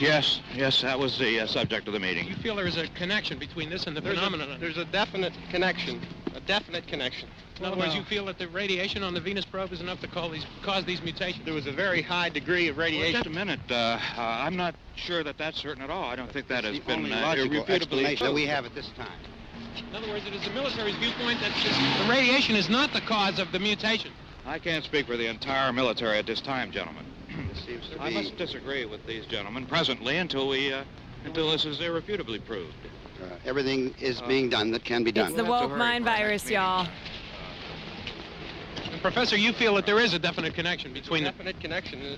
Yes, that was the subject of the meeting. You feel there is a connection between this and the phenomenon? There's a definite connection. A definite connection. In other words, you feel that the radiation on the Venus probe is enough to cause these mutations? There was a very high degree of Well, radiation. just a minute. I'm not sure that that's certain at all. I don't think that has been logical irrefutably explanation that we proved. have at this time. In other words, it is the military's viewpoint that the radiation is not the cause of the mutation. I can't speak for the entire military at this time, gentlemen. This seems to I be... must disagree with these gentlemen presently until this is irrefutably proved. everything is being done that can be done. It's the We'll have to woke hurry mind for our next virus, meeting. y'all. And Professor, you feel that there is a definite connection between the definite connection.